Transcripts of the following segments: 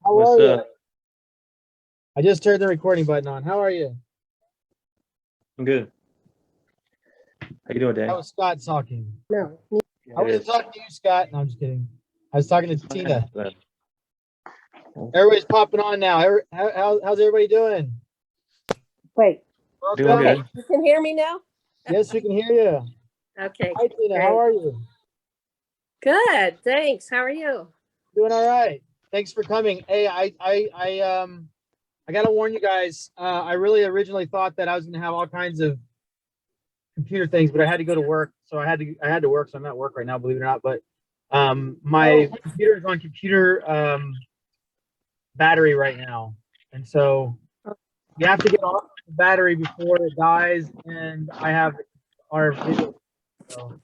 How What's are you? up? I just turned the recording button on. How are you? I'm good. How you doing, That Dan? was Scott talking. No. I wasn't talking to you, Scott. No, I'm just kidding. I was talking to Tina. Everybody's popping on now. How's everybody doing? Wait, Doing Welcome. good. you can hear me now? Yes, we can hear you. Okay. Hi, Tina. Great. How are you? Good. Thanks. How are you? Doing all right. Thanks for coming. Hey, I gotta warn you guys. I really originally thought that I was gonna have all kinds of computer things, but I had to go to work, so I had to work. So I'm at work right now, believe it or not. But my computer is on computer battery right now, and so you have to get off the battery before it dies. And I have our video, so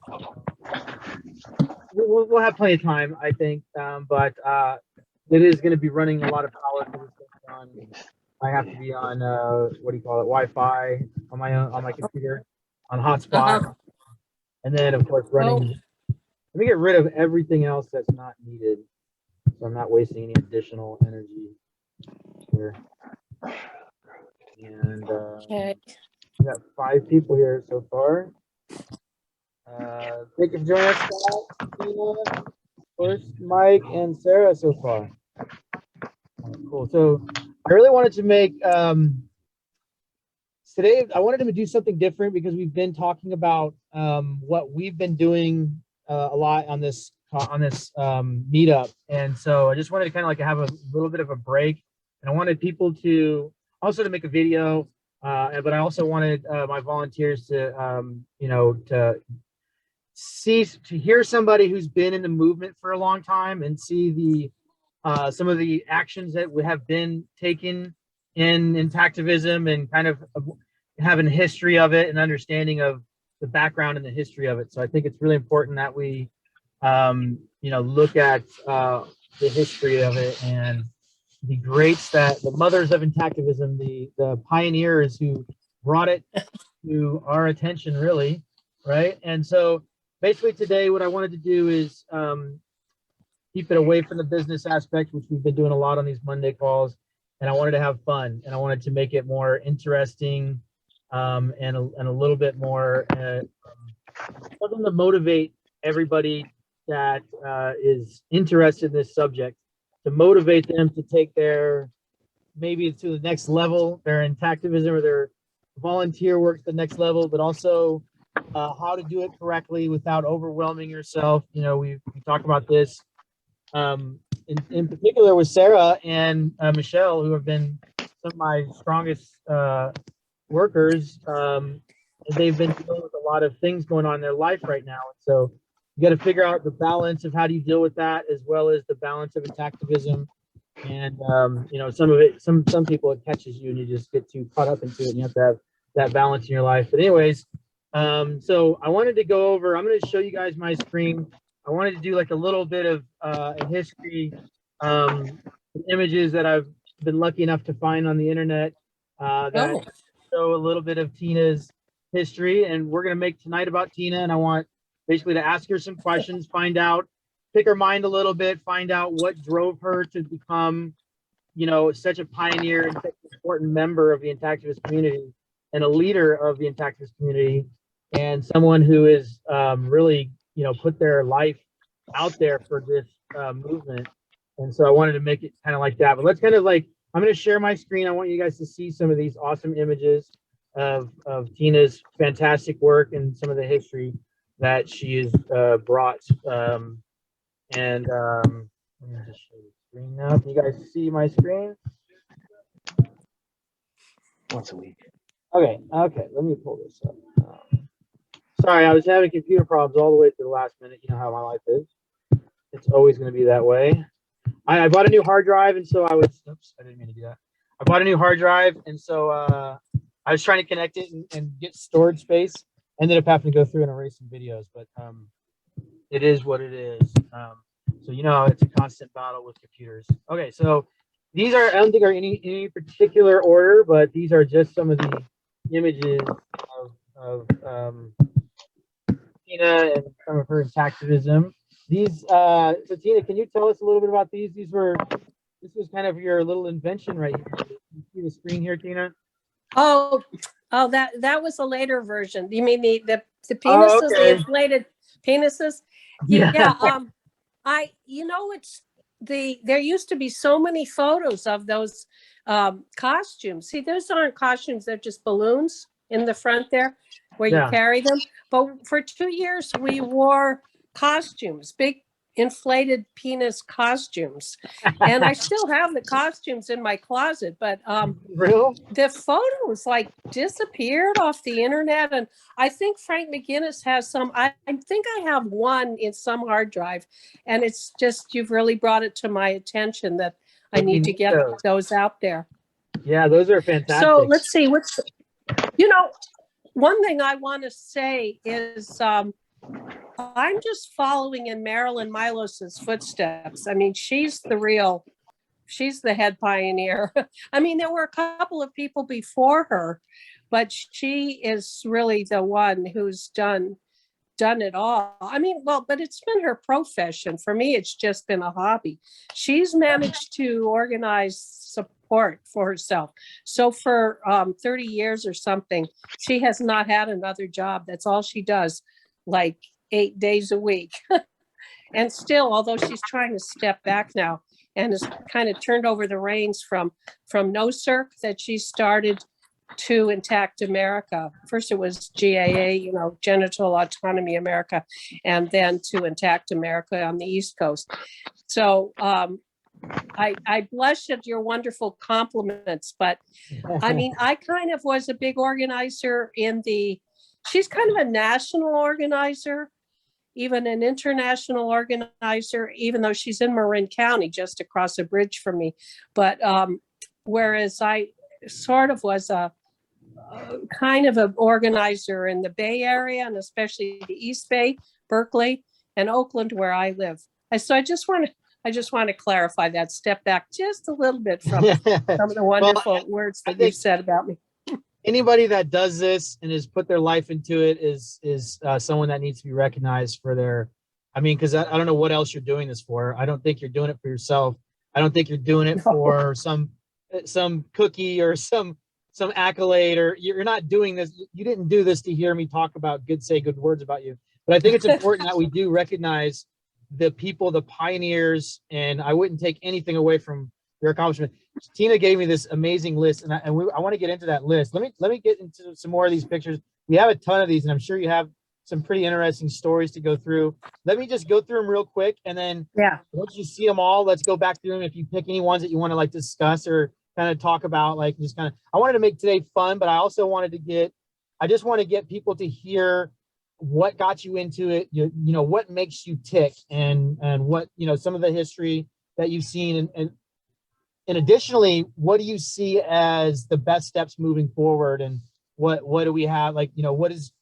we'll have plenty of time, I think. But it is going to be running a lot of power because it's going on. I have to be on what do you call it, Wi-Fi on my computer on hotspot, and then of course running. Let me get rid of everything else that's not needed, so I'm not wasting any additional energy here. And Okay. we got 5 people here so far. Thank you for joining us, Scott, Tina, of course, Mike, and Sarah so far. Cool. So I really wanted to make today. I wanted to do something different because we've been talking about what we've been doing a lot on this meetup, and so I just wanted to kind of like have a little bit of a break, and I wanted people to also to make a video, but I also wanted my volunteers to to hear somebody who's been in the movement for a long time and see the some of the actions that have been taken in Intactivism and kind of having a history of it and understanding of the background and the history of it. So I think it's really important that we look at the history of it and the greats, that the mothers of Intactivism, the pioneers who brought it to our attention, really, right? And so basically today what I wanted to do is keep it away from the business aspect, which we've been doing a lot on these Monday calls, and I wanted to have fun, and I wanted to make it more interesting and a little bit more something to motivate everybody that is interested in this subject, to motivate them to take their maybe to the next level, their Intactivism or their volunteer work to the next level, but also how to do it correctly without overwhelming yourself. You know, we talk about this in particular with Sarah and Michelle, who have been some of my strongest workers. They've been dealing with a lot of things going on in their life right now. And so you got to figure out the balance of how do you deal with that, as well as the balance of Intactivism. And some of it, some people, it catches you and you just get too caught up into it, and you have to have that balance in your life. But anyways, so I wanted to go over, I'm going to show you guys my screen. I wanted to do like a little bit of a history, images that I've been lucky enough to find on the internet that show a little bit of Tina's history. And we're going to make tonight about Tina. And I want basically to ask her some questions, pick her mind a little bit, find out what drove her to become, such a pioneer and such an important member of the Intactivist community and a leader of the Intactivist community, and someone who is really, put their life out there for this movement. And so I wanted to make it kind of like that. But let's kind of like, I'm going to share my screen. I want you guys to see some of these awesome images of Tina's fantastic work and some of the history that she has brought. Let me just show the screen now. Can you guys see my screen? Once a week. Okay, let me pull this up. Sorry, I was having computer problems all the way to the last minute. You know how my life is. It's always going to be that way. I bought a new hard drive, and so oops, I didn't mean to do that. I bought a new hard drive, and so I was trying to connect it and get storage space. Ended up having to go through and erase some videos, but it is what it is. So it's a constant battle with computers. Okay, so these are, I don't think are any particular order, but these are just some of the images of Tina and some of her Intactivism. These, so Tina, can you tell us a little bit about these? These were This was kind of your little invention right here. You see the screen here, Tina? Oh, that was a later version. You mean the Oh, penises, the okay. inflated penises? Yeah. Yeah. There used to be so many photos of those costumes. See, those aren't costumes, they're just balloons in the front there where you Yeah. carry them. But for 2 years, we wore costumes, big inflated penis costumes. And I still have the costumes in my closet, but Real? the photos like disappeared off the internet. And I think Frank McGinnis has some. I think I have one in some hard drive, and it's just, you've really brought it to my attention that I We need to need get those. those out there. Yeah, those are fantastic. So let's see one thing I want to say is I'm just following in Marilyn Milos's footsteps. I mean, she's the head pioneer. I mean, there were a couple of people before her, but she is really the one who's done it all. I mean, well, but it's been her profession. For me, it's just been a hobby. She's managed to organize support for herself. So for 30 years or something, she has not had another job. That's all she does, like 8 days a week. And still, although she's trying to step back now and has kind of turned over the reins from No Circ that she started to Intact America. First it was GAA, Genital Autonomy America, and then to Intact America on the East Coast. So I blush at your wonderful compliments, but I mean, I kind of was a big organizer she's kind of a national organizer, even an international organizer, even though she's in Marin County, just across a bridge from me. But whereas I sort of was a kind of an organizer in the Bay Area, and especially the East Bay, Berkeley, and Oakland, where I live. So I just want to clarify that, step back just a little bit from some of the wonderful words that you said about me. Anybody that does this and has put their life into it is someone that needs to be recognized for their, because I don't know what else you're doing this for. I don't think you're doing it for yourself. I don't think you're doing it for some cookie or some accolade, or you're not doing this. You didn't do this to hear me talk about say good words about you. But I think it's important that we do recognize the people, the pioneers, and I wouldn't take anything away from your accomplishment. Tina gave me this amazing list, and I want to get into that list. Let me get into some more of these pictures. We have a ton of these, and I'm sure you have some pretty interesting stories to go through. Let me just go through them real quick, and then once you see them all, let's go back through them. If you pick any ones that you want to discuss or kind of talk about, I wanted to make today fun, but I also wanted to just want to get people to hear what got you into it, what makes you tick, and what, some of the history that you've seen, and additionally, what do you see as the best steps moving forward, and what do we have, what is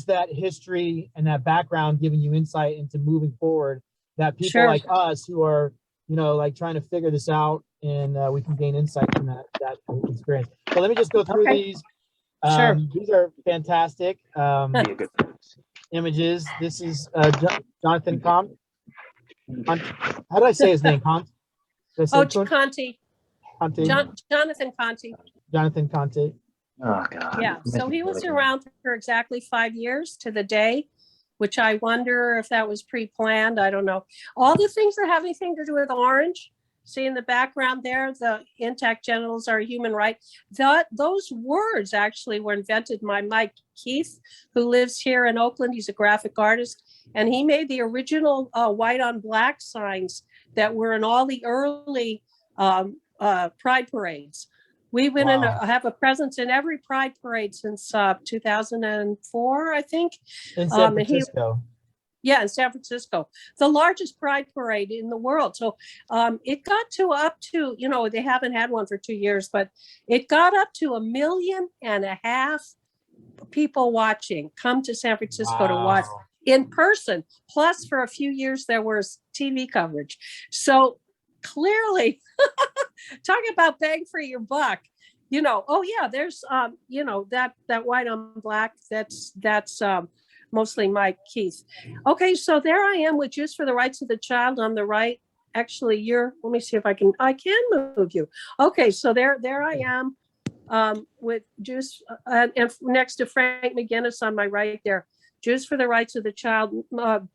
that history and that background giving you insight into moving forward, that people like us who are trying to figure this out, and we can gain insight from that experience. So let me just go through these. These are fantastic images. This is Jonathan Comte. How did I say his name? Comte? Conte. Conte. Jonathan Conte. Jonathan Conte. Oh God. Yeah. So he was around for exactly 5 years to the day, which I wonder if that was pre-planned. I don't know. All the things that have anything to do with orange. See in the background there, the intact genitals are a human right. Those words actually were invented by Mike Keith, who lives here in Oakland. He's a graphic artist, and he made the original white on black signs that were in all the early pride parades. We went in have a presence in every pride parade since 2004, I think. In San Francisco. In San Francisco, the largest pride parade in the world. So it got up to, they haven't had one for 2 years, but it got up to 1.5 million people watching, come to San Francisco to watch in person. Plus, for a few years, there was TV coverage. So clearly, talking about bang for your buck, there's, that white on black, that's mostly Mike Keith. Okay, so there I am with Jews for the Rights of the Child on the right, actually, let me see if I can move you. Okay, so there I am, with Jews, and next to Frank McGinnis on my right there, Jews for the Rights of the Child.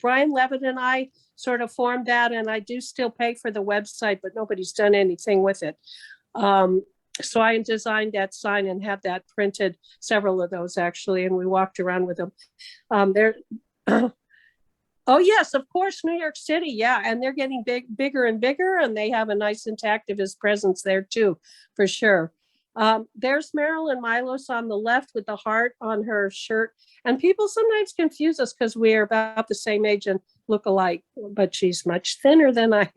Brian Levitt and I sort of formed that, and I do still pay for the website, but nobody's done anything with it. So I designed that sign and have that printed, several of those actually, and we walked around with them. There. Oh yes, of course, New York City, yeah, and they're getting bigger and bigger, and they have a nice Intactivist presence there too, for sure. There's Marilyn Milos on the left with the heart on her shirt, and people sometimes confuse us because we are about the same age and look alike, but she's much thinner than I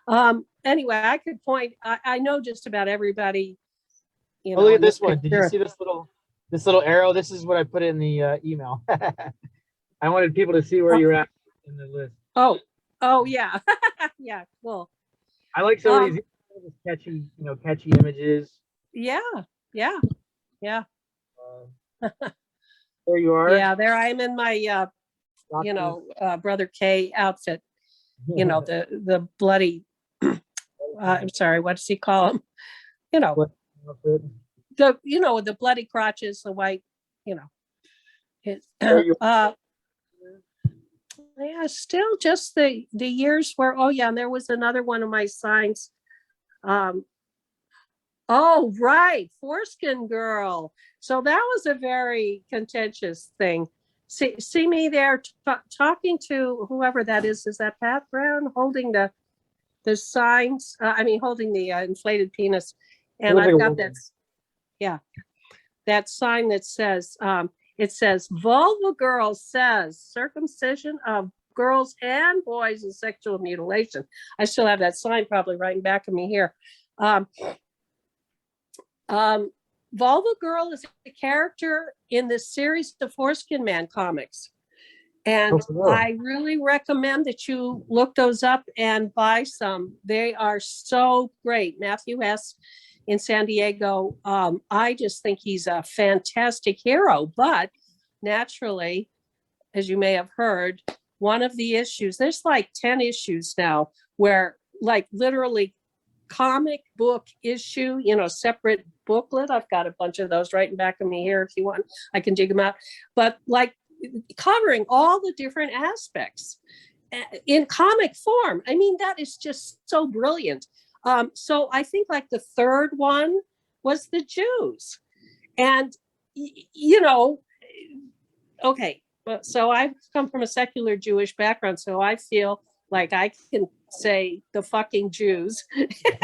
am. Anyway, I could point. I know just about everybody. You know, look at this one. picture. Did you see this little arrow? This is what I put in the email. I wanted people to see where you're at in the list. Oh yeah, yeah, cool. I like some of these catchy, catchy images. Yeah. There you are. Yeah, there I am in my Brother K outfit. The bloody. I'm sorry. What does he call him? The bloody crotches, the white. Yeah, still just the years where. Oh yeah, and there was another one of my signs. Oh right, foreskin girl. So that was a very contentious thing. See me there talking to whoever that is. Is that Pat Brown holding the signs? Holding the inflated penis, and I've got that. Yeah, that sign that says it says Vulva Girl says circumcision of girls and boys is sexual mutilation. I still have that sign probably right in back of me here. Vulva Girl is a character in this series of Foreskin Man comics. And I really recommend that you look those up and buy some. They are so great. Matthew Hess in San Diego. I just think he's a fantastic hero. But naturally, as you may have heard, one of the issues, there's like 10 issues now where like literally comic book issue, separate booklet. I've got a bunch of those right in back of me here. If you want, I can dig them out. But like covering all the different aspects in comic form. That is just so brilliant. So I think like the third one was the Jews. And, okay. So I've come from a secular Jewish background, so I feel like I can say the fucking Jews.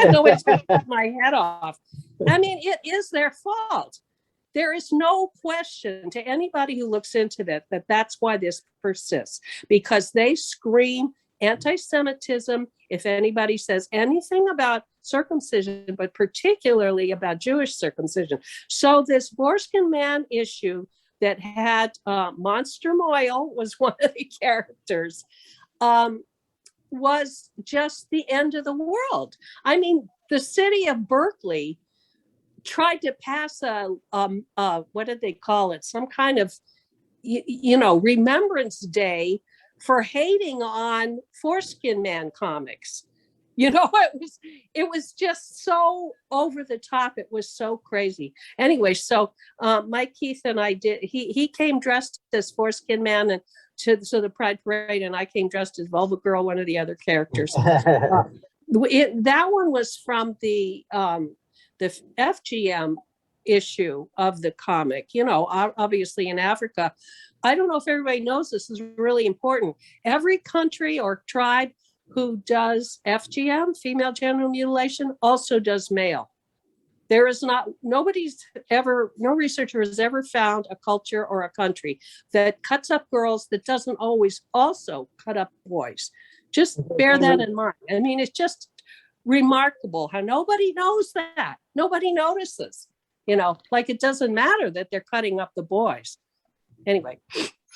Nobody's going to cut my head off. It is their fault. There is no question to anybody who looks into that that's why this persists, because they scream anti-Semitism if anybody says anything about circumcision, but particularly about Jewish circumcision. So this Foreskin Man issue that had Monster Moyle was one of the characters, was just the end of the world. The city of Berkeley tried to pass what did they call it? Some kind of, Remembrance Day for hating on Foreskin Man comics. It was just so over the top. It was so crazy. Anyway, so Mike Keith and I he came dressed as Foreskin Man and to the Pride Parade, and I came dressed as Vulva Girl, one of the other characters. That one was from the FGM issue of the comic, obviously in Africa. I don't know if everybody knows this is really important. Every country or tribe who does FGM, female genital mutilation, also does male. There is no researcher has ever found a culture or a country that cuts up girls that doesn't always also cut up boys. Just bear that in mind. It's just remarkable how nobody knows that. Nobody notices, like it doesn't matter that they're cutting up the boys. Anyway.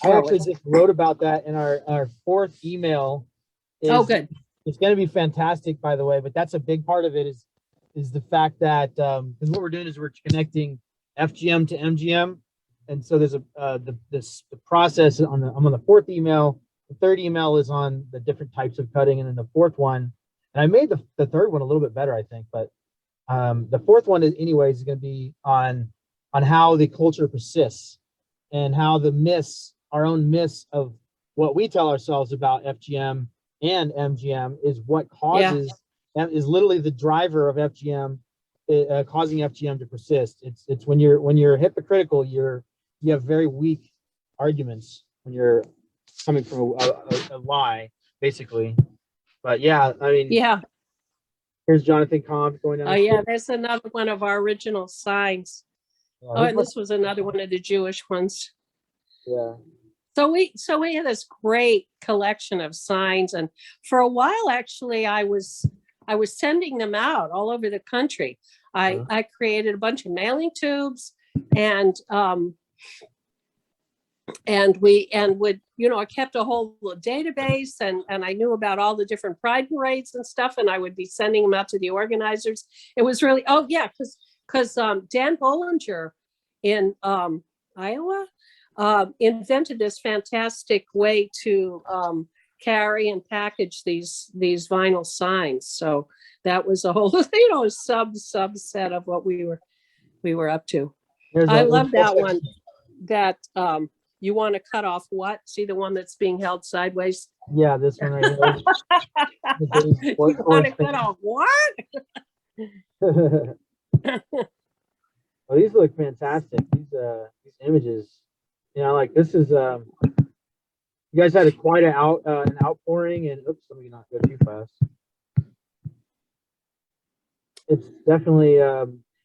I actually just wrote about that in our fourth email. Good. It's going to be fantastic, by the way, but that's a big part of it is the fact that because what we're doing is we're connecting FGM to MGM, and so there's the process I'm on the fourth email. The third email is on the different types of cutting, and then the fourth one And I made the third one a little bit better, I think, but the fourth one is anyways is going to be on how the culture persists and how our own myths of what we tell ourselves about FGM and MGM is what causes is literally the driver of FGM, causing FGM to persist. It's when you're hypocritical, you have very weak arguments when you're coming from a lie, basically. But yeah, I mean, Yeah. here's Jonathan Combs going down. Oh yeah, there's another one of our original signs. Oh, and this was another one of the Jewish ones. Yeah. So we had this great collection of signs, and for a while, actually, I was sending them out all over the country. I created a bunch of mailing tubes, and would, I kept a whole database, and I knew about all the different pride parades and stuff, and I would be sending them out to the organizers. It was really, because Dan Bollinger in Iowa invented this fantastic way to carry and package these vinyl signs. So that was a whole subset of what we were up to. I love that one. That you want to cut off what? See the one that's being held sideways? Yeah, this one right here. You want to cut off what? Well, these look fantastic. These images, like this is you guys had quite an outpouring, and oops, let me not go too fast. It's definitely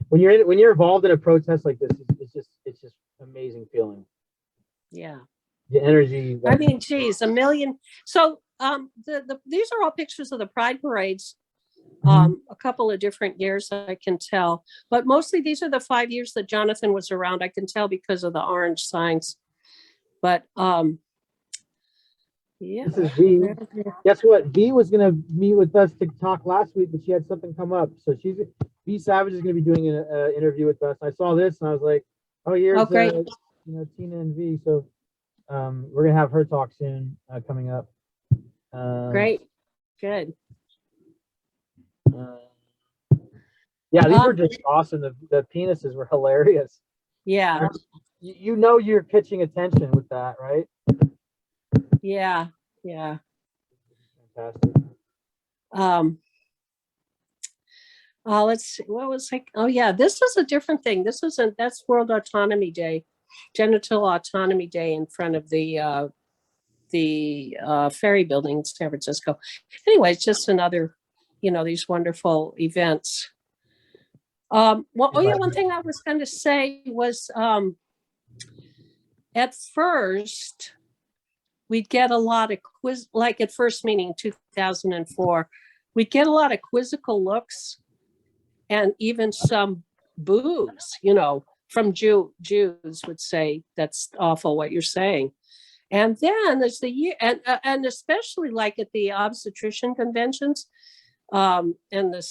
when you're involved in a protest like this, it's just amazing feeling. Yeah. The energy. I mean, geez, a million. So these are all pictures of the pride parades. A couple of different years, I can tell, but mostly these are the 5 years that Jonathan was around. I can tell because of the orange signs. But yeah. This is V. Guess what? V was gonna meet with us to talk last week, but she had something come up. So V Savage is gonna be doing an interview with us. I saw this and I was like, oh, here's great. Tina and V. So we're gonna have her talk soon, coming up. Great. Good. Yeah, these were just awesome. The penises were hilarious. Yeah. You're catching attention with that, right? Yeah. Yeah. Fantastic. Let's see. What was like? Oh yeah, this is a different thing. That's World Autonomy Day, Genital Autonomy Day in front of the Ferry Building in San Francisco. Anyway, it's just another, these wonderful events. One thing I was going to say was, at first, we'd get a lot of like at first meeting 2004, we'd get a lot of quizzical looks and even some boos, from Jews would say, that's awful what you're saying. And then as the year, and especially like at the obstetrician conventions, and the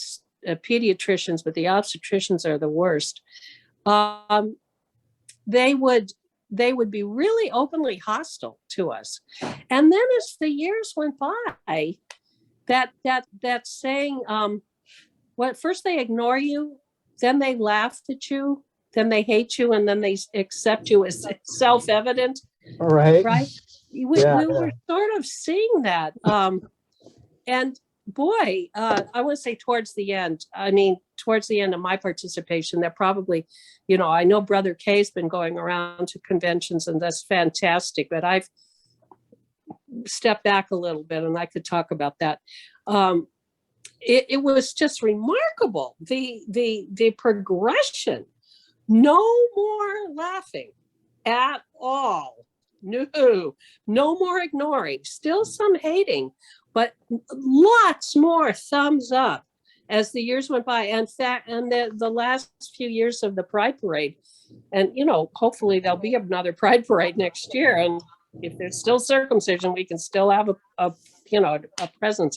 pediatricians, but the obstetricians are the worst. They would be really openly hostile to us. And then as the years went by, that saying, first they ignore you, then they laugh at you, then they hate you, and then they accept you as self-evident. All right. Right. We were sort of seeing that. And boy, I want to say towards the end of my participation, that probably, I know Brother Kay's been going around to conventions, and that's fantastic, but I've stepped back a little bit, and I could talk about that. It was just remarkable, the progression. No more laughing at all. No more ignoring. Still some hating, but lots more thumbs up as the years went by. In fact, and the last few years of the Pride Parade, and hopefully there'll be another Pride Parade next year. And if there's still circumcision, we can still have a presence.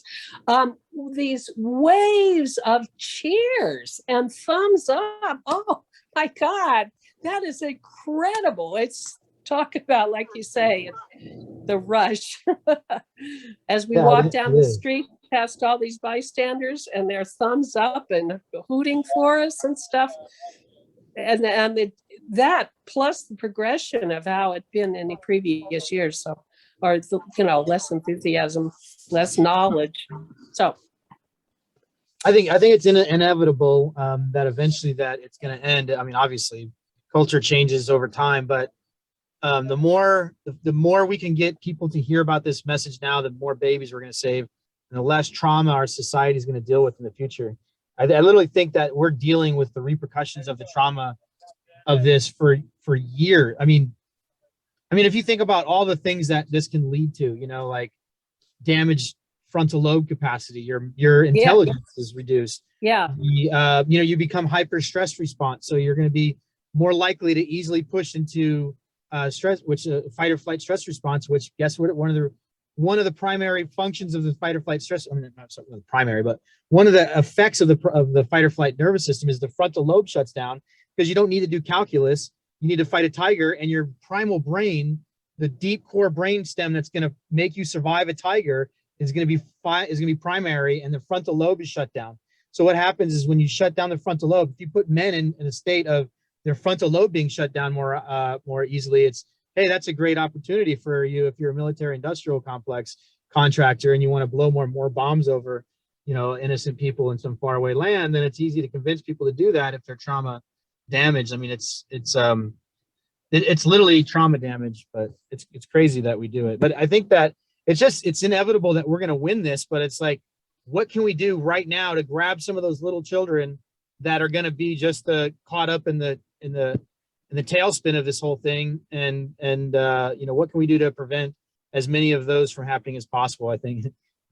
These waves of cheers and thumbs up. Oh my God, that is incredible. It's talk about, like you say, the rush as we walk down the street past all these bystanders and their thumbs up and hooting for us and stuff. And that plus the progression of how it's been in the previous years. So, or, less enthusiasm, less knowledge. So I think it's inevitable that eventually that it's going to end. I mean, obviously, culture changes over time, but the more we can get people to hear about this message now, the more babies we're going to save, and the less trauma our society is going to deal with in the future. I literally think that we're dealing with the repercussions of the trauma of this for years. I mean, if you think about all the things that this can lead to, like damaged frontal lobe capacity, your intelligence is reduced. Yeah. You become hyper stress response, so you're going to be more likely to easily push into stress, which fight or flight stress response. Which guess what? One of the primary functions of the fight or flight stress. I mean, not the primary, but one of the effects of the fight or flight nervous system is the frontal lobe shuts down because you don't need to do calculus. You need to fight a tiger, and your primal brain, the deep core brain stem that's going to make you survive a tiger, is going to be primary, and the frontal lobe is shut down. So what happens is when you shut down the frontal lobe, if you put men in a state of their frontal lobe being shut down more easily, it's, hey, that's a great opportunity for you if you're a military industrial complex contractor and you want to blow more bombs over, innocent people in some faraway land. Then it's easy to convince people to do that if they're trauma damaged. I mean, it's literally trauma damage, but it's crazy that we do it. But I think that it's inevitable that we're going to win this, but it's like, what can we do right now to grab some of those little children that are going to be just caught up in the tailspin of this whole thing, and what can we do to prevent as many of those from happening as possible? I think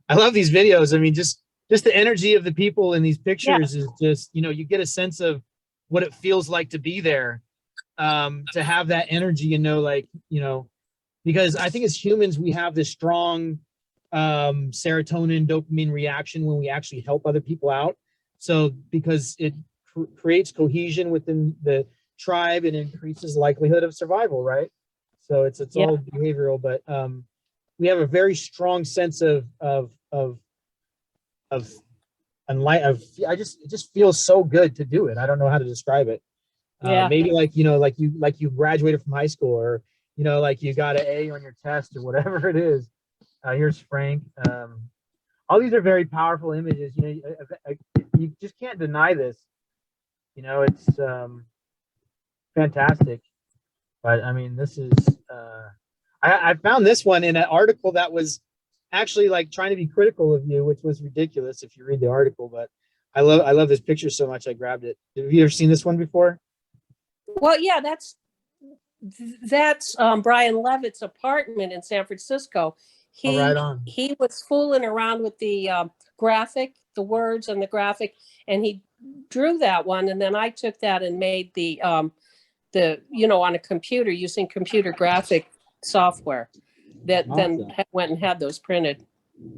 I love these videos. I mean, just the energy of the people in these pictures is just, you get a sense of what it feels like to be there, to have that energy and because I think as humans, we have this strong serotonin, dopamine reaction when we actually help other people out. So because it creates cohesion within the tribe and increases likelihood of survival, right? So it's all behavioral, but we have a very strong sense of it just feels so good to do it. I don't know how to describe it. Maybe like you graduated from high school, or like you got an A on your test, or whatever it is. Here's Frank. All these are very powerful images. You just can't deny this. It's fantastic. But I mean, this is I found this one in an article that was actually like trying to be critical of you, which was ridiculous if you read the article. But I love this picture so much I grabbed it. Have you ever seen this one before? Well, yeah, that's Brian Levitt's apartment in San Francisco. He was fooling around with the graphic, the words and the graphic, and he drew that one. And then I took that and made the on a computer using computer graphic software that then went and had those printed.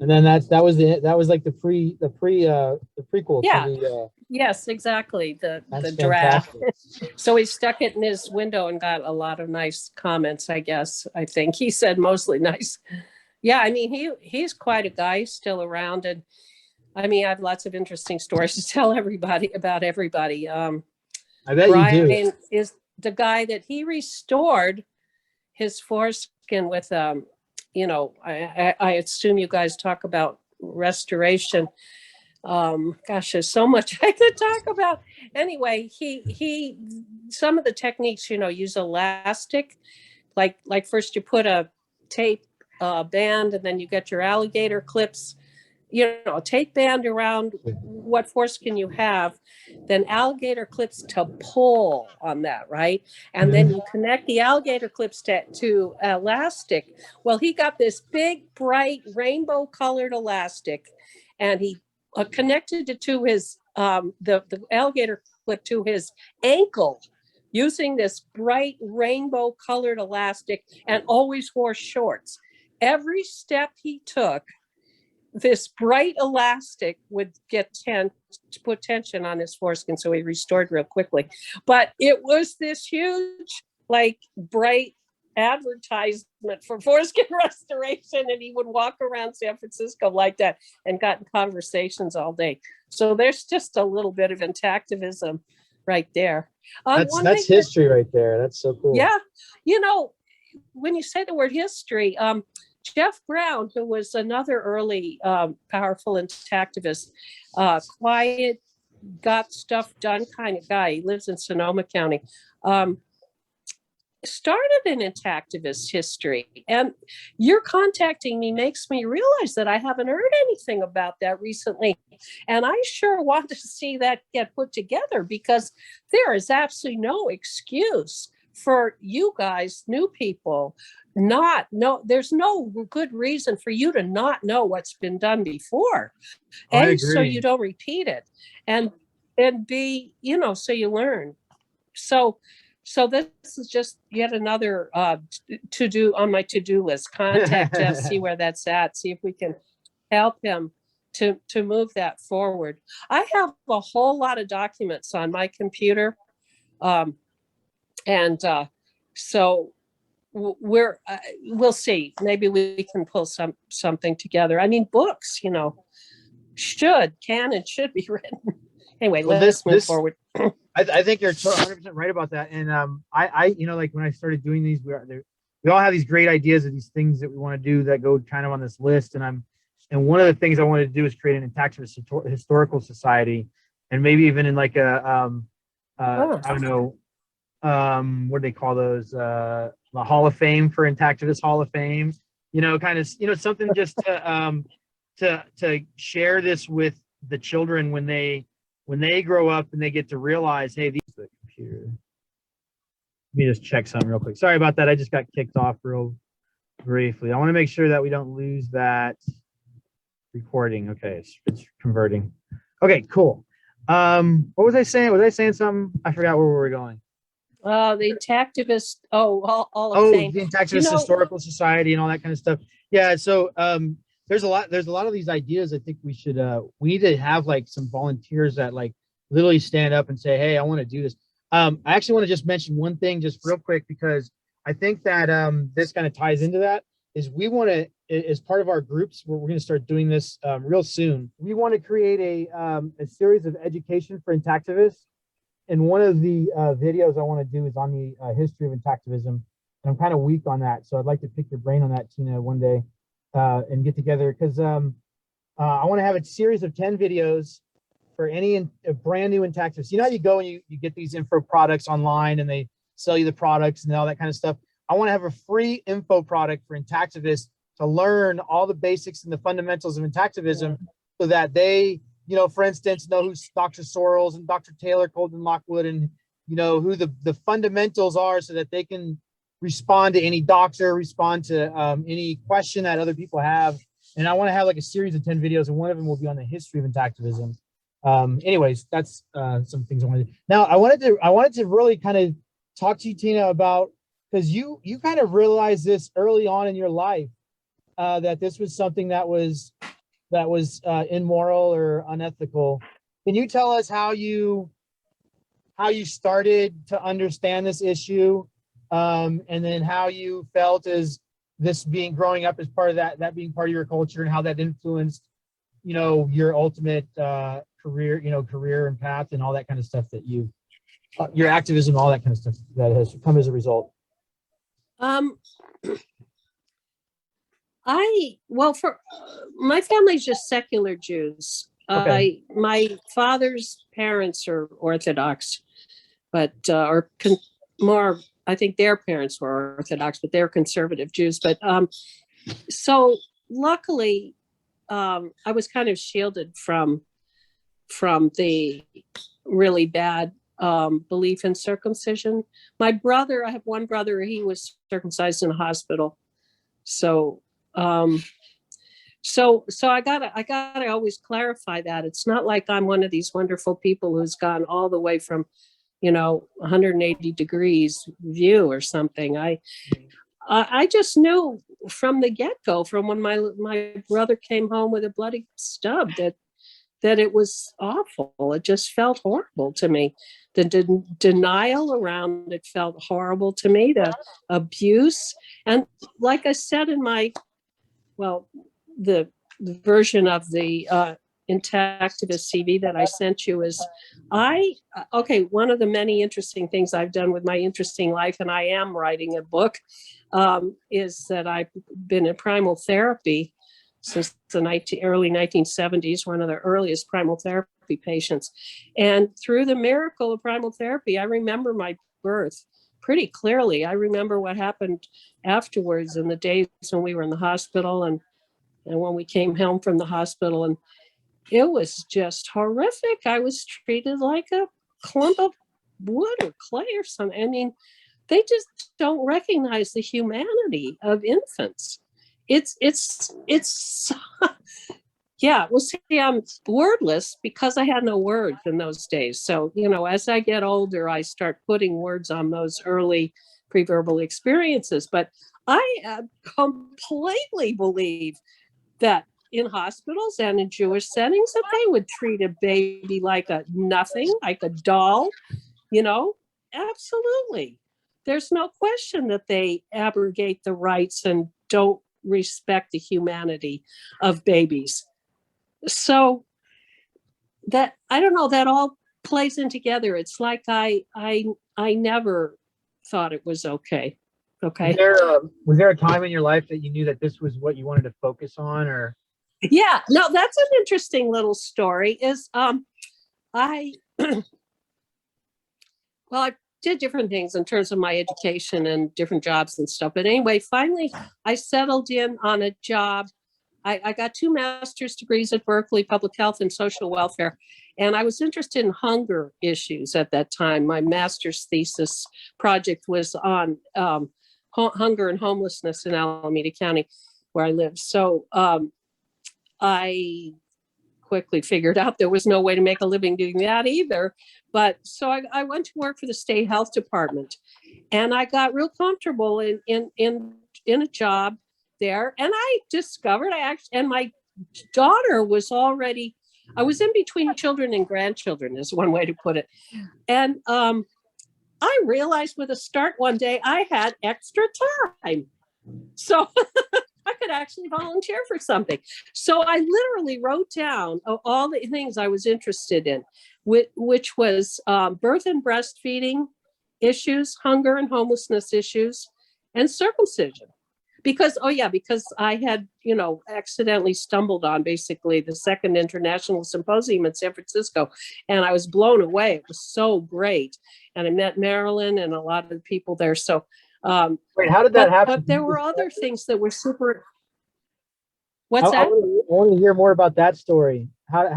And then that was like the prequel to the yes, exactly, the draft. So he stuck it in his window and got a lot of nice comments, I think he said mostly nice. Yeah, I mean, he's quite a guy. He's still around, and I mean, I have lots of interesting stories to tell everybody about everybody. I bet Brian you do. Is the guy that he restored his foreskin with. I assume you guys talk about restoration. Gosh, there's so much I could talk about. Anyway, he some of the techniques, use elastic, like first you put a tape band, and then you get your alligator clips, a tape band around what foreskin you have, then alligator clips to pull on that, right? And then you connect the alligator clips to elastic. Well, he got this big, bright, rainbow colored elastic, and he connected it to his, the alligator clip to his ankle using this bright rainbow colored elastic, and always wore shorts. Every step he took, this bright elastic would put tension on his foreskin, so he restored real quickly. But it was this huge, bright advertisement for foreskin restoration, and he would walk around San Francisco like that and got in conversations all day. So there's just a little bit of intactivism right there. That's history right there. That's so cool. Yeah. You know, when you say the word history, Jeff Brown, who was another early powerful intactivist, quiet, got stuff done kind of guy. He lives in Sonoma County. Started an Intactivist history, and you're contacting me makes me realize that I haven't heard anything about that recently, and I sure want to see that get put together, because there is absolutely no excuse for you guys, new people, there's no good reason for you to not know what's been done before. I A, so agree. you don't repeat it, and B, so you learn. So this is just yet another to-do on my to-do list. Contact Jeff, see where that's at, see if we can help him to move that forward. I have a whole lot of documents on my computer. So we'll see. Maybe we can pull something together. I mean, books, can and should be written. Anyway, Well, let's move forward. I think you're 100% right about that. And I like when I started doing these, we all have these great ideas of these things that we want to do that go kind of on this list. And one of the things I wanted to do is create an Intactivist historical society, and maybe even in like I don't know, what do they call those? The Hall of Fame for Intactivist Hall of Fame. Kind of something just to share this with the children when they grow up and they get to realize, hey, these are the computer. Let me just check something real quick. Sorry about that. I just got kicked off real briefly. I want to make sure that we don't lose that recording. Okay, it's converting. Okay, cool. What was I saying? Was I saying something? I forgot where we were going. The Intactivist, all of Fame. The Intactivist Historical Society and all that kind of stuff. Yeah, so there's a lot of these ideas. I think we need to have like some volunteers that like literally stand up and say, hey, I want to do this. I actually want to just mention one thing just real quick, because I think that this kind of ties into that. Is we want to, as part of our groups, we're going to start doing this real soon. We want to create a series of education for Intactivists. And one of the videos I want to do is on the history of Intactivism. And I'm kind of weak on that. So I'd like to pick your brain on that, Tina, one day and get together, because I want to have a series of 10 videos for any brand new Intactivist. You know how you go and you get these info products online and they sell you the products and all that kind of stuff. I want to have a free info product for Intactivists to learn all the basics and the fundamentals of Intactivism, so that they, for instance, know who Dr. Sorrells and Dr. Taylor Colden Lockwood and, who the fundamentals are, so that they can respond to any doctor, respond to any question that other people have. And I want to have like a series of 10 videos, and one of them will be on the history of Intactivism. Anyways, that's some things I wanted to do. Now, I wanted to really kind of talk to you, Tina, about, because you kind of realized this early on in your life, that this was something that was immoral or unethical. Can you tell us how you started to understand this issue, and then how you felt as this growing up as part of that being part of your culture, and how that influenced, your ultimate career and path and all that kind of stuff that your activism, all that kind of stuff that has come as a result? For my family's just secular Jews. Okay. My father's parents are Orthodox, but more, I think their parents were Orthodox, but they're conservative Jews. But so luckily, I was kind of shielded from the really bad belief in circumcision. I have one brother, he was circumcised in a hospital. So I gotta always clarify that it's not like I'm one of these wonderful people who's gone all the way from, 180 degrees view or something. I just knew from the get-go, from when my brother came home with a bloody stub, that that it was awful. It just felt horrible to me. The denial around it felt horrible to me, the abuse. And like I said in my, well, the version of the Intactivist CV that I sent you is one of the many interesting things I've done with my interesting life, and I am writing a book, is that I've been in primal therapy since the early 1970s, one of the earliest primal therapy patients. And through the miracle of primal therapy, I remember my birth pretty clearly. I remember what happened afterwards in the days when we were in the hospital and when we came home from the hospital. And it was just horrific. I was treated like a clump of wood or clay or something. I mean, they just don't recognize the humanity of infants. It's yeah, well, see, I'm wordless because I had no words in those days. So, as I get older, I start putting words on those early pre-verbal experiences. But I completely believe that in hospitals and in Jewish settings that they would treat a baby like a nothing, like a doll, absolutely. There's no question that they abrogate the rights and don't respect the humanity of babies. So that, I don't know, that all plays in together. It's like I never thought it was okay. Okay. Was there a time in your life that you knew that this was what you wanted to focus on, or? Yeah, no, that's an interesting little story. Is I did different things in terms of my education and different jobs and stuff. But anyway, finally, I settled in on a job. I got 2 master's degrees at Berkeley, public health and social welfare. And I was interested in hunger issues at that time. My master's thesis project was on hunger and homelessness in Alameda County, where I live. So I quickly figured out there was no way to make a living doing that either. But so I went to work for the state health department, and I got real comfortable in a job there. And I discovered and my daughter was already, I was in between children and grandchildren is one way to put it. And I realized with a start one day, I had extra time. So I could actually volunteer for something. So I literally wrote down all the things I was interested in, which was birth and breastfeeding issues, hunger and homelessness issues, and circumcision. Because I had, accidentally stumbled on basically the second international symposium in San Francisco, and I was blown away. It was so great. And I met Marilyn and a lot of the people there. So Wait, how did that happen? But there were other things that were super. What's I that? want to hear more about that story. How you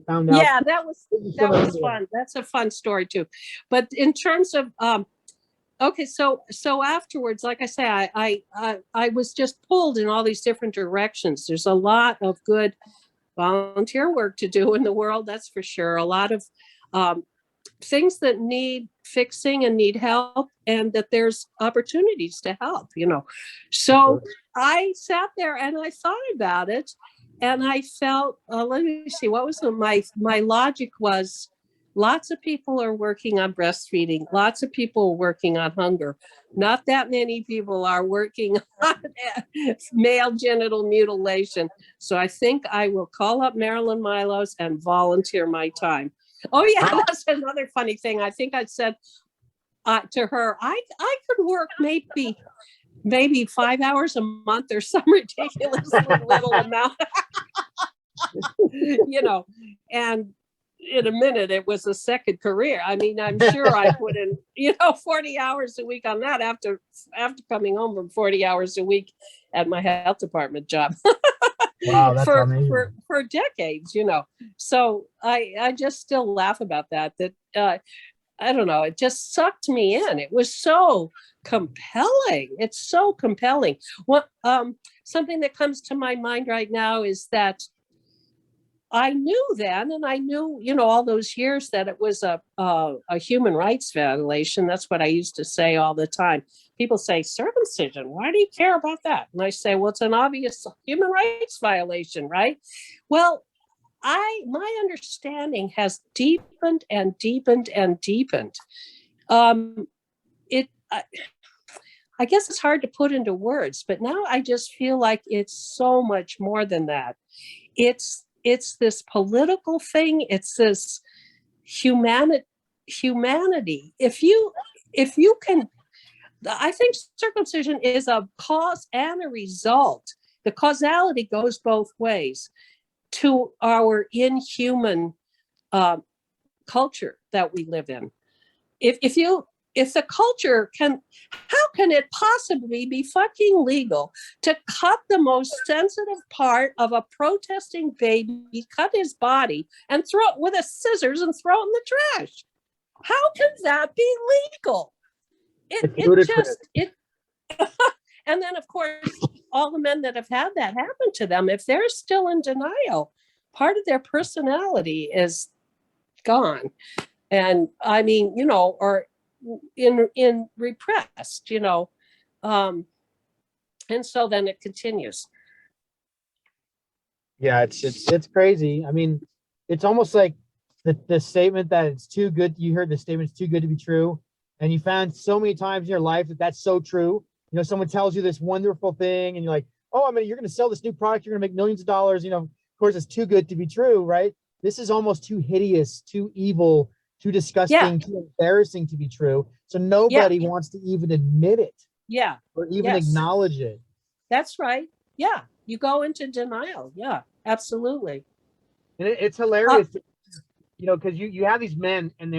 found out? Yeah, that was fun. That's a fun story too. But in terms of okay, so afterwards, like I say, I was just pulled in all these different directions. There's a lot of good volunteer work to do in the world, that's for sure. A lot of things that need fixing and need help, and that there's opportunities to help, So I sat there and I thought about it, and I felt, let me see, what was my logic was, lots of people are working on breastfeeding. Lots of people are working on hunger. Not that many people are working on male genital mutilation. So I think I will call up Marilyn Milos and volunteer my time. Oh yeah, that's another funny thing. I think I said to her, I could work maybe 5 hours a month or some ridiculously little amount, and in a minute it was a second career. I mean, I'm sure I put in 40 hours a week on that after coming home from 40 hours a week at my health department job. Wow, that's amazing. For decades, so I just still laugh about that I don't know, it just sucked me in. It was so compelling. It's so compelling. What something that comes to my mind right now is that I knew then, and I knew, all those years that it was a human rights violation. That's what I used to say all the time. People say, circumcision, why do you care about that? And I say, well, it's an obvious human rights violation, right? Well, my understanding has deepened and deepened and deepened. I guess it's hard to put into words, but now I just feel like it's so much more than that. It's this political thing. It's this humanity. If you can, I think circumcision is a cause and a result. The causality goes both ways to our inhuman culture that we live in. If the culture how can it possibly be fucking legal to cut the most sensitive part of a protesting baby, cut his body and throw it with a scissors and throw it in the trash? How can that be legal? And then of course, all the men that have had that happen to them, if they're still in denial, part of their personality is gone. And I mean, or in repressed, and so then it continues. Yeah, it's crazy. I mean, it's almost like the statement that it's too good. You heard the statement, it's too good to be true, and you found so many times in your life that that's so true. Someone tells you this wonderful thing, and you're like, oh, you're going to sell this new product, you're going to make millions of dollars. Of course, it's too good to be true, right? This is almost too hideous, too evil, too disgusting, too embarrassing to be true. So nobody wants to even admit it. Yeah. Or even acknowledge it. That's right. Yeah. You go into denial. Yeah, absolutely. And it's hilarious, because you have these men and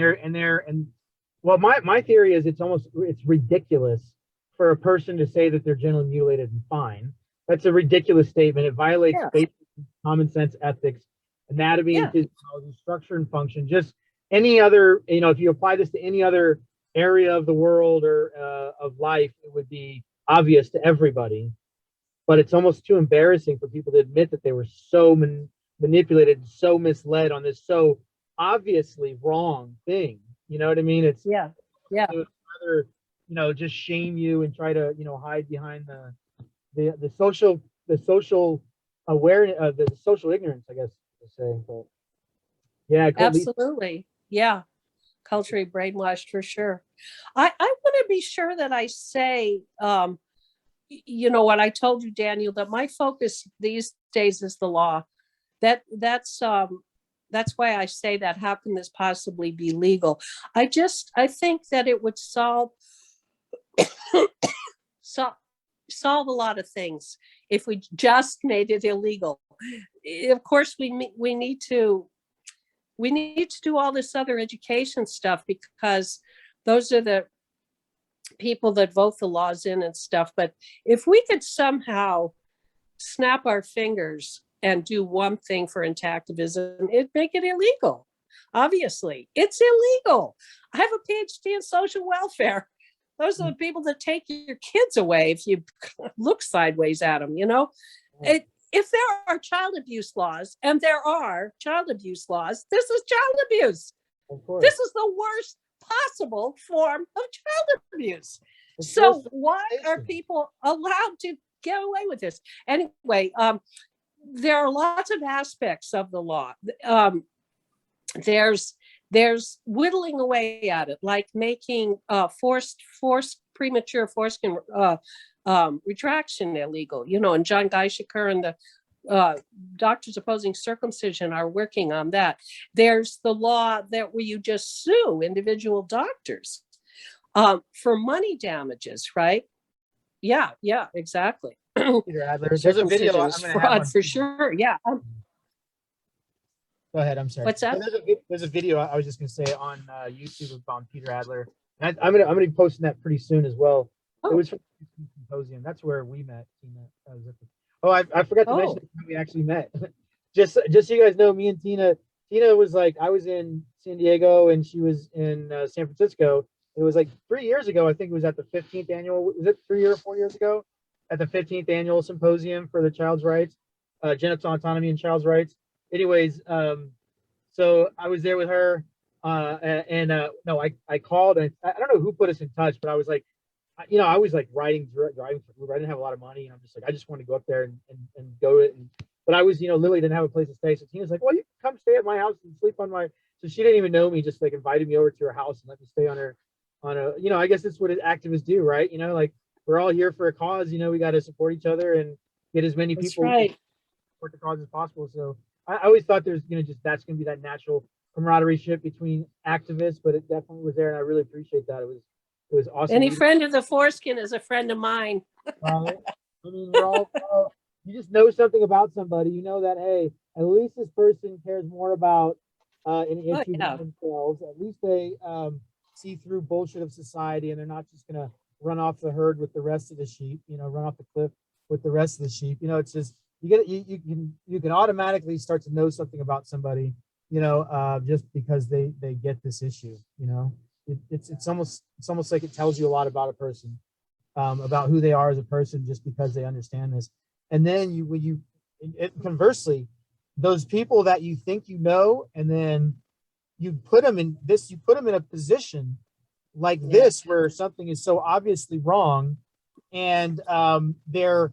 well, my theory is it's ridiculous for a person to say that they're genitally mutilated and fine. That's a ridiculous statement. It violates basic common sense ethics, anatomy and physiology, structure and function. Just any other, if you apply this to any other area of the world or of life, it would be obvious to everybody. But it's almost too embarrassing for people to admit that they were so manipulated, so misled on this so obviously wrong thing. You know what I mean? It's rather, just shame you and try to, hide behind the social awareness, the social ignorance, I guess to say. But yeah, absolutely. Yeah. Culturally brainwashed for sure. I want to be sure that I say, what I told you, Daniel, that my focus these days is the law. That's why I say that. How can this possibly be legal? I think that it would solve a lot of things if we just made it illegal. Of course, we need to do all this other education stuff, because those are the people that vote the laws in and stuff. But if we could somehow snap our fingers and do one thing for Intactivism, it'd make it illegal. Obviously, it's illegal. I have a PhD in social welfare. Those are the people that take your kids away if you look sideways at them, If there are child abuse laws, and there are child abuse laws, this is child abuse. This is the worst possible form of child abuse. So why are people allowed to get away with this? Anyway, there are lots of aspects of the law. There's whittling away at it, like making forced premature foreskin retraction illegal. And John Geishaker and the doctors opposing circumcision are working on that. There's the law where you just sue individual doctors for money damages, right? Yeah, exactly. Peter Adler, there's a video I'm gonna fraud have for sure. Yeah. Go ahead. I'm sorry. What's that? There's a video I was just gonna say on YouTube on Peter Adler. And I'm gonna be posting that pretty soon as well. It was from the symposium. That's where we met. I forgot to mention how we actually met. just so you guys know, me and Tina was like, I was in San Diego and she was in San Francisco. It was like 3 years ago. I think it was at the 15th annual. Was it 3 or 4 years ago? At the 15th annual symposium for the child's rights, genital autonomy and child's rights. anyways, so I was there with her, no, I called, and I don't know who put us in touch, but I was like, I was like driving for Uber. I didn't have a lot of money, and I'm just like, I just want to go up there and go it. But I was, literally didn't have a place to stay. So Tina's like, well, you can come stay at my house and sleep on my. So she didn't even know me, just like invited me over to her house and let me stay on a, I guess that's what activists do, right? Like we're all here for a cause. We got to support each other and get as many That's people right. support the cause as possible. So I always thought there's, just that's going to be that natural camaraderie ship between activists, but it definitely was there, and I really appreciate that. It was awesome. Any friend of the foreskin is a friend of mine. I mean, we're all you just know something about somebody. You know that, hey, at least this person cares more about an issue yeah. than themselves. At least they see through bullshit of society, and they're not just gonna run off the herd with the rest of the sheep. Run off the cliff with the rest of the sheep. It's just you can automatically start to know something about somebody. Just because they get this issue. It's almost like it tells you a lot about a person. About who they are as a person, just because they understand this. And then conversely, those people that you think and then you put them in a position like this where something is so obviously wrong, and their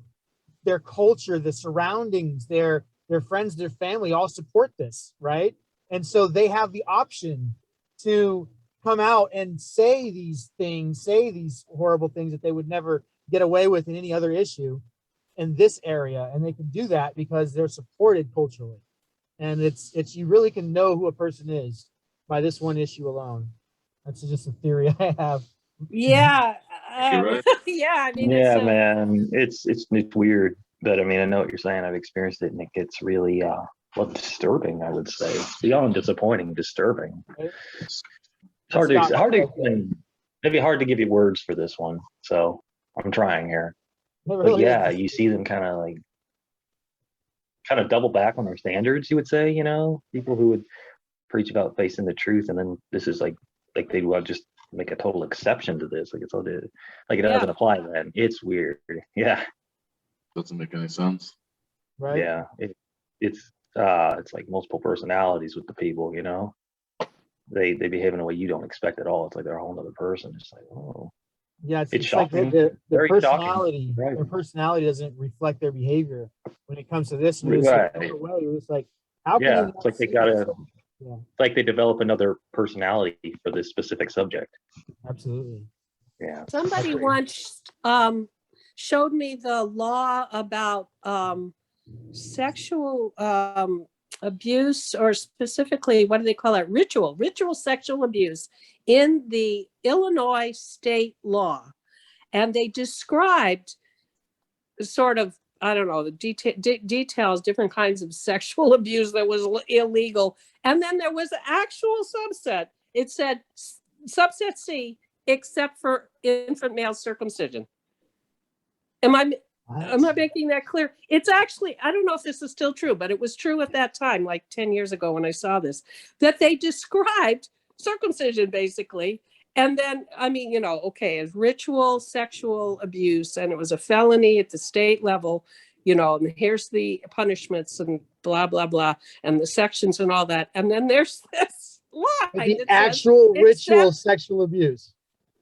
culture, the surroundings, their friends, their family all support this, right? And so they have the option to come out and say these horrible things that they would never get away with in any other issue in this area. And they can do that because they're supported culturally. And it's you really can know who a person is by this one issue alone. That's just a theory I have. Yeah. Right. Yeah. I mean, Yeah, man, it's weird, but I mean, I know what you're saying. I've experienced it, and it gets really disturbing. I would say beyond disappointing, disturbing. It's hard to explain. Maybe hard to give you words for this one. So I'm trying here. But yeah, you see them kind of double back on their standards. You would say, people who would preach about facing the truth, and then this is like they would just make a total exception to this. Like it doesn't apply then. It's weird. Yeah. Doesn't make any sense. Right. Yeah. It's like multiple personalities with the people, They behave in a way you don't expect at all. It's like they're a whole other person. It's like, oh. Yeah, it's shocking. Like the personality. Right. Their personality doesn't reflect their behavior when it comes to this. Right. It's like, how can you it's like they gotta it's like they develop another personality for this specific subject. Absolutely. Yeah. Somebody once showed me the law about sexual abuse, or specifically, what do they call it? Ritual sexual abuse in the Illinois state law. And they described sort of, I don't know, the details, different kinds of sexual abuse that was illegal. And then there was an actual subset. It said subset C, except for infant male circumcision. Am I making that clear? It's actually, I don't know if this is still true, but it was true at that time, like 10 years ago when I saw this, that they described circumcision basically. And then, I mean, okay, as ritual sexual abuse, and it was a felony at the state level, and here's the punishments and blah, blah, blah, and the sections and all that. And then there's this line. The actual ritual sexual abuse.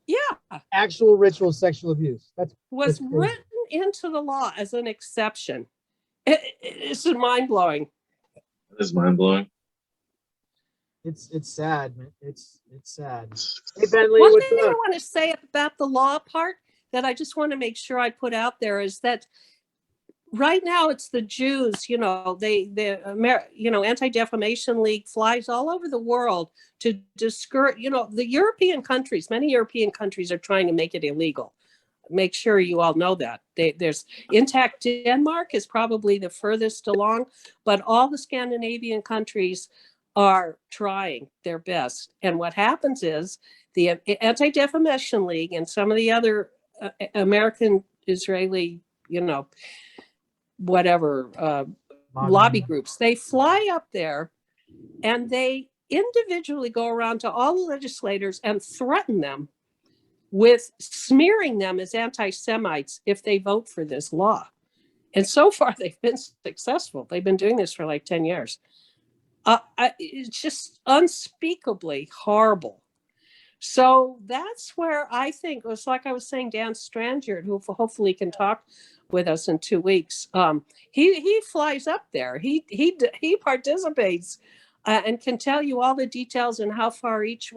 Yeah. Actual ritual sexual abuse. That's written into the law as an exception. It's mind-blowing. It is mind-blowing. It's sad, man. It's sad. Hey, Bentley, one thing I want to say about the law part that I just want to make sure I put out there is that right now it's the Jews, Anti-Defamation League flies all over the world to discourage, the European countries, many European countries are trying to make it illegal. Make sure you all know that. There's Intact Denmark is probably the furthest along, but all the Scandinavian countries are trying their best. And what happens is the Anti-Defamation League and some of the other American, Israeli, lobby groups, they fly up there and they individually go around to all the legislators and threaten them with smearing them as anti-Semites if they vote for this law. And so far, they've been successful. They've been doing this for like 10 years. It's just unspeakably horrible. So that's where I think, it was like I was saying, Dan Strangier, who hopefully can talk with us in 2 weeks. He flies up there. He participates and can tell you all the details and how far each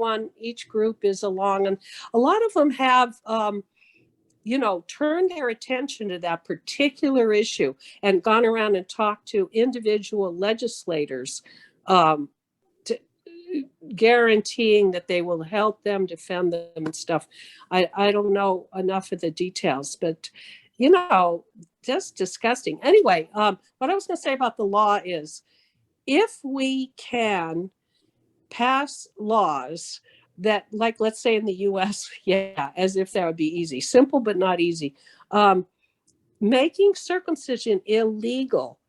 group is along. And a lot of them have, turned their attention to that particular issue and gone around and talked to individual legislators, guaranteeing that they will help them defend them and stuff. I don't know enough of the details, but just disgusting. Anyway, what I was going to say about the law is, if we can pass laws that, like, let's say in the US, as if that would be easy, simple but not easy, making circumcision illegal,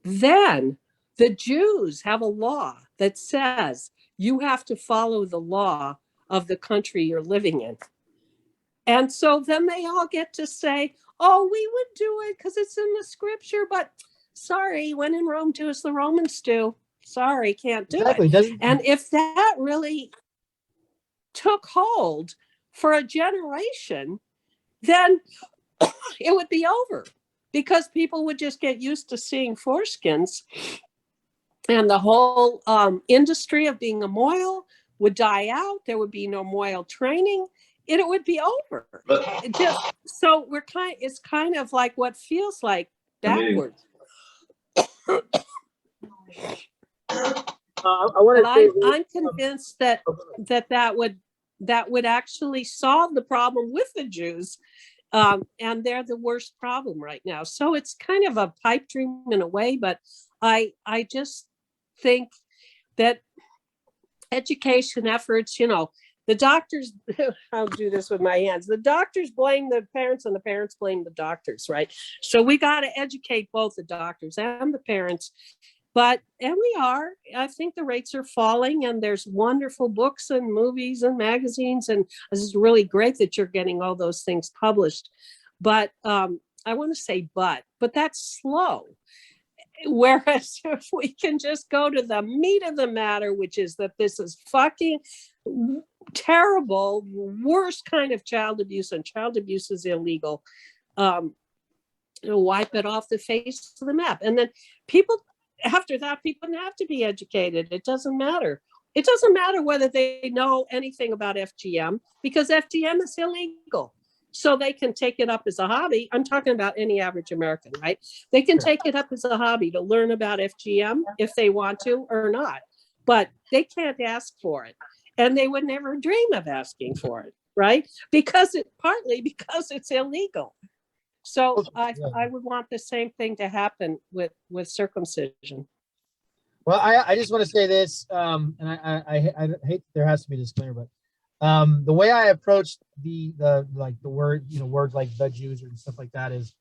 then the Jews have a law that says you have to follow the law of the country you're living in. And so then they all get to say, oh, we would do it because it's in the scripture, but sorry, when in Rome, do as the Romans do. Sorry, can't do it. And if that really took hold for a generation, then it would be over, because people would just get used to seeing foreskins, and the whole industry of being a mohel would die out. There would be no mohel training. It would be over. So it's kind of like what feels like backwards. I'm convinced that would actually solve the problem with the Jews. And they're the worst problem right now. So it's kind of a pipe dream in a way, but I just think that education efforts, the doctors, I'll do this with my hands. The doctors blame the parents and the parents blame the doctors, right? So we got to educate both the doctors and the parents. And we are. I think the rates are falling, and there's wonderful books and movies and magazines, and this is really great that you're getting all those things published. But I want to say but that's slow. Whereas if we can just go to the meat of the matter, which is that this is fucking terrible, worst kind of child abuse, and child abuse is illegal, wipe it off the face of the map. And then after that, people have to be educated. It doesn't matter. It doesn't matter whether they know anything about FGM, because FGM is illegal. So they can take it up as a hobby. I'm talking about any average American, right? They can take it up as a hobby to learn about FGM if they want to or not, but they can't ask for it. And they would never dream of asking for it, right? Partly because it's illegal. So I would want the same thing to happen with circumcision. Well, I just want to say this, and I hate there has to be a disclaimer, but the way I approached the word, words like the Jews and stuff like that is,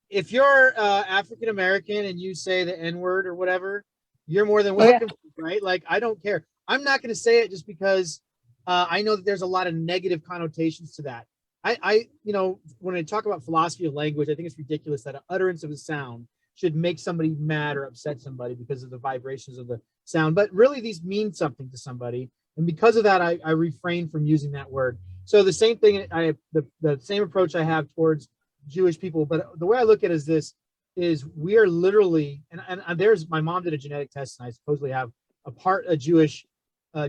if you're African American and you say the N-word or whatever, you're more than welcome, right? Like, I don't care. I'm not going to say it just because I know that there's a lot of negative connotations to that. When I talk about philosophy of language, I think it's ridiculous that an utterance of a sound should make somebody mad or upset somebody because of the vibrations of the sound. But really, these mean something to somebody. And because of that, I refrain from using that word. So the same thing, the same approach I have towards Jewish people. But the way I look at it is we are literally, and there's, my mom did a genetic test, and I supposedly have a Jewish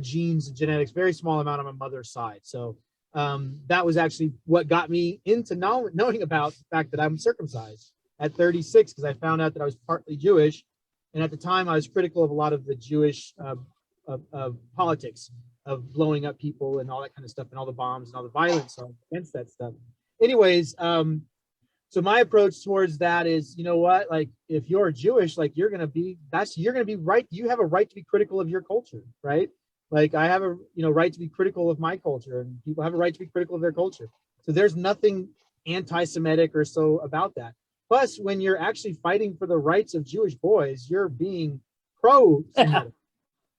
genes and genetics, very small amount on my mother's side. So that was actually what got me into knowing about the fact that I'm circumcised at 36, because I found out that I was partly Jewish. And at the time, I was critical of a lot of the Jewish politics of blowing up people and all that kind of stuff, and all the bombs and all the violence against that stuff. Anyways, so my approach towards that is, you know what, like, if you're Jewish, like, you're gonna be right. You have a right to be critical of your culture, right? Like, I have a right to be critical of my culture, and people have a right to be critical of their culture. So there's nothing anti-Semitic or so about that. Plus, when you're actually fighting for the rights of Jewish boys, you're being pro-Semitic,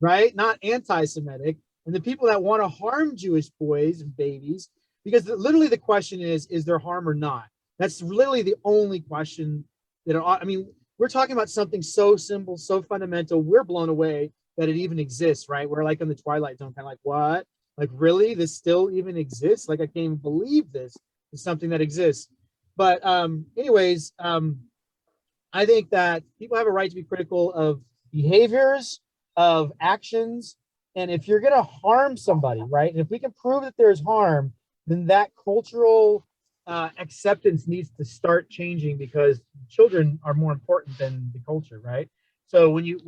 right? Not anti-Semitic. And the people that want to harm Jewish boys and babies, because literally the question is there harm or not? That's literally the only question that I mean, we're talking about something so simple, so fundamental. We're blown away that it even exists, right? We're like in the twilight zone, kind of like, what? Like, really? This still even exists? Like, I can't even believe this is something that exists. But anyways, I think that people have a right to be critical of behaviors, of actions, and if you're going to harm somebody, right? And if we can prove that there's harm, then that cultural acceptance needs to start changing, because children are more important than the culture, right? So when you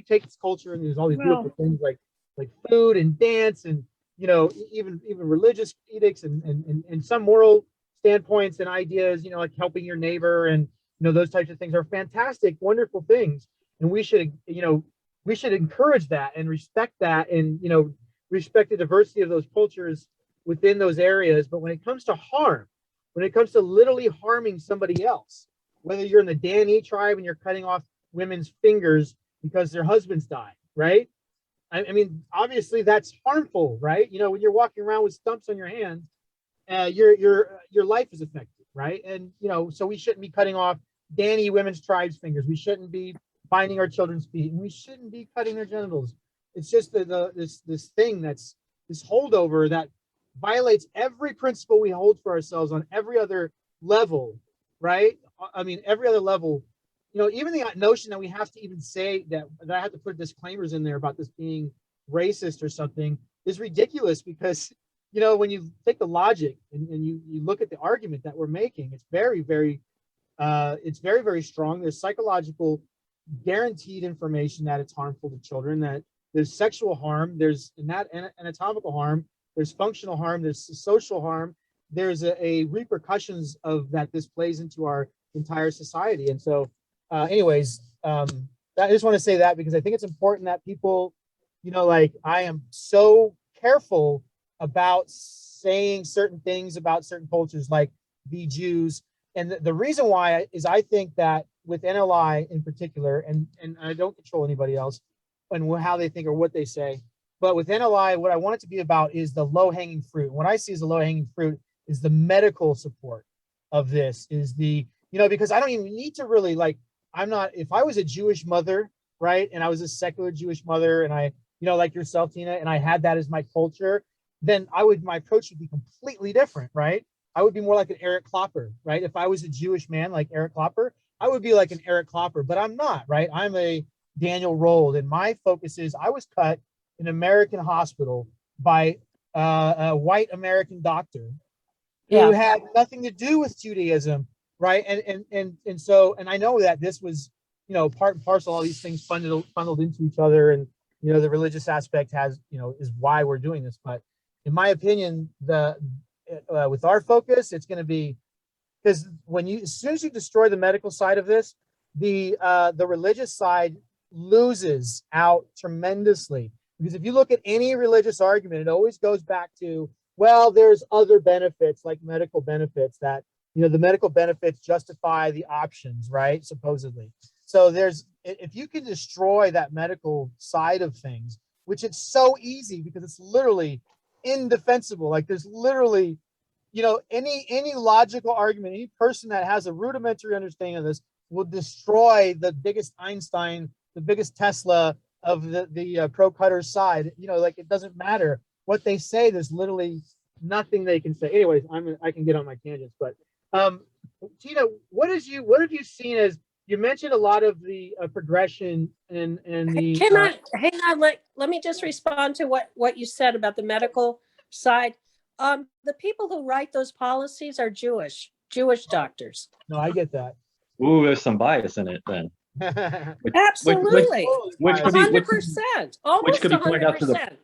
take this culture and there's all these beautiful things like food and dance and even religious edicts and some moral standpoints and ideas, like helping your neighbor and those types of things are fantastic, wonderful things, and we should encourage that and respect that, and respect the diversity of those cultures within those areas. But when it comes to harm, when it comes to literally harming somebody else, whether you're in the Dani tribe and you're cutting off women's fingers because their husbands died, right? I mean, obviously that's harmful, right? When you're walking around with stumps on your hands, your life is affected, right? And so we shouldn't be cutting off Dani women's tribes fingers. We shouldn't be binding our children's feet, and we shouldn't be cutting their genitals. It's just this thing that's this holdover that violates every principle we hold for ourselves on every other level, right? I mean, every other level. Even the notion that we have to even say that I have to put disclaimers in there about this being racist or something is ridiculous, because when you take the logic and you look at the argument that we're making, it's very, very strong. There's psychological guaranteed information that it's harmful to children, that there's sexual harm, there's anatomical harm, there's functional harm, there's social harm, there's a repercussions of that this plays into our entire society. And so anyways, I just want to say that, because I think it's important that people, I am so careful about saying certain things about certain cultures, like the Jews. And the reason why is I think that with NLI in particular, and I don't control anybody else and how they think or what they say, but with NLI, what I want it to be about is the low-hanging fruit. What I see as the low-hanging fruit is the medical support of this, is because I don't even need to really, if I was a Jewish mother, right, and I was a secular Jewish mother, and I, like yourself, Tina, and I had that as my culture, then my approach would be completely different, right? I would be more like an Eric Klopper, right? If I was a Jewish man like Eric Klopper, I would be like an Eric Klopper, but I'm not, right? I'm a Daniel Rold, and my focus is I was cut in an American hospital by a white American doctor who had nothing to do with Judaism, right? And so I know that this was, part and parcel, all these things funneled into each other, and the religious aspect is why we're doing this. But in my opinion, with our focus, it's going to be, because as soon as you destroy the medical side of this, the religious side loses out tremendously. Because if you look at any religious argument, it always goes back to, well, there's other benefits, like medical benefits, that the medical benefits justify the options, right? Supposedly. So if you can destroy that medical side of things, which it's so easy because it's literally indefensible. Like, there's literally, any logical argument, any person that has a rudimentary understanding of this will destroy the biggest Einstein, the biggest Tesla of the pro-cutter side. It doesn't matter what they say. There's literally nothing they can say. Anyways, I can get on my tangents, but Tina, what have you seen as, you mentioned a lot of the progression and the. Can I hang on? Let me just respond to what you said about the medical side. The people who write those policies are Jewish doctors. No, I get that. Ooh, there's some bias in it then. Absolutely, Which could be 100%, almost 100%.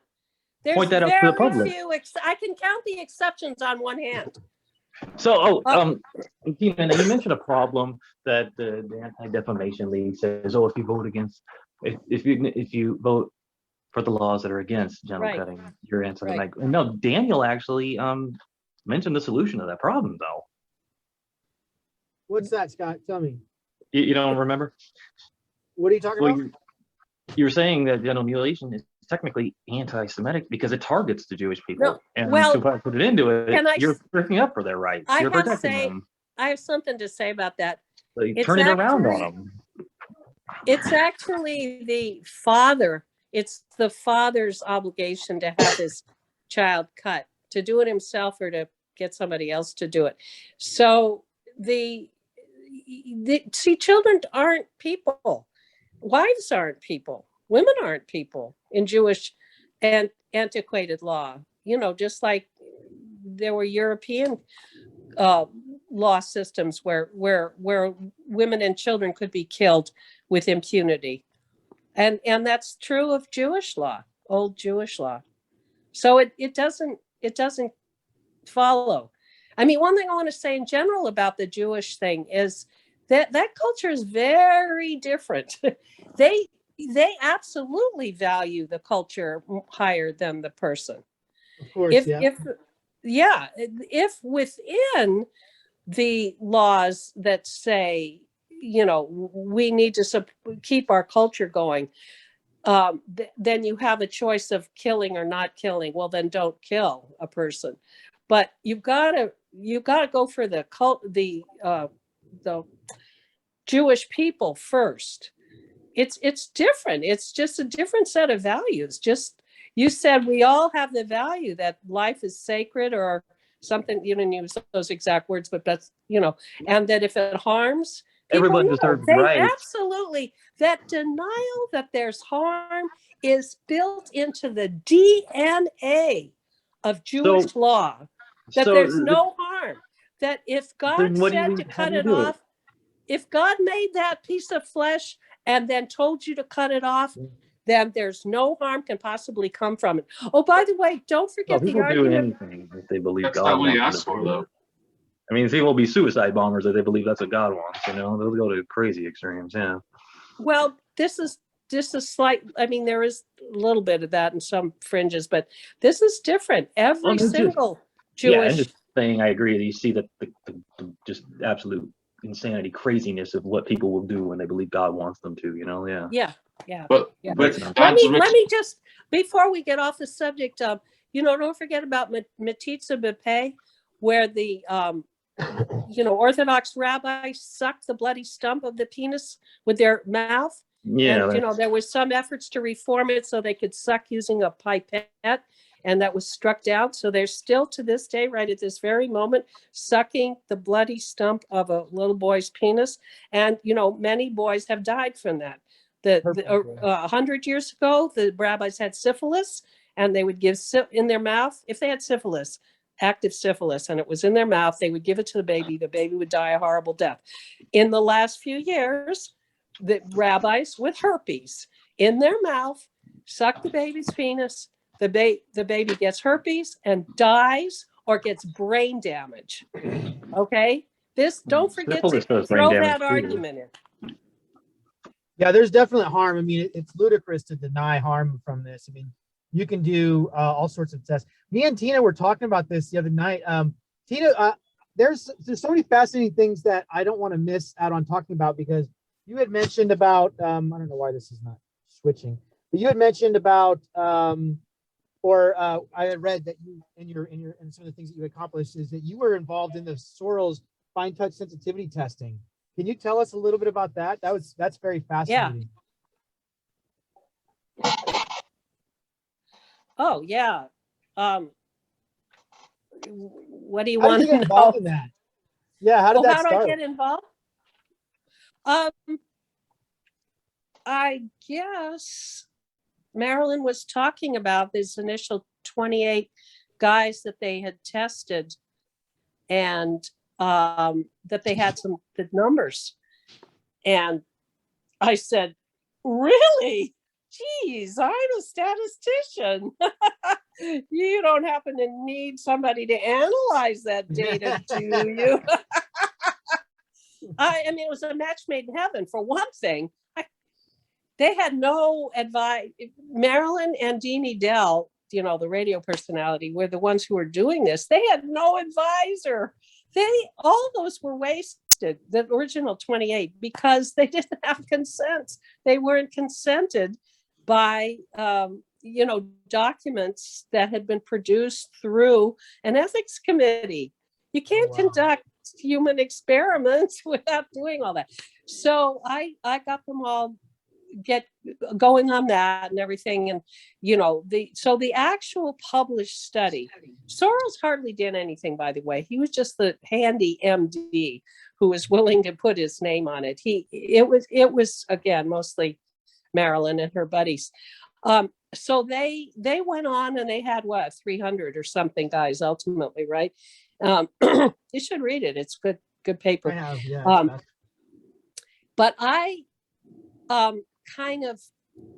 Point that out to the public. Few I can count the exceptions on one hand. So, Tina, you mentioned a problem that the Anti-Defamation League says, if you vote against, if you vote for the laws that are against genital cutting, you're anti-Semitic. No, Daniel actually mentioned the solution to that problem, though. What's that, Scott? Tell me. You don't remember? What are you talking about? You were saying that genital mutilation is technically anti-Semitic because it targets the Jewish people. No, well, to put it into it, you're picking up for their rights. You're protecting them. I have something to say about that. So you It's turn it around actually- on them. It's actually the father. It's the father's obligation to have his child cut, to do it himself or to get somebody else to do it. So see, children aren't people. Wives aren't people. Women aren't people in Jewish and antiquated law. You know, just like there were European law systems where women and children could be killed with impunity, and that's true of Jewish law, old Jewish law. So it doesn't follow. I mean, one thing I want to say in general about the Jewish thing is that culture is very different. they absolutely value the culture higher than the person. Of course, If within the laws that say, you know, we need to keep our culture going, then you have a choice of killing or not killing. Well, then don't kill a person, but you've got to go for the Jewish people first. It's different. It's just a different set of values. Just, you said we all have the value that life is sacred or something. You didn't use those exact words, but that's, you know, and that if it harms people, Everyone no, deserves they rights. absolutely, that denial that there's harm is built into the DNA of Jewish law, that there's no harm, that if God Then what do said you- to how cut do you it do it? off, if God made that piece of flesh and then told you to cut it off, then there's no harm can possibly come from it. Oh, by the way, don't Well, forget the people do argument. anything if they believe That's God not what wants he them asked to for, do though. it. I mean, people will be suicide bombers if they believe that's what God wants. You know, they'll go to crazy extremes. Yeah. Well, this is slight. I mean, there is a little bit of that in some fringes, but this is different. Every single Yeah, Jewish. and just saying, I agree that you see the just absolute insanity, craziness of what people will do when they believe God wants them to. You know, yeah. Yeah. But Yeah. but Let Let me just, before we get off the subject, you know, don't forget about Matitza B'Peh, where the you know, Orthodox rabbis sucked the bloody stump of the penis with their mouth. Yeah, And, you know, there was some efforts to reform it so they could suck using a pipette, and that was struck down. So they're still to this day, right at this very moment, sucking the bloody stump of a little boy's penis. And, you know, many boys have died from that. 100 years ago, the rabbis had syphilis, and they would give in their mouth, if they had syphilis, active syphilis, and it was in their mouth, they would give it to the baby would die a horrible death. In the last few years, the rabbis with herpes in their mouth suck the baby's penis, the baby gets herpes and dies or gets brain damage. Okay, this, don't forget syphilis to does brain throw damage that too. argument in. Yeah, there's definitely harm. I mean, it's ludicrous to deny harm from this. I mean, you can do all sorts of tests. Me and Tina were talking about this the other night. Tina, there's so many fascinating things that I don't want to miss out on talking about, because you had mentioned about I don't know why this is not switching, but you had mentioned about I had read that you in some of the things that you accomplished is that you were involved in the Sorrells fine touch sensitivity testing. Can you tell us a little bit about that? That's very fascinating. Oh yeah. What do you How want did you get to involved know? in that? Yeah, how did that How start? did I get involved? I guess Marilyn was talking about this initial 28 guys that they had tested, and that they had some good numbers. And I said, really? Geez, I'm a statistician. You don't happen to need somebody to analyze that data, do you? I mean, it was a match made in heaven. For one thing, they had no advice. Marilyn and Deanie Dell, you know, the radio personality, were the ones who were doing this. They had no advisor. All those were wasted, the original 28, because they didn't have consent. They weren't consented by, you know, documents that had been produced through an ethics committee. You can't conduct human experiments without doing all that. So I got them all get going on that and everything. And, the actual published study, Sorrells hardly did anything, by the way. He was just the handy MD who was willing to put his name on it. It was again, mostly Marilyn and her buddies. So they went on and they had 300 or something guys ultimately, right? You should read it. It's good paper. I have, yeah. But I kind of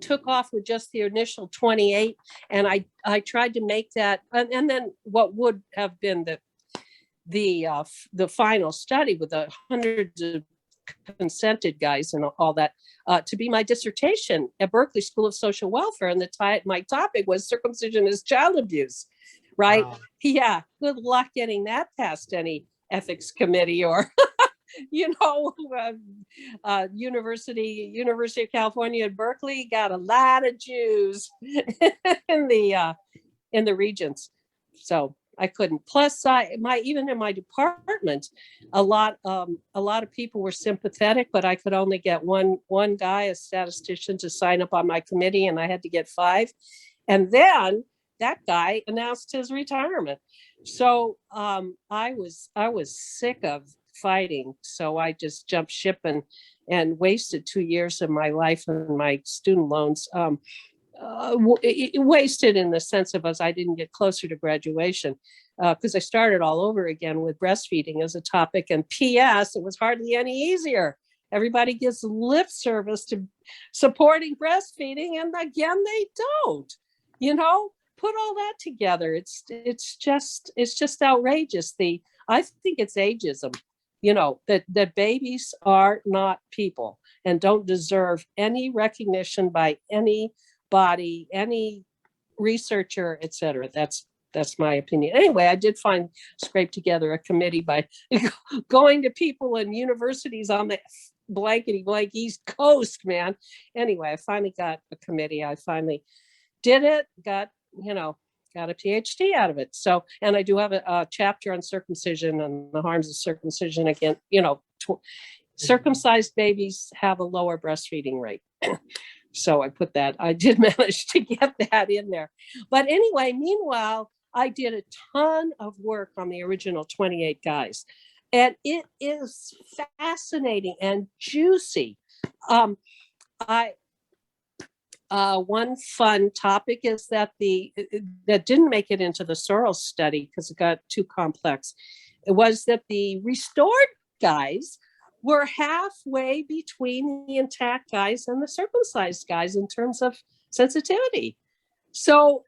took off with just the initial 28, and I tried to make that, and then what would have been the final study with the hundreds of consented guys and all that to be my dissertation at Berkeley School of Social Welfare, and my topic was circumcision as child abuse. Right? Wow. Yeah. Good luck getting that past any ethics committee or University of California at Berkeley got a lot of Jews in the regions, so I couldn't. Plus, even in my department, a lot of people were sympathetic, but I could only get one guy, a statistician, to sign up on my committee, and I had to get 5, and then that guy announced his retirement. So I was sick of fighting, so I just jumped ship and wasted 2 years of my life and my student loans. Wasted in the sense of I didn't get closer to graduation because I started all over again with breastfeeding as a topic. And P.S. it was hardly any easier. Everybody gives lip service to supporting breastfeeding, and again they don't. Put all that together. It's just outrageous. I think it's ageism. That babies are not people and don't deserve any recognition by anybody, any researcher, etc. That's my opinion. Anyway, I did scrape together a committee by going to people in universities on the blankety blank East Coast, man. Anyway, I finally got a committee. I finally did it, got a PhD out of it. So, and I do have a chapter on circumcision and the harms of circumcision. Again, circumcised babies have a lower breastfeeding rate. So I did manage to get that in there. But anyway, meanwhile, I did a ton of work on the original 28 guys. And it is fascinating and juicy. One fun topic is that that didn't make it into the Sorrells study because it got too complex. It was that the restored guys were halfway between the intact guys and the circumcised guys in terms of sensitivity. So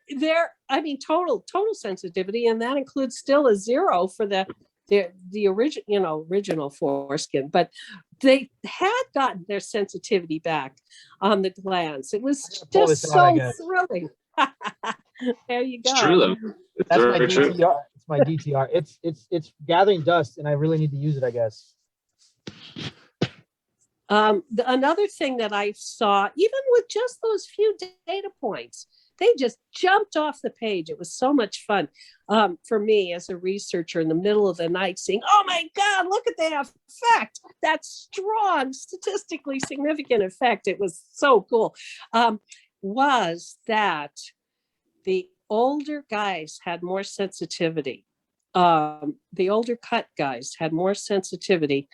total sensitivity, and that includes still a 0 for the original foreskin, but they had gotten their sensitivity back on the glands. It was just so thrilling. There you go. It's true though. That's my DTR. It's my DTR. It's gathering dust, and I really need to use it, I guess. Another thing that I saw, even with just those few data points, they just jumped off the page. It was so much fun for me as a researcher in the middle of the night saying, oh my God, look at that effect. That strong, statistically significant effect. It was so cool. Was that the older guys had more sensitivity. The older cut guys had more sensitivity.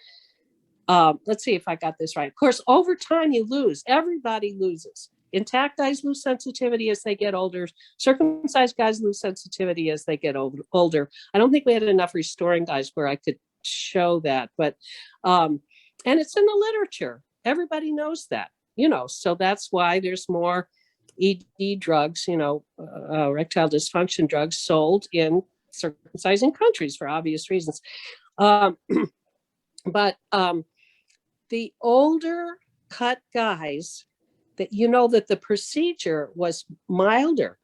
Let's see if I got this right. Of course, over time you lose. Everybody loses. Intact guys lose sensitivity as they get older. Circumcised guys lose sensitivity as they get older. I don't think we had enough restoring guys where I could show that, but and it's in the literature. Everybody knows that, so that's why there's more ED drugs, erectile dysfunction drugs sold in circumcising countries for obvious reasons. But the older cut guys, that that the procedure was milder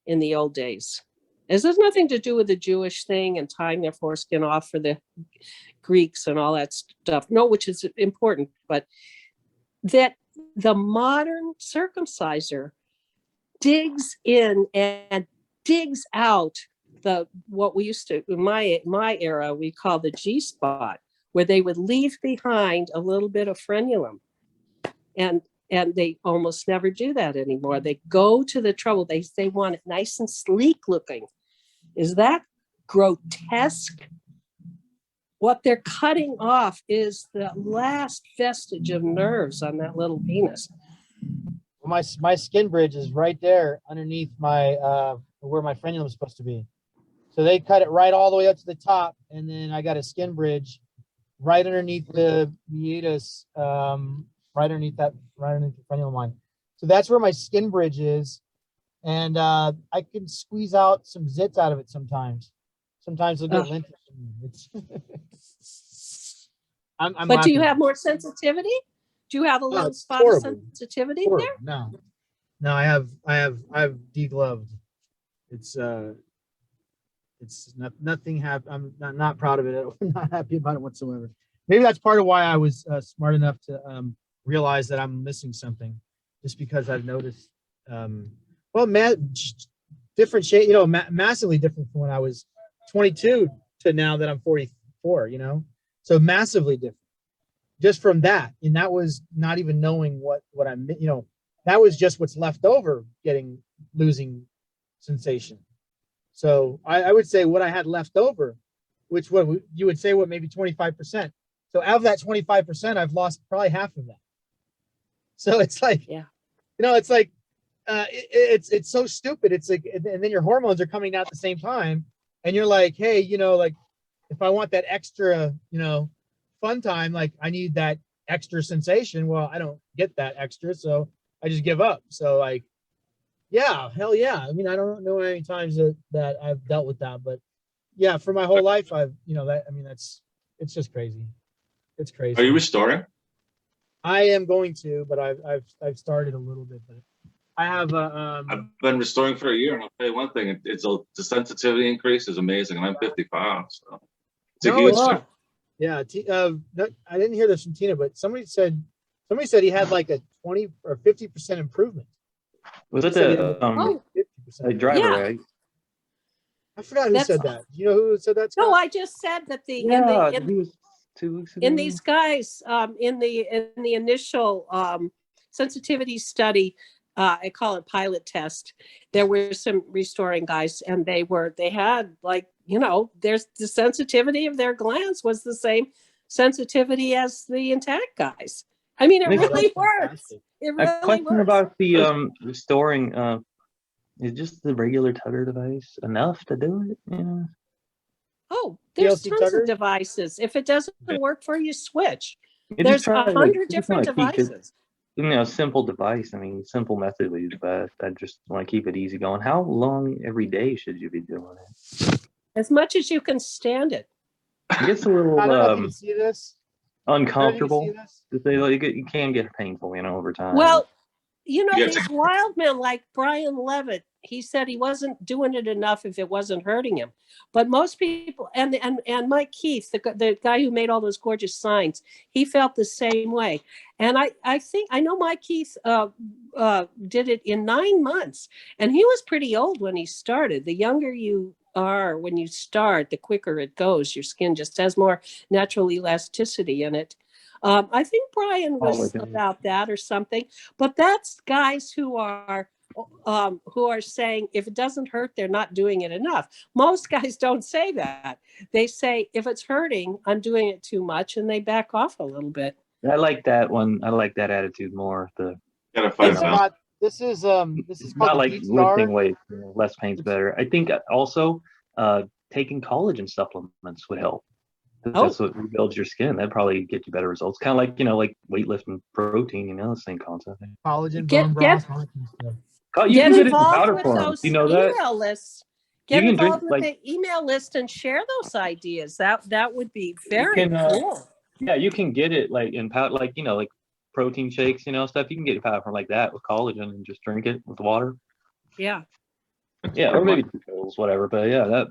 in the old days. This has nothing to do with the Jewish thing and tying their foreskin off for the Greeks and all that stuff. No, which is important, but that the modern circumciser digs in and digs out what we used to, in my era, we call the G spot, where they would leave behind a little bit of frenulum. And they almost never do that anymore. They go to the trouble. They want it nice and sleek looking. Is that grotesque? What they're cutting off is the last vestige of nerves on that little penis. Well, my skin bridge is right there underneath my where my frenulum is supposed to be. So they cut it right all the way up to the top, and then I got a skin bridge right underneath the meatus, right underneath the frenulum line. So that's where my skin bridge is, and I can squeeze out some zits out of it sometimes. Sometimes they'll get lint. It's I'm But do you laughing. have more sensitivity? Do you have a No, little it's spot horrible. of sensitivity Horrible. there? No, I've degloved. It's nothing I'm not proud of it. I'm not happy about it whatsoever. Maybe that's part of why I was smart enough to realize that I'm missing something, just because I've noticed different shape, massively different from when I was 22 to now that I'm 44, so massively different just from that. And that was not even knowing what I'm, that was just what's left over losing sensation. So I would say what I had left over, which you would say maybe 25%. So out of that 25%, I've lost probably half of that. So it's like, it's like, it's so stupid. It's like, and then your hormones are coming out at the same time, and you're like, hey, like if I want that extra, fun time, like I need that extra sensation. Well, I don't get that extra, so I just give up. So like, yeah, hell yeah. I mean, I don't know how many times that I've dealt with that, but yeah, for my whole life, it's just crazy. It's crazy. Are you restoring? I am going to, but I've started a little bit, but I have I've been restoring for a year, and I'll tell you one thing: the sensitivity increase is amazing, and I'm 55, so it's a huge thing. Yeah, I didn't hear this from Tina, but somebody said he had like a 20 or 50% improvement. Was it the 50%? driver, Yeah. right? I forgot who said that. Do you know who said that, Scott? No, I just said that He was 2 weeks ago. in these guys, in the initial sensitivity study, I call it pilot test. There were some restoring guys, and they had like, there's the sensitivity of their glands was the same sensitivity as the intact guys. I mean, it really works. It really a question works. about the restoring. Is just the regular tugger device enough to do it? Oh, there's PLC tons tugger? of devices. If it doesn't work for you, switch. You There's just try, 100 different keep it, devices. simple device. I mean, simple method is best. I just want to keep it easy going. How long every day should you be doing it? As much as you can stand it. It gets a little I don't know if you can see this. uncomfortable. You can get painful, over time. Well, Yes. these wild men like Brian Levitt, he said he wasn't doing it enough if it wasn't hurting him. But most people, and Mike Keith, the guy who made all those gorgeous signs, he felt the same way. And I think, I know Mike Keith did it in 9 months, and he was pretty old when he started. The younger you are when you start, the quicker it goes. Your skin just has more natural elasticity in it. I think Brian was about that or something, but that's guys who are saying if it doesn't hurt, they're not doing it enough. Most guys don't say that. They say if it's hurting, I'm doing it too much, and they back off a little bit. I like that one. I like that attitude more. Gotta find out. This is called Not like DTR. lifting weights. Less pain's better. I think also taking collagen supplements would help. That's what rebuilds your skin. That'd probably get you better results. Kind of like, like weightlifting protein, the same concept. Collagen, bone broth, all that kind of stuff. You can get it in involved powder with form. those You know that? email lists. Get You can involved drink, with the email list and share those ideas. That would be very cool. Yeah, you can get it like in powder, like protein shakes, stuff. You can get it powder form like that with collagen and just drink it with water. Yeah. Yeah, or maybe pills, whatever. But yeah,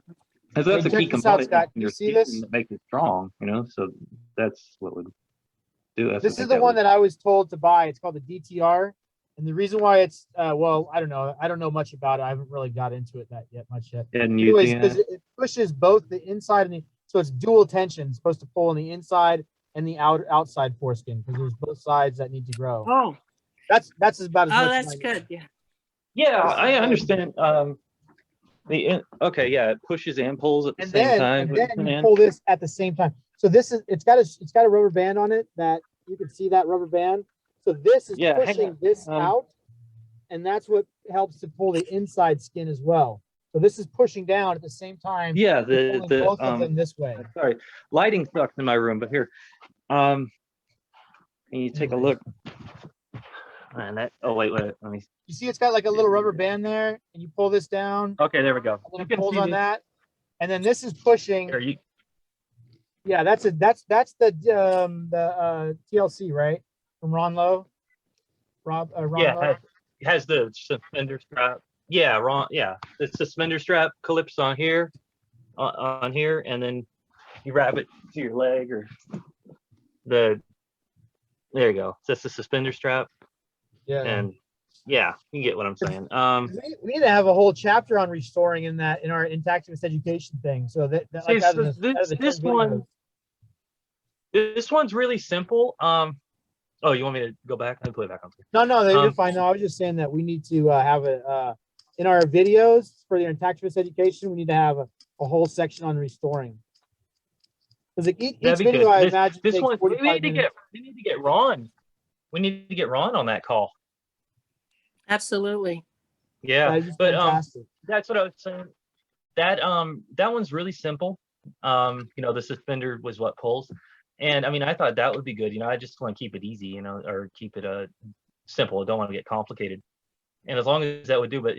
that's a key component in your skin that makes it strong, so that's what would do it. This is the one that I was told to buy. It's called the DTR. And the reason why it's well, I don't know much about it. I haven't really got into it much yet. And Anyways, using because it. it pushes both the inside and the, so it's dual tension. It's supposed to pull on the inside and the outside foreskin, because there's both sides that need to grow. Oh, That's about as much. that's as I know. good. Yeah. Yeah, I understand. Okay, yeah, it pushes and pulls at the And same then time. you pull this at the same time. So this is it's got a rubber band on it that you can see that rubber band. So this is Yeah, hang pushing on. this out, and that's what helps to pull the inside skin as well. So this is pushing down at the same time. Yeah, pulling both of them this way. sorry, lighting sucks in my room, but here, and you take a look. And that. Oh wait, let me. You see, it's got like a little rubber band there, and you pull this down. Okay, there we go. And then it pulls on that, and then this is pushing. Here, you. Yeah, that's the TLC, right, from Ron Lowe. Ron Yeah, Lowe. it has the suspender strap. Yeah, Ron. Yeah, the suspender strap clips on here, on here, and then you wrap it to your leg or the. There you go. That's the suspender strap. Yeah. And yeah, you get what I'm saying. We need to have a whole chapter on restoring in our Intactivist education thing. So this one's really simple. Oh, you want me to go back? I can play it back on screen. No, you're fine. No, I was just saying that we need to have in our videos for the Intactivist education. We need to have a whole section on restoring. Because each video, I imagine, this takes one, 45 minutes. we need to get Ron. We need to get Ron on that call. Absolutely. Yeah, but fantastic. That's what I was saying. That one's really simple. The suspender was what pulls, and I mean, I thought that would be good. I just want to keep it easy, or keep it simple. I don't want to get complicated, and as long as that would do. But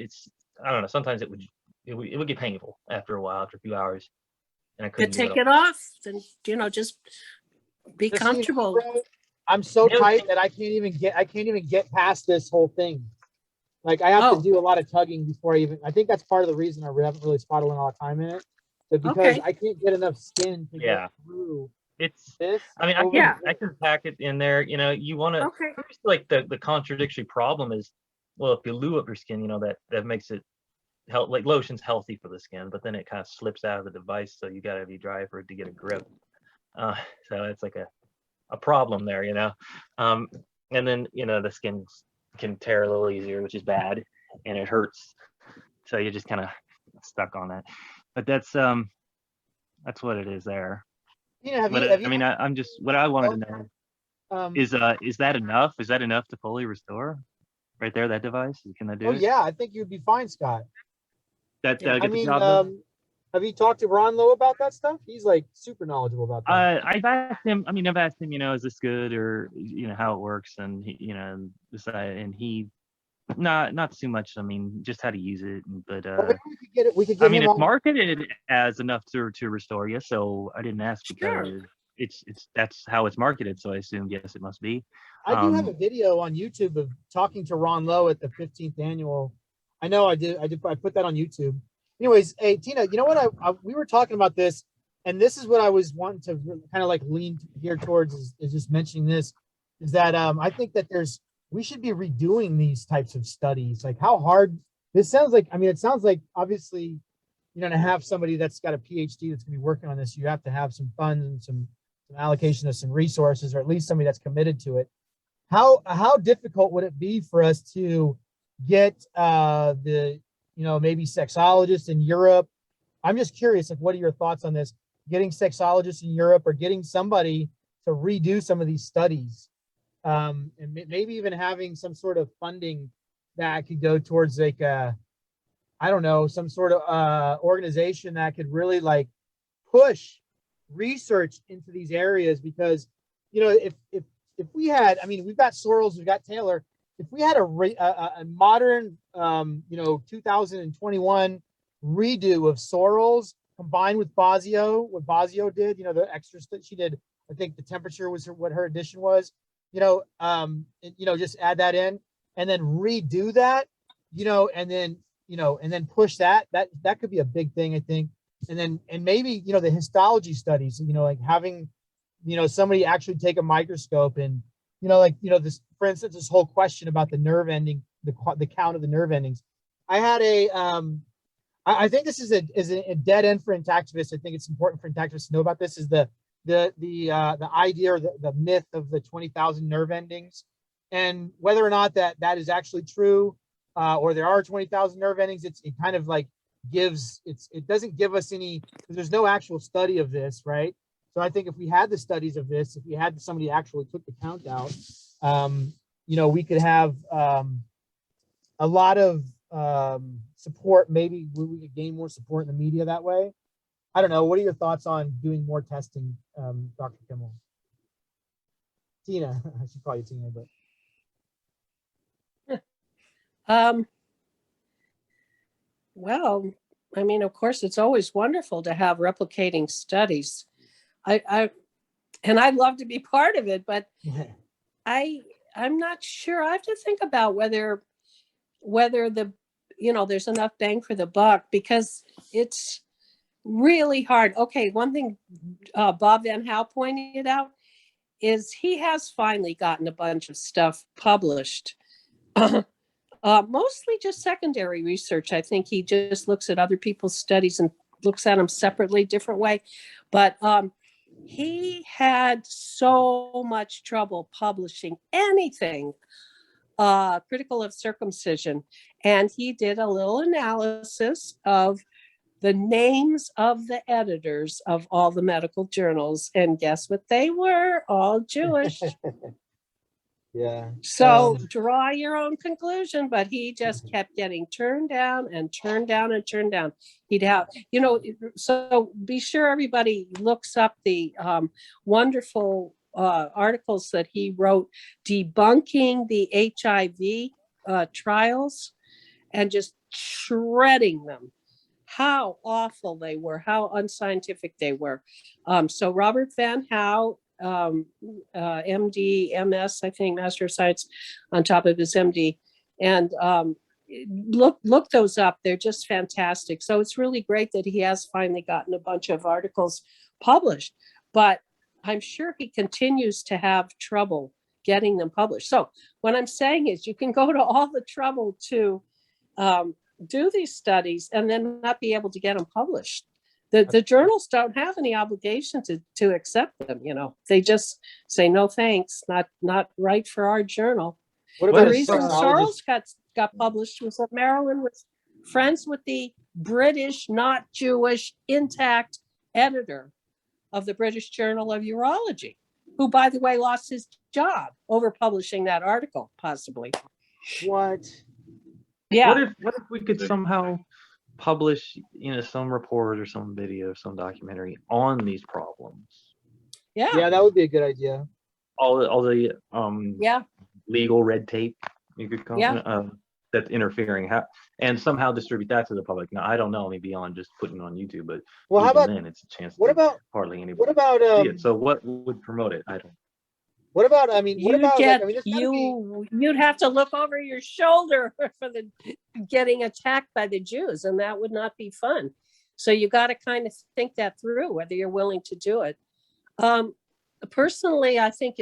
I don't know. Sometimes it would get painful after a while, after a few hours, and I couldn't take it off, and just be comfortable. I'm so tight that I can't even get past this whole thing. Like I have to do a lot of tugging before I think that's part of the reason I haven't really spotted a lot of time in it. But because I can't get enough skin to get through this. I mean, I can pack it in there. You want to. Okay. Like the contradictory problem is, well, if you lube up your skin, that makes it like lotion's healthy for the skin, but then it kind of slips out of the device, so you got to be dry for it to get a grip. So it's like a problem there, and then the skin can tear a little easier, which is bad, and it hurts, so you're just kind of stuck on that. But that's what it is there. I'm just what I wanted to know is that enough? Is that enough to fully restore? Right there, that device, can that do it? Yeah, I think you'd be fine, Scott. Get the job done? Have you talked to Ron Lowe about that stuff? He's like super knowledgeable about that. I've asked him. Is this good, or how it works, and he, and he, not too much. Just how to use it. But we could get it's marketed as enough to restore you. So I didn't ask because it's that's how it's marketed. So I assumed yes, it must be. I do have a video on YouTube of talking to Ron Lowe at the 15th annual. I know I did. I put that on YouTube. Anyways, hey, Tina, you know what? We were talking about this, and this is what I was wanting to kind of like lean here towards is just mentioning this, is that I think that we should be redoing these types of studies. Like how hard this sounds like. I mean, it sounds like obviously, to have somebody that's got a PhD that's gonna be working on this, you have to have some funds and some allocation of some resources, or at least somebody that's committed to it. How difficult would it be for us to get maybe sexologists in Europe? I'm just curious, like, what are your thoughts on this? Getting sexologists in Europe, or getting somebody to redo some of these studies, and maybe even having some sort of funding that could go towards like some sort of organization that could really like push research into these areas. Because if we had, we've got Sorrells, we've got Taylor. If we had a modern, 2021 redo of Sorrells combined with Basio, what Basio did, the extra she did, I think the temperature was what her addition was, just add that in and then redo that, and then push that could be a big thing, I think. And maybe, the histology studies, like having, somebody actually take a microscope and this, for instance, this whole question about the nerve ending, the count of the nerve endings. I had I think this is a dead end for Intactivists. I think it's important for Intactivists to know about this, is the idea, or the myth of the 20,000 nerve endings, and whether or not that is actually true, or there are 20,000 nerve endings. It kind of like it doesn't give us any, because there's no actual study of this, right? So I think if we had the studies of this, if we had somebody actually took the count out, we could have a lot of support. Maybe we could gain more support in the media that way. I don't know. What are your thoughts on doing more testing, Dr. Kimmel? Tina, I should call you Tina, but. Well, I mean, of course, it's always wonderful to have replicating studies. And I'd love to be part of it, but I'm not sure. I have to think about whether there's enough bang for the buck, because it's really hard. Okay, one thing Bob Van Houw pointed out is he has finally gotten a bunch of stuff published. Mostly just secondary research. I think he just looks at other people's studies and looks at them separately, different way. But he had so much trouble publishing anything critical of circumcision. And he did a little analysis of the names of the editors of all the medical journals. And guess what they were? All Jewish. Yeah. So draw your own conclusion, but he just kept getting turned down and turned down and turned down. He'd have, so be sure everybody looks up the wonderful articles that he wrote debunking the HIV trials and just shredding them. How awful they were, how unscientific they were. So Robert Van Houw, MD, MS, I think, Master of Science on top of his MD. And look those up. They're just fantastic. So it's really great that he has finally gotten a bunch of articles published, but I'm sure he continues to have trouble getting them published. So what I'm saying is you can go to all the trouble to do these studies and then not be able to get them published. The journals don't have any obligation to accept them. They just say no thanks, not right for our journal. What about the reason Sorrells got published was that Marilyn was friends with the British, not Jewish, intact editor of the British Journal of Urology, who, by the way, lost his job over publishing that article, possibly. What? Yeah. What if we could somehow publish some report or some video, some documentary on these problems? Yeah, that would be a good idea. All the legal red tape, you could call it, that's interfering, and somehow distribute that to the public. Now, I don't know, maybe beyond just putting it on YouTube, but how about then it's a chance. What about hardly anybody? What about see it. So what would promote it? I don't. What about? I mean, you'd have to look over your shoulder for getting attacked by the Jews, and that would not be fun. So you got to kind of think that through, whether you're willing to do it. Personally, I think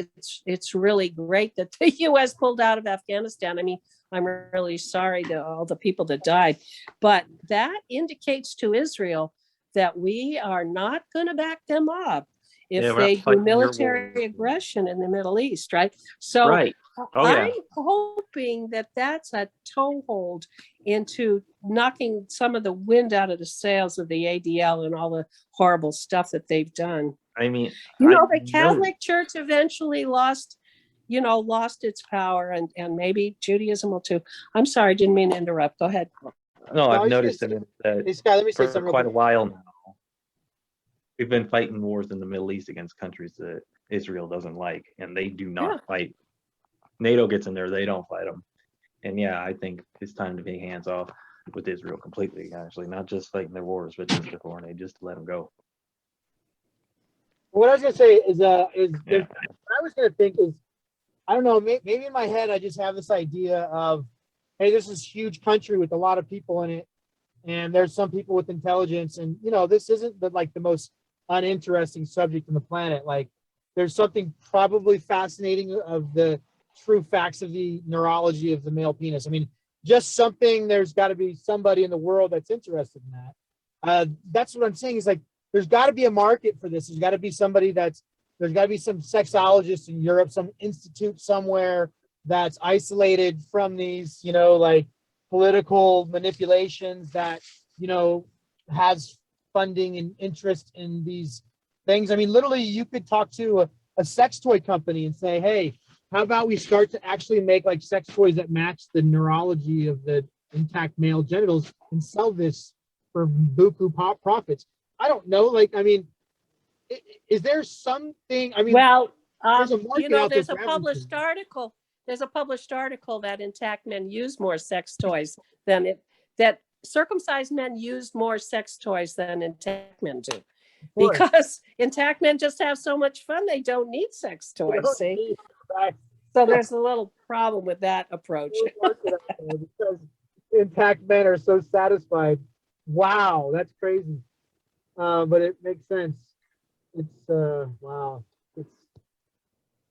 it's really great that the U.S. pulled out of Afghanistan. I mean, I'm really sorry to all the people that died, but that indicates to Israel that we are not going to back them up if they do military aggression in the Middle East, right? So I'm hoping that that's a toehold into knocking some of the wind out of the sails of the ADL and all the horrible stuff that they've done. I mean, the Catholic Church eventually lost its power, and maybe Judaism will too. I'm sorry, I didn't mean to interrupt. Go ahead. No, I've noticed that hey, Scott, let me say for quite a while now, we've been fighting wars in the Middle East against countries that Israel doesn't like, and they do not fight. NATO gets in there, they don't fight them. And I think it's time to be hands off with Israel completely, actually, not just fighting their wars, but just to coordinate, just to let them go. What I was going to say is what I was going to think is, I don't know, maybe in my head, I just have this idea of, hey, this is a huge country with a lot of people in it, and there's some people with intelligence, and, this isn't the most uninteresting subject on the planet. Like, there's something probably fascinating of the true facts of the neurology of the male penis. I mean, just something, there's got to be somebody in the world that's interested in that. That's what I'm saying is like, there's got to be a market for this. There's got to be somebody there's got to be some sexologist in Europe, some institute somewhere that's isolated from these, like political manipulations that, has funding and interest in these things. I mean, literally you could talk to a sex toy company and say, hey, how about we start to actually make like sex toys that match the neurology of the intact male genitals and sell this for buku profits. I don't know. Like, I mean, is there something, I mean, Well, there's a market out there there's a for published everything. article. There's a published article that intact men use more sex toys than that circumcised men use more sex toys than intact men do. Of course. Because intact men just have so much fun, they don't need sex They toys, don't see? need that So there's a little problem with that approach. market out there because intact men are so satisfied. Wow, that's crazy. But it makes sense. It's wow. It's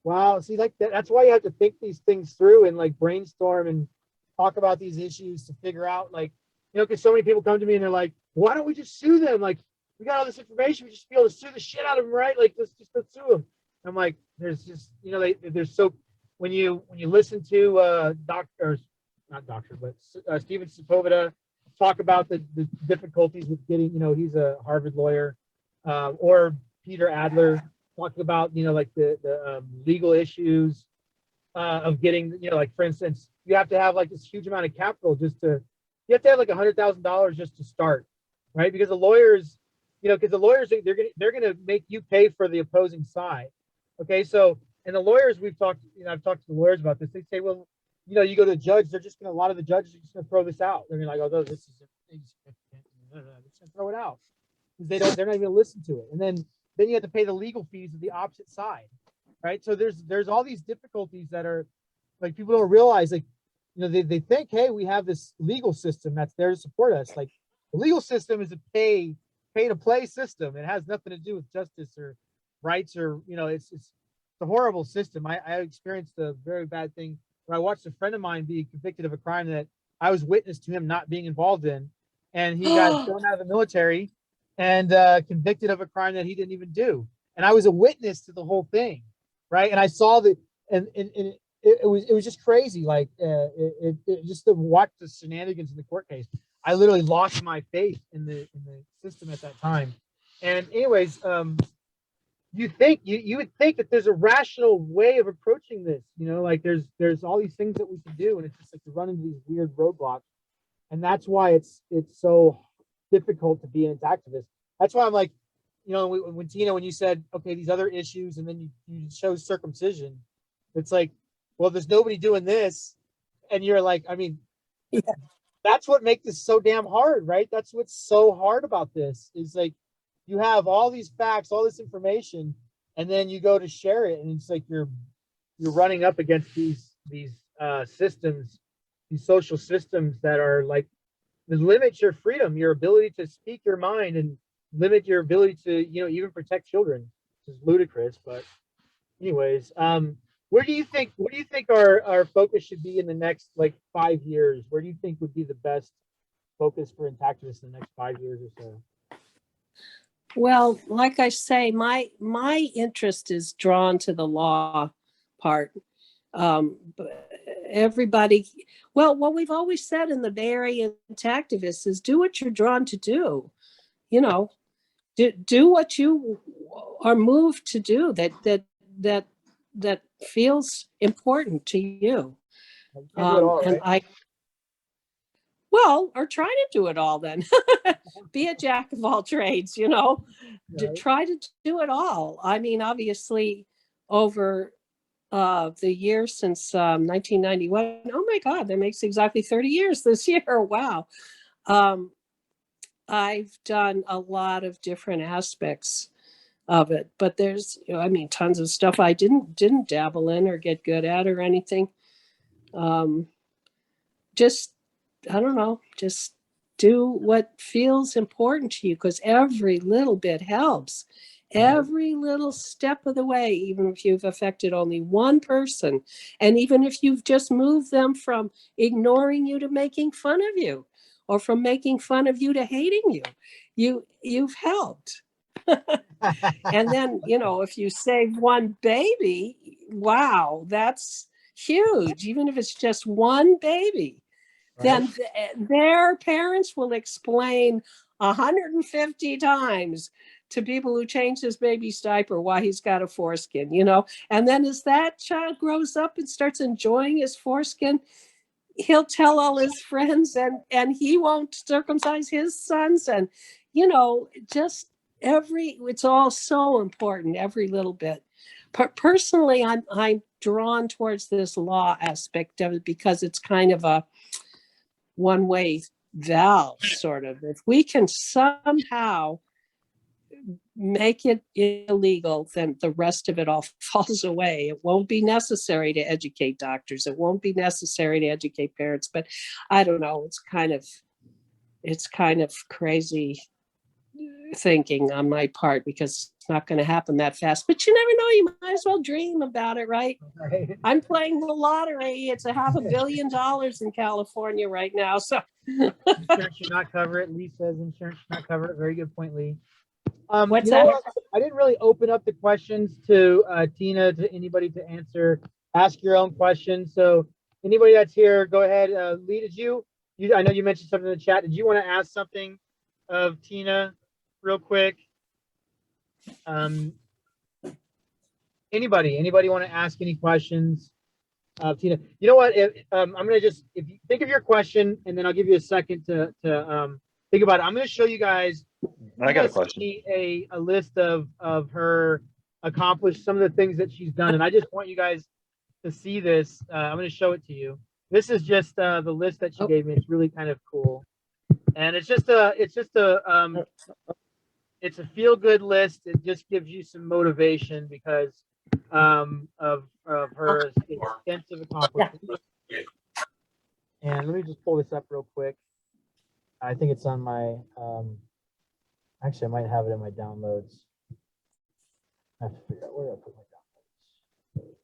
wow. See, like that's why you have to think these things through and like brainstorm and talk about these issues to figure out, like, because so many people come to me and they're like, why don't we just sue them? Like, we got all this information, we just be able to sue the shit out of them, right? Like, let's just go sue them. I'm like, there's just, there's so when you listen to Steven Sepulveda talk about the difficulties with getting, he's a Harvard lawyer, or Peter Adler talking about, like the legal issues of getting, like, for instance, you have to have like this huge amount of capital you have to have like $100,000 just to start, right? Because the lawyers, they're gonna make you pay for the opposing side. Okay, so, and the lawyers I've talked to the lawyers about this. They say, well, you go to the judge, a lot of the judges are just gonna throw this out. They're gonna like, oh, this is insignificant. They're just gonna throw it out because they're not even gonna listen to it. And then you have to pay the legal fees of the opposite side, right? So there's all these difficulties that are like people don't realize, like, they think, hey, we have this legal system that's there to support us. Like, the legal system is a pay to play system. It has nothing to do with justice or rights or, it's a horrible system. I experienced a very bad thing where I watched a friend of mine be convicted of a crime that I was witness to him not being involved in. And he got thrown out of the military and convicted of a crime that he didn't even do. And I was a witness to the whole thing, right? And I saw and it was just crazy. Like, just to watch the shenanigans in the court case, I literally lost my faith in the system at that time. And anyways, you would think that there's a rational way of approaching this, like there's all these things that we can do, and it's just like you run into these weird roadblocks, and that's why it's so difficult to be an activist. That's why I'm like, when Tina, when you said, okay, these other issues, and then you chose circumcision, it's like, well, there's nobody doing this, and you're like, I mean, yeah. That's what makes this so damn hard, right? That's what's so hard about this is like, you have all these facts, all this information, and then you go to share it, and it's like you're running up against these systems, these social systems that are like, that limit your freedom, your ability to speak your mind, and limit your ability to, even protect children, which is ludicrous. But anyways, what do you think our focus should be in the next like 5 years? Where do you think would be the best focus for Intactivists in the next 5 years or so? Well, like I say, my interest is drawn to the law part. Everybody, well, what we've always said in the Bay Area Intactivists is do what you're drawn to do. Do what you are moved to do that feels important to you. You can't do it all, right? Or try to do it all then. Be a jack of all trades, Right. Try to do it all. I mean, obviously, over the years since 1991, oh my God, that makes exactly 30 years this year. Wow. I've done a lot of different aspects of it, but there's, tons of stuff I didn't dabble in or get good at or anything. I don't know, just do what feels important to you, because every little bit helps. every little step of the way, even if you've affected only one person, and even if you've just moved them from ignoring you to making fun of you, or from making fun of you to hating you've helped. And then, if you save one baby, wow, that's huge. Even if it's just one baby, then their parents will explain 150 times to people who change his baby's diaper why he's got a foreskin, and then as that child grows up and starts enjoying his foreskin, he'll tell all his friends, and he won't circumcise his sons. And just it's all so important, every little bit. Personally, I'm drawn towards this law aspect of it because it's kind of a one-way valve, sort of. If we can somehow make it illegal, then the rest of it all falls away. It won't be necessary to educate doctors. It won't be necessary to educate parents. But I don't know. It's kind of crazy thinking on my part, because it's not going to happen that fast. But you never know. You might as well dream about it, right? I'm playing the lottery. It's $500 million in California right now. So insurance should not cover it. Lee says insurance should not cover it. Very good point, Lee. What's that? What? I didn't really open up the questions to Tina, to anybody to answer. Ask your own questions. So anybody that's here, go ahead. Lee, did you? I know you mentioned something in the chat. Did you want to ask something of Tina, real quick? Anybody want to ask any questions of Tina? You know what? I'm gonna if you think of your question, and then I'll give you a second to think about it. I'm gonna show you guys. I got a question. A list of her accomplished, some of the things that she's done, and I just want you guys to see this. I'm going to show it to you. This is just the list that she gave me. It's really kind of cool, and it's a feel good list. It just gives you some motivation because of her extensive accomplishments. And let me just pull this up real quick. I think it's on my. Actually, I might have it in my downloads. I have to figure out where I put my downloads.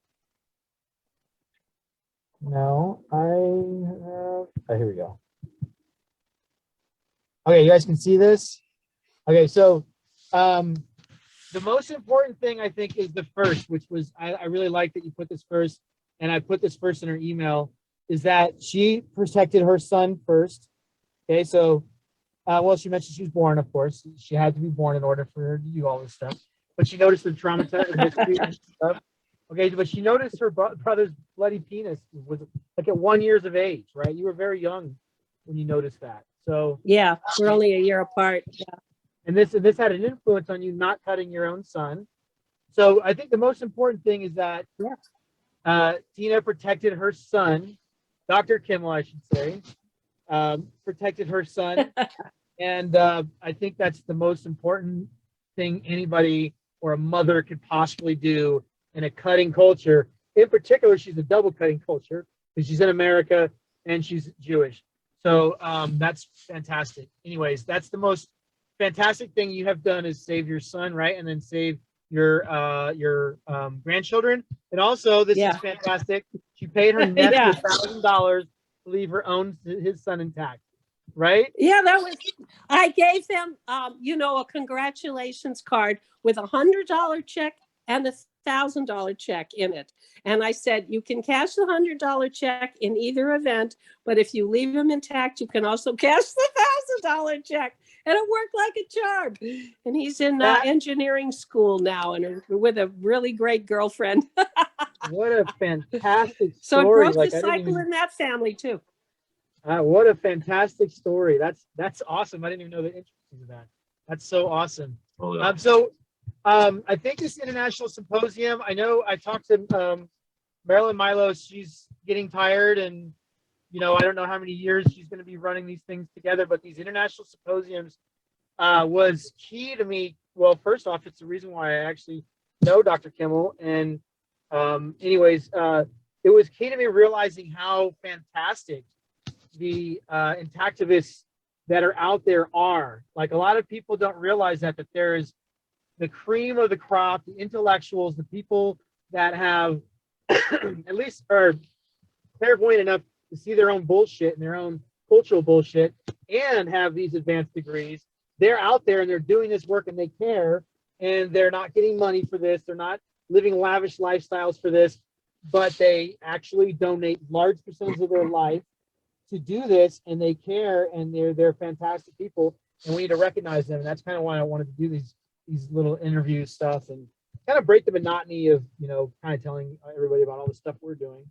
No, I have. Oh, here we go. Okay, you guys can see this. Okay, so the most important thing I think is the first, which was I really like that you put this first, and I put this first in her email, is that she protected her son first. Okay, so. Well, she mentioned she was born, of course. She had to be born in order for her to do all this stuff. But she noticed the traumatized history and stuff. Okay, but she noticed her brother's bloody penis was like at 1 year of age, right? You were very young when you noticed that. So yeah, we're only a year apart. Yeah. And this had an influence on you not cutting your own son. So I think the most important thing is that Tina protected her son, Dr. Kimmel, I should say, protected her son. And I think that's the most important thing anybody or a mother could possibly do in a cutting culture. In particular, she's a double cutting culture because she's in America and she's Jewish. So that's fantastic. Anyways, that's the most fantastic thing you have done is save your son, right? And then save your grandchildren. And also, this is fantastic. She paid her nephew $1,000 to leave his son intact. Right? Yeah, I gave them, a congratulations card with $100 check and $1,000 check in it. And I said, you can cash the $100 check in either event, but if you leave them intact, you can also cash the $1,000 check. And it worked like a charm. And he's in engineering school now and with a really great girlfriend. What a fantastic story. So it broke the cycle in that family too. What a fantastic story. That's awesome. I didn't even know the intricacies of that. That's so awesome. Oh, yeah. I think this international symposium, I know I talked to Marilyn Milos. She's getting tired and, I don't know how many years she's going to be running these things together, but these international symposiums was key to me. Well, first off, it's the reason why I actually know Dr. Kimmel. And it was key to me realizing how fantastic the Intactivists that are out there are. Like a lot of people don't realize that there's the cream of the crop, the intellectuals, the people that have at least are clairvoyant enough to see their own bullshit and their own cultural bullshit and have these advanced degrees. They're out there and they're doing this work and they care, and they're not getting money for this. They're not living lavish lifestyles for this, but they actually donate large percentages of their life to do this, and they care, and they're fantastic people, and we need to recognize them. And that's kind of why I wanted to do these little interview stuff and kind of break the monotony of, you know, kind of telling everybody about all the stuff we're doing.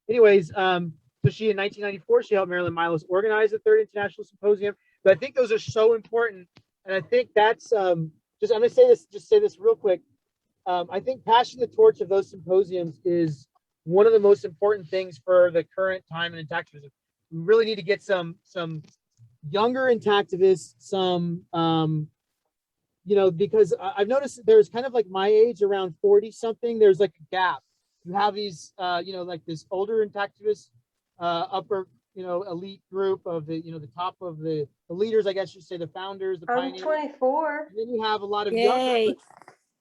Anyways, so she in 1994 she helped Marilyn Milos organize the third international symposium. But I think those are so important, and I think that's I'm gonna say this real quick. I think passing the torch of those symposiums is one of the most important things for the current time in Intactivism. We really need to get some younger Intactivists, some you know, because I've noticed there's kind of like my age, around 40 something, there's like a gap. You have these you know, like this older Intactivist upper, you know, elite group of the, you know, the top of the leaders, I guess you say, the founders, the I'm pioneers. 24. And then you have a lot of Yay. younger.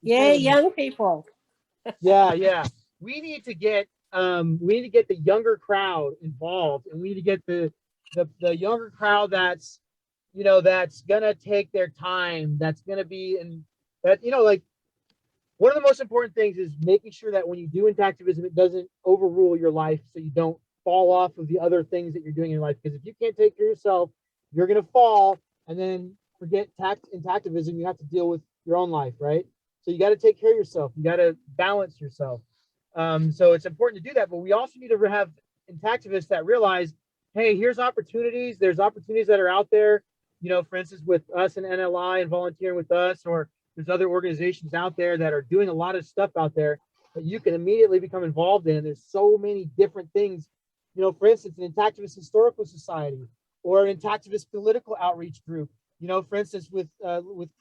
Yay, young people. Yeah. We need to get the younger crowd involved, and we need to get the younger crowd that's, you know, that's gonna take their time, that's gonna be, and that, you know, like one of the most important things is making sure that when you do Intactivism, it doesn't overrule your life, so you don't fall off of the other things that you're doing in your life. Because if you can't take care of yourself, you're gonna fall, and then forget Intactivism. You have to deal with your own life, right? So you got to take care of yourself. You got to balance yourself. So it's important to do that. But we also need to have Intactivists that realize, hey, here's opportunities. There's opportunities that are out there. You know, for instance, with us and NLI and volunteering with us, or there's other organizations out there that are doing a lot of stuff out there that you can immediately become involved in. There's so many different things. You know, for instance, an Intactivist Historical Society or an Intactivist political outreach group. You know, for instance, with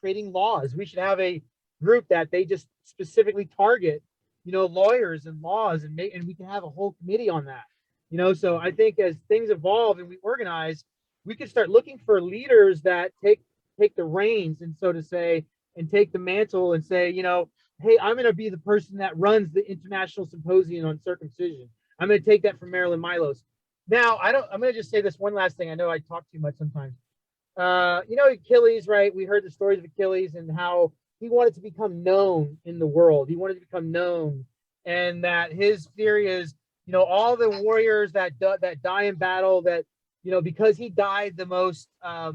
creating laws, we should have a group that they just specifically target, you know, lawyers and laws, and we can have a whole committee on that. You know, so I think as things evolve and we organize, we can start looking for leaders that take the reins, and so to say, and take the mantle and say, you know, hey, I'm going to be the person that runs the International Symposium on Circumcision. I'm going to take that from Marilyn Milos. Now, I'm going to just say this one last thing. I know I talk too much sometimes. You know, Achilles, right? We heard the stories of Achilles and how he wanted to become known in the world. He wanted to become known, and that his theory is, you know, all the warriors that die in battle, that, you know, because he died the most,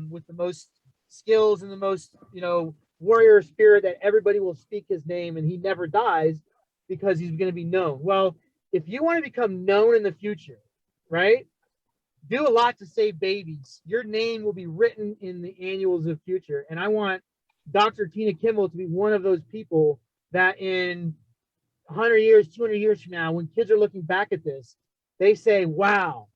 with the most skills and the most, you know, warrior spirit, that everybody will speak his name, and he never dies because he's going to be known. Well, if you want to become known in the future, right? Do a lot to save babies. Your name will be written in the annuals of future. And I want Dr. Tina Kimmel to be one of those people that in 100 years, 200 years from now, when kids are looking back at this, they say, wow,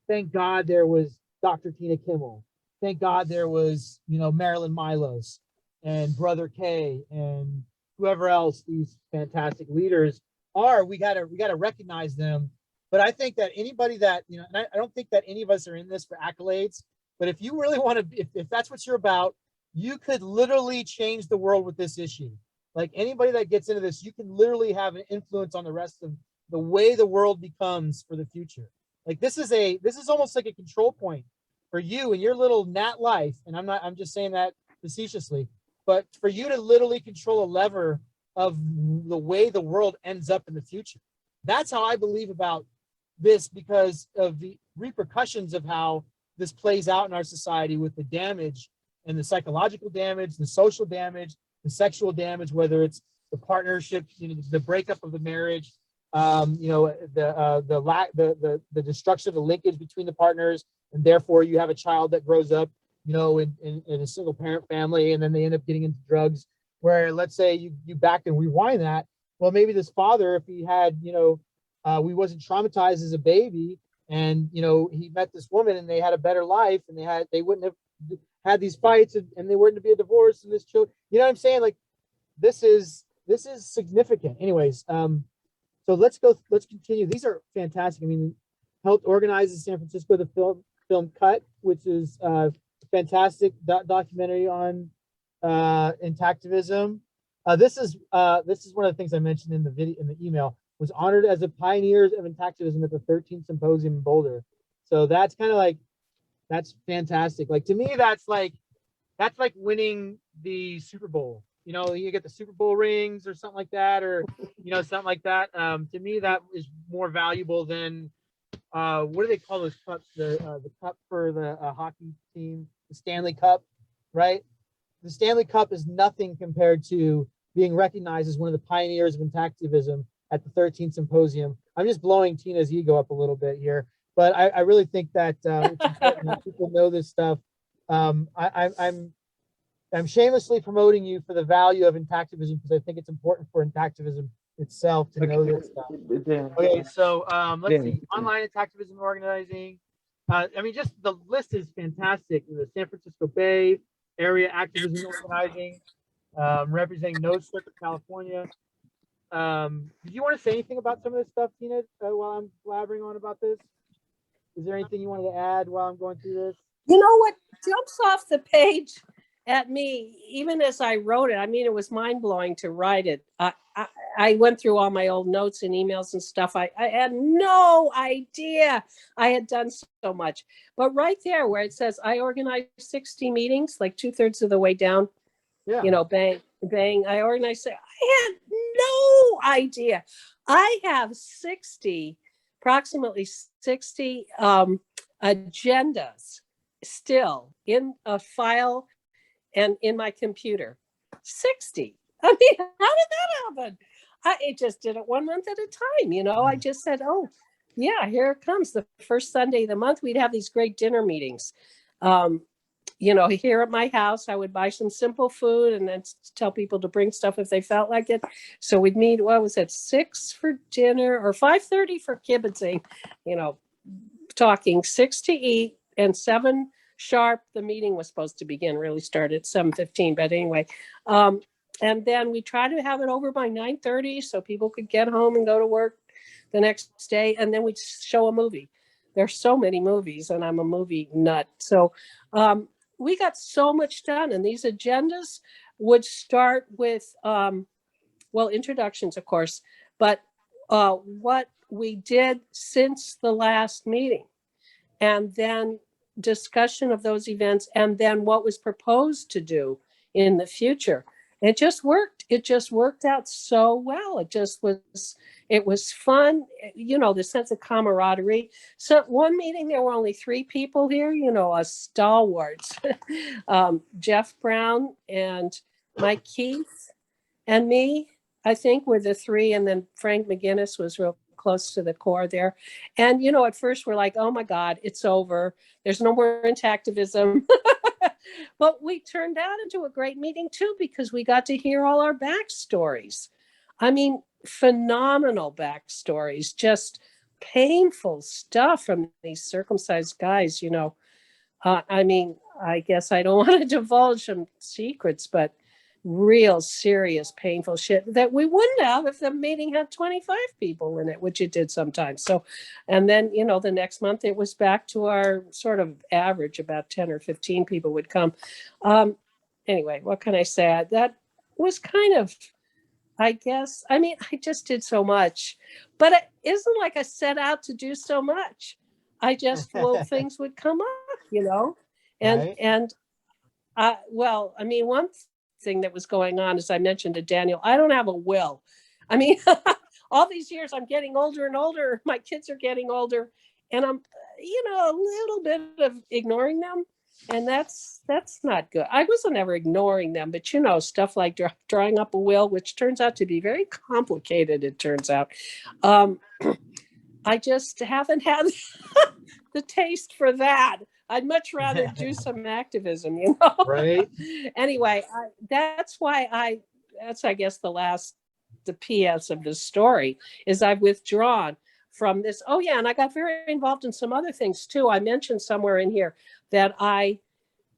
thank God there was Dr. Tina Kimmel. Thank God there was, you know, Marilyn Milos and Brother K and whoever else these fantastic leaders are. We gotta recognize them. But I think that anybody that, you know, and I don't think that any of us are in this for accolades, but if you really want to, if that's what you're about, you could literally change the world with this issue. Like anybody that gets into this, you can literally have an influence on the rest of the way the world becomes for the future. Like this is almost like a control point for you and your little gnat life. And I'm just saying that facetiously, but for you to literally control a lever of the way the world ends up in the future. That's how I believe about this, because of the repercussions of how this plays out in our society, with the damage and the psychological damage, the social damage, the sexual damage, whether it's the partnership, you know, the breakup of the marriage, you know, the destruction of the linkage between the partners, and therefore you have a child that grows up, you know, in a single parent family, and then they end up getting into drugs. Where let's say you back and rewind that, well, maybe this father, if he had, you know, we wasn't traumatized as a baby, and, you know, he met this woman and they had a better life, and they wouldn't have had these fights, and they wouldn't be a divorce, and this child, you know what I'm saying? Like this is significant. Anyways, so let's continue. These are fantastic. I mean, helped organize in San Francisco the film Cut, which is a fantastic documentary on Intactivism. This is one of the things I mentioned in the video, in the email, was honored as a pioneers of Intactivism at the 13th Symposium in Boulder. So that's kind of like, that's fantastic. Like, to me, that's like winning the Super Bowl. You know, you get the Super Bowl rings or something like that, or, you know, something like that. To me, that is more valuable than, what do they call those cups? The cup for the hockey team, the Stanley Cup, right? The Stanley Cup is nothing compared to being recognized as one of the pioneers of Intactivism at the 13th Symposium. I'm just blowing Tina's ego up a little bit here, but I really think that it's important that people know this stuff. I'm shamelessly promoting you for the value of Intactivism, because I think it's important for Intactivism itself to know this stuff. Okay, so let's see. Online Intactivism organizing. I mean, just the list is fantastic. The San Francisco Bay Area Activism Organizing, representing Nose Circuit, California. Did you want to say anything about some of this stuff, Tina, while I'm blabbering on about this? Is there anything you wanted to add while I'm going through this? You know what jumps off the page at me, even as I wrote it, I mean, it was mind blowing to write it. I went through all my old notes and emails and stuff. I had no idea I had done so much. But right there where it says I organized 60 meetings, like 2/3 of the way down, Yeah. you know, bang, bang. I organized it. I had no idea. I have approximately 60 agendas still in a file and in my computer. 60. I mean, how did that happen? It just did it 1 month at a time. You know, I just said, oh, yeah, here it comes. The first Sunday of the month, we'd have these great dinner meetings. You know, here at my house, I would buy some simple food and then tell people to bring stuff if they felt like it. So we'd meet, what was it, 6 for dinner or 5:30 for kibitzing, you know, talking, 6 to eat, and 7 sharp. The meeting was supposed to begin, really start at 7:15. But anyway, and then we try to have it over by 9:30 so people could get home and go to work the next day. And then we'd show a movie. There's so many movies and I'm a movie nut. So we got so much done. And these agendas would start with, well, introductions, of course, but what we did since the last meeting, and then discussion of those events, and then what was proposed to do in the future. It just worked. It just worked out so well. It was fun, you know, the sense of camaraderie. So one meeting, there were only 3 people here, you know, a stalwarts, Jeff Brown and Mike Keith and me, I think, were the 3. And then Frank McGinnis was real close to the core there. And, you know, at first we're like, oh my God, it's over. There's no more Intactivism. But we turned out into a great meeting too, because we got to hear all our backstories. I mean, phenomenal backstories, just painful stuff from these circumcised guys, you know. I mean, I guess I don't want to divulge some secrets, but real serious, painful shit that we wouldn't have if the meeting had 25 people in it, which it did sometimes. So, and then, you know, the next month it was back to our sort of average, about 10 or 15 people would come. Anyway, what can I say? That was kind of, I guess, I mean, I just did so much, but it isn't like I set out to do so much. I just, well, things would come up, you know, and well, I mean, one thing that was going on, as I mentioned to Daniel, I don't have a will. I mean, all these years I'm getting older and older. My kids are getting older, and I'm, you know, a little bit of ignoring them, and that's not good. I wasn't ever ignoring them, but you know, stuff like drawing up a will, which turns out to be very complicated. It turns out, I just haven't had the taste for that. I'd much rather do some activism, you know? Right. Anyway, that's I guess the PS of the story is I've withdrawn from this. Oh yeah, and I got very involved in some other things too. I mentioned somewhere in here that I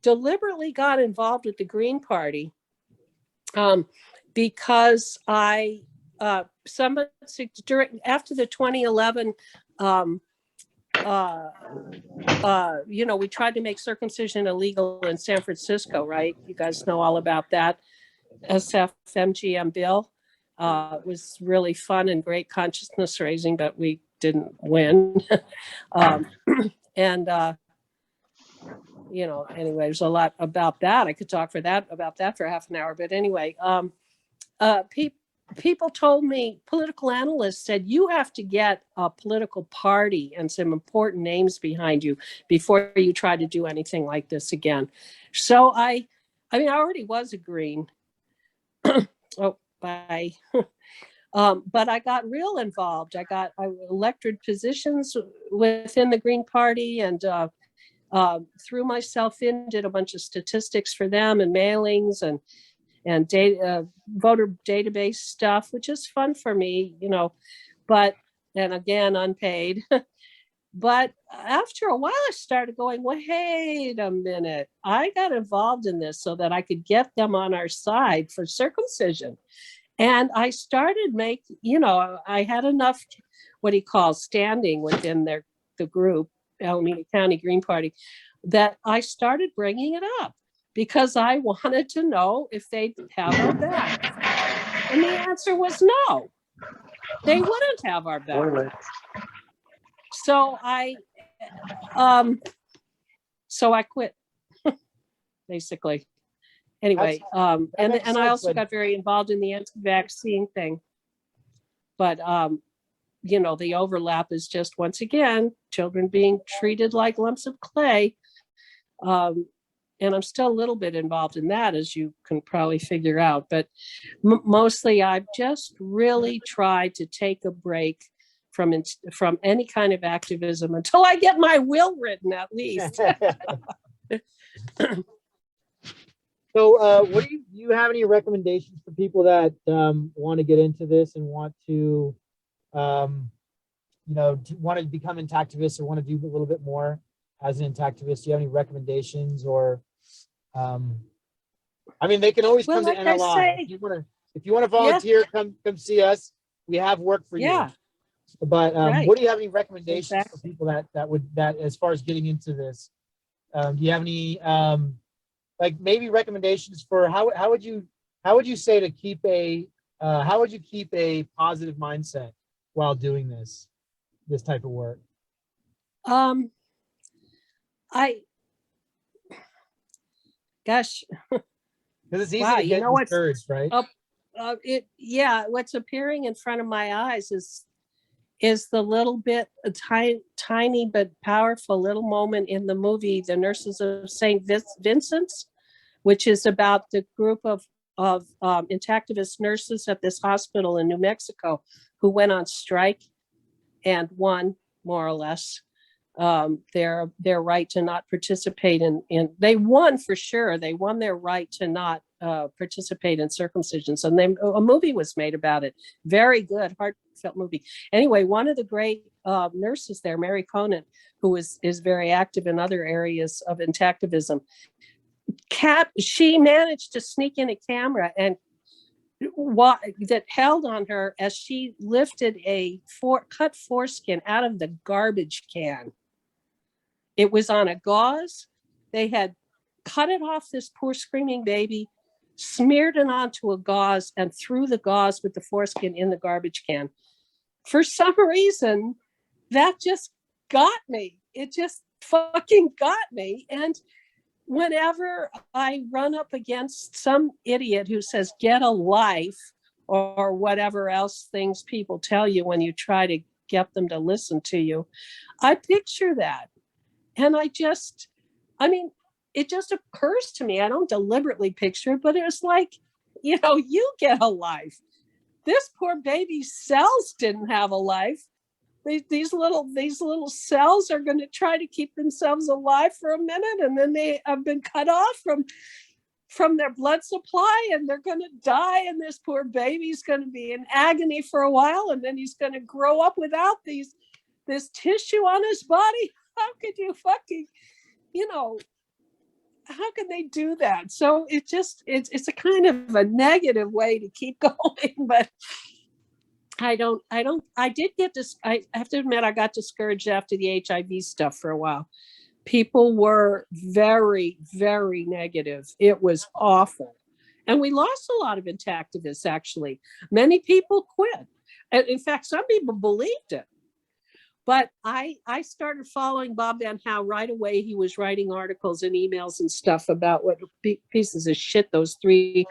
deliberately got involved with the Green Party because after the 2011 you know, we tried to make circumcision illegal in San Francisco, right? You guys know all about that. SFMGM bill. It was really fun and great consciousness raising, but we didn't win. And anyway, there's a lot about that. I could talk about that for half an hour. But anyway, people told me, political analysts said, you have to get a political party and some important names behind you before you try to do anything like this again. So I already was a Green. Oh, bye. But I got real involved. I elected positions within the Green Party and threw myself in, did a bunch of statistics for them and mailings and data, voter database stuff, which is fun for me, but, and again, unpaid. But after a while, I started going, well, wait a minute. I got involved in this so that I could get them on our side for circumcision. And I started I had enough, what he calls standing within the group, Alameda County Green Party, that I started bringing it up because I wanted to know if they'd have our back. And the answer was no, they wouldn't have our back. So I quit, basically. Anyway, and I also got very involved in the anti-vaccine thing. But, the overlap is just, once again, children being treated like lumps of clay. And I'm still a little bit involved in that, as you can probably figure out. But mostly I've just really tried to take a break from any kind of activism until I get my will written, at least. So what do you have any recommendations for people that want to get into this and want to want to become Intactivists or want to do a little bit more as an Intactivist? Do you have any recommendations? Or they can always come to NLI. If you want to volunteer, come see us. We have work for you. But Right. What do you have any recommendations for people that as far as getting into this? Do you have any maybe recommendations for how would you say to keep a positive mindset while doing this type of work? Gosh, because it's easy to get discouraged, right? What's appearing in front of my eyes is the little bit, a tiny but powerful little moment in the movie, The Nurses of St. Vincent's, which is about the group of Intactivist nurses at this hospital in New Mexico who went on strike and won, more or less, their right to not participate in they won for sure. They won their right to not participate in circumcisions, and a movie was made about it. Very good, heartfelt movie. Anyway, one of the great nurses there, Mary Conant, who is very active in other areas of Intactivism, she managed to sneak in a camera and that held on her as she lifted a cut foreskin out of the garbage can. It was on a gauze. They had cut it off this poor screaming baby, smeared it onto a gauze, and threw the gauze with the foreskin in the garbage can. For some reason, that just got me. It just fucking got me. And whenever I run up against some idiot who says, get a life, or whatever else things people tell you when you try to get them to listen to you, I picture that. And it just occurs to me. I don't deliberately picture it, but it was like, you get a life. This poor baby's cells didn't have a life. These little cells are going to try to keep themselves alive for a minute, and then they have been cut off from their blood supply, and they're going to die. And this poor baby's going to be in agony for a while, and then he's going to grow up without this tissue on his body. How could you fucking, how can they do that? So it's a kind of a negative way to keep going, but I have to admit, I got discouraged after the HIV stuff for a while. People were very, very negative. It was awful. And we lost a lot of Intactivists, actually. Many people quit. And in fact, some people believed it. But I started following Bob Van Howe right away. He was writing articles and emails and stuff about what pieces of shit those three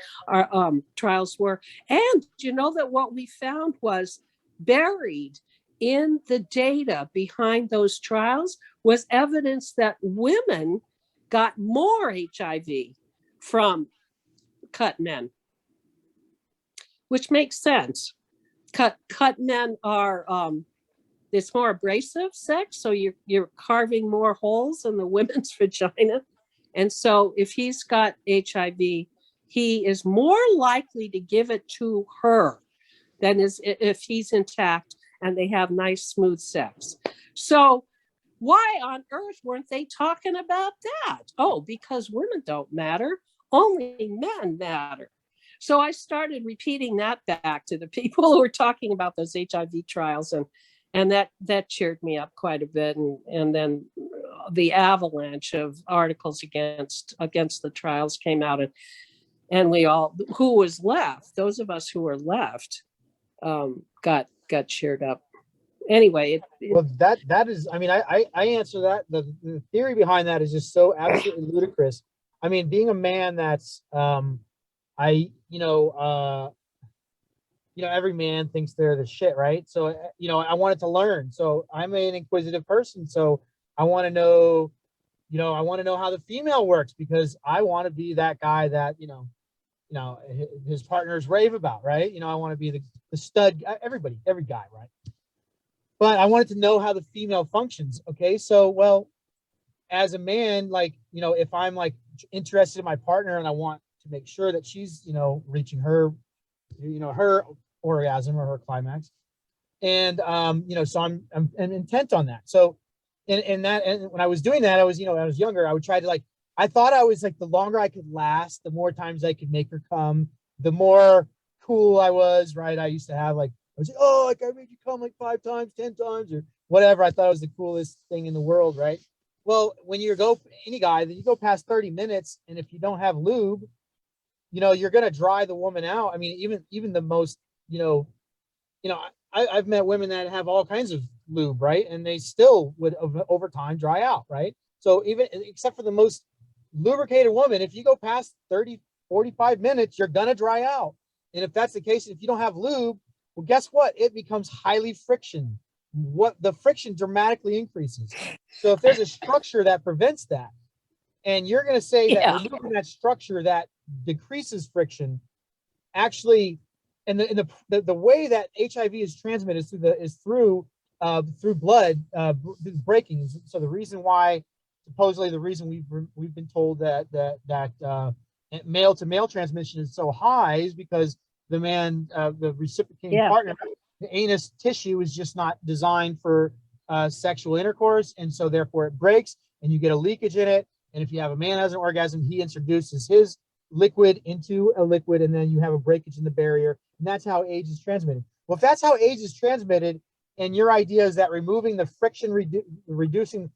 trials were. And you know that what we found was buried in the data behind those trials was evidence that women got more HIV from cut men, which makes sense. Cut men are it's more abrasive sex, so you're carving more holes in the women's vagina, and so if he's got HIV, he is more likely to give it to her than if he's intact and they have nice smooth sex. So why on earth weren't they talking about that? Oh, because women don't matter, only men matter. So I started repeating that back to the people who were talking about those HIV trials, and that cheered me up quite a bit. And then the avalanche of articles against the trials came out, and we all, who was left, those of us who were left, got cheered up. Anyway, well, that is, I mean, I answer that. The theory behind that is just so absolutely ludicrous. I mean, being a man that's every man thinks they're the shit, right? So, I wanted to learn. So I'm an inquisitive person. So I want to know, how the female works, because I want to be that guy that, his partners rave about, right? I want to be the stud, every guy, right? But I wanted to know how the female functions. Okay. So, well, as a man, like, if I'm like interested in my partner and I want to make sure that she's, reaching her, her orgasm or her climax. And, so I'm intent on that. So and when I was doing that, I was younger, I would try to I thought I was the longer I could last, the more times I could make her come, the more cool I was, right? I used to have I was I made you come 5 times, 10 times, or whatever. I thought it was the coolest thing in the world, right? Well, when you any guy, then you go past 30 minutes, and if you don't have lube, you're gonna dry the woman out. I mean, even the most, I've met women that have all kinds of lube, right? And they still would over time dry out, right? So even except for the most lubricated woman, if you go past 30, 45 minutes, you're gonna dry out. And if that's the case, if you don't have lube, well, guess what? It becomes highly friction. The friction dramatically increases. So if there's a structure that prevents that, and you're going to say that removing that structure that decreases friction, actually, and the way that HIV is transmitted is through blood breaking. So the reason why, supposedly, the reason we've been told that male to male transmission is so high is because the reciprocating partner, the anus tissue is just not designed for sexual intercourse, and so therefore it breaks, and you get a leakage in it. And if you have a man has an orgasm, he introduces his liquid into a liquid, and then you have a breakage in the barrier, and that's how AIDS is transmitted. Well, if that's how AIDS is transmitted, and your idea is that removing the friction, reducing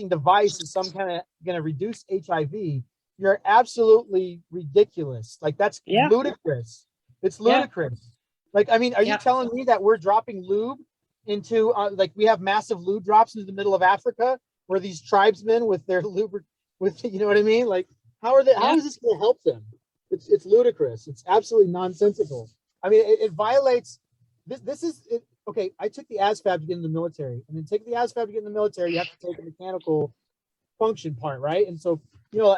device is some kind of going to reduce HIV, you're absolutely ridiculous. That's ludicrous. It's ludicrous. I mean, are you telling me that we're dropping lube into we have massive lube drops into the middle of Africa, where these tribesmen with their lube, you know what I mean? How are they? How is this going to help them? It's ludicrous. It's absolutely nonsensical. I mean, it violates. This is it. Okay, I took the ASVAB to get in the military, and then take the ASVAB to get in the military, you have to take a mechanical function part, right? And so,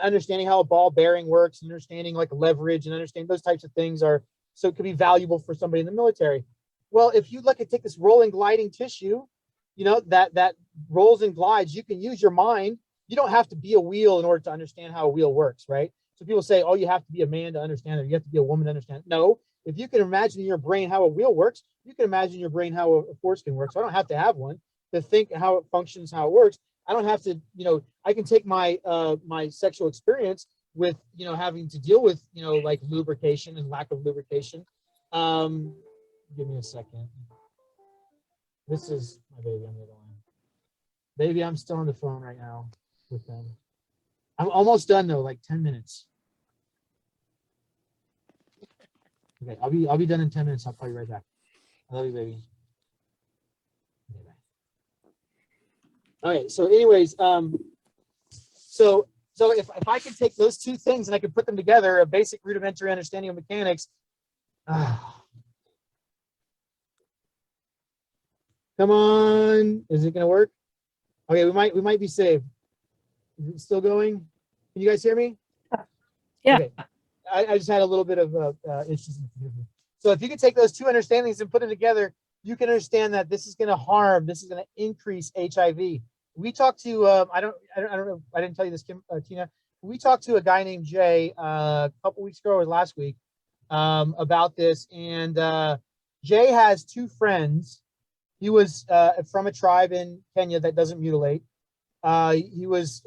understanding how a ball bearing works, and understanding leverage, and understanding those types of things so it could be valuable for somebody in the military. Well, if you take this rolling gliding tissue, that rolls and glides, you can use your mind. You don't have to be a wheel in order to understand how a wheel works, right? So people say, oh, you have to be a man to understand it, you have to be a woman to understand it. No, if you can imagine in your brain how a wheel works, you can imagine in your brain how a foreskin works. So I don't have to have one to think how it functions, how it works. I don't have to, I can take my my sexual experience with, having to deal with, lubrication and lack of lubrication. Give me a second. This is my baby on the other line. Baby, I'm still on the phone right now with them. I'm almost done though, 10 minutes. Okay, I'll be done in 10 minutes. I'll call you right back. I love you, baby. Okay, bye. Okay, so anyways, so if I can take those two things and I can put them together, a basic rudimentary understanding of mechanics. Come on, is it gonna work? Okay, we might be saved. Is it still going? Can you guys hear me? Yeah. Okay. I just had a little bit of issues. So if you can take those two understandings and put them together, you can understand that this is going to harm. This is going to increase HIV. We talked to I don't know. I didn't tell you this, Tina. We talked to a guy named Jay a couple weeks ago or last week about this, and Jay has two friends. He was from a tribe in Kenya that doesn't mutilate. He was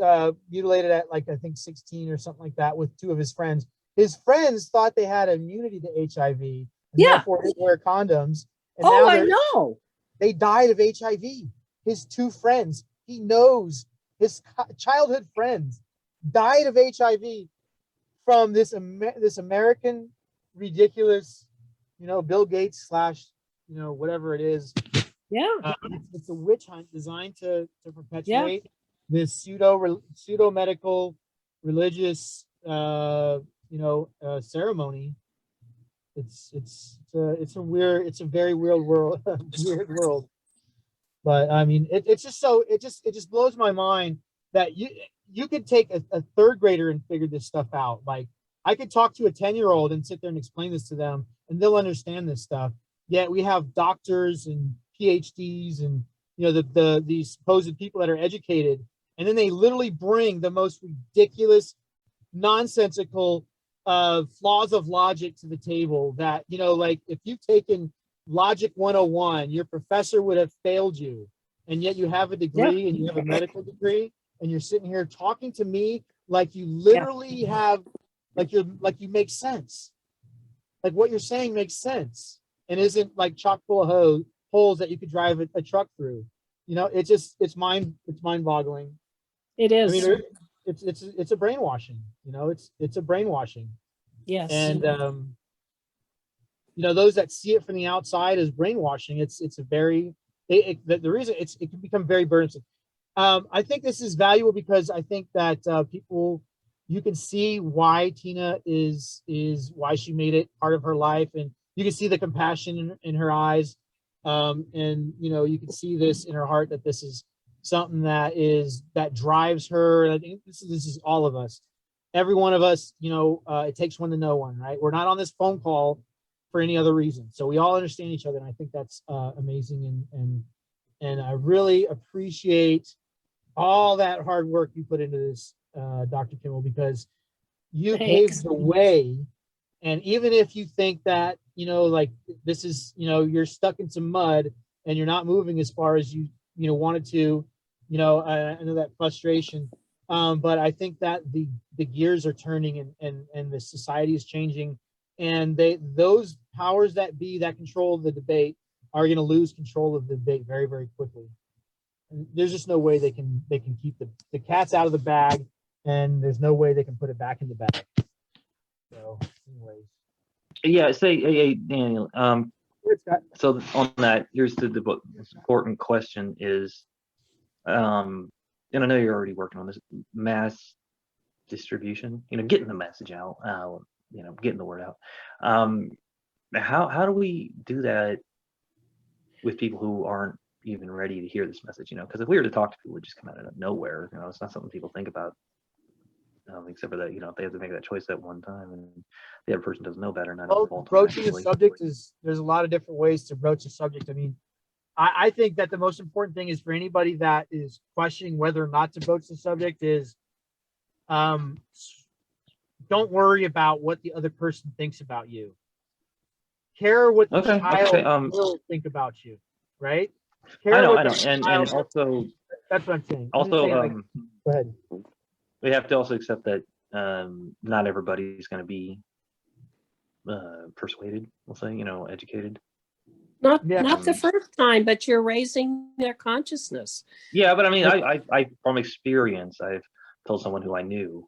mutilated at like, I think 16 or something like that with two of his friends. His friends thought they had immunity to HIV and therefore didn't wear condoms. And Oh, now I know. they died of HIV. His two friends, he knows, his childhood friends died of HIV from this American ridiculous, Bill Gates / whatever it is. Yeah. It's a witch hunt designed to perpetuate this pseudo medical religious ceremony. It's a very weird world. Weird world. But I mean, it just blows my mind that you could take a third grader and figure this stuff out. Like, I could talk to a 10-year-old and sit there and explain this to them, and they'll understand this stuff. Yet we have doctors and PhDs and these supposed people that are educated, and then they literally bring the most ridiculous, nonsensical flaws of logic to the table that, like, if you've taken Logic 101, your professor would have failed you, and yet you have a degree and you have a medical degree, and you're sitting here talking to me like you literally have, like you make sense, like what you're saying makes sense and isn't like chock full of holes that you could drive a truck through. It's mind boggling. It is. I mean, it's a brainwashing. It's a brainwashing. Yes. And those that see it from the outside as brainwashing, it's a very the reason it can become very burdensome. I think this is valuable because I think that people, you can see why Tina is why she made it part of her life, and you can see the compassion in her eyes, and you can see this in her heart, that this is something that drives her. And I think this is all of us, every one of us. It takes one to know one, right? We're not on this phone call for any other reason, so we all understand each other, and I think that's amazing, and I really appreciate all that hard work you put into this, Dr. Kimmel, because you paved the way. And even if you think that, like this is, you're stuck in some mud and you're not moving as far as you wanted to, I know that frustration. But I think that the gears are turning, and the society is changing, and those powers that be that control the debate are going to lose control of the debate very, very quickly. And there's just no way they can keep the cats out of the bag, and there's no way they can put it back in the bag. So, anyways. Yeah, hey, Daniel. So on that, here's the important question is, and I know you're already working on this, mass distribution. Getting the message out. Getting the word out. How do we do that with people who aren't even ready to hear this message? Because if we were to talk to people, it would just come out of nowhere. It's not something people think about. Except for that, they have to make that choice at one time, and the other person doesn't know better. Broaching the subject there's a lot of different ways to broach the subject. I mean, I think that the most important thing is for anybody that is questioning whether or not to broach the subject is, don't worry about what the other person thinks about you. Care what the child will think about you, right? Care I know, and also that's what I'm saying. Also, go ahead. We have to also accept that not everybody's going to be persuaded. We'll say, educated. Not the first time, but you're raising their consciousness. Yeah, but I mean, I from experience, I've told someone who I knew,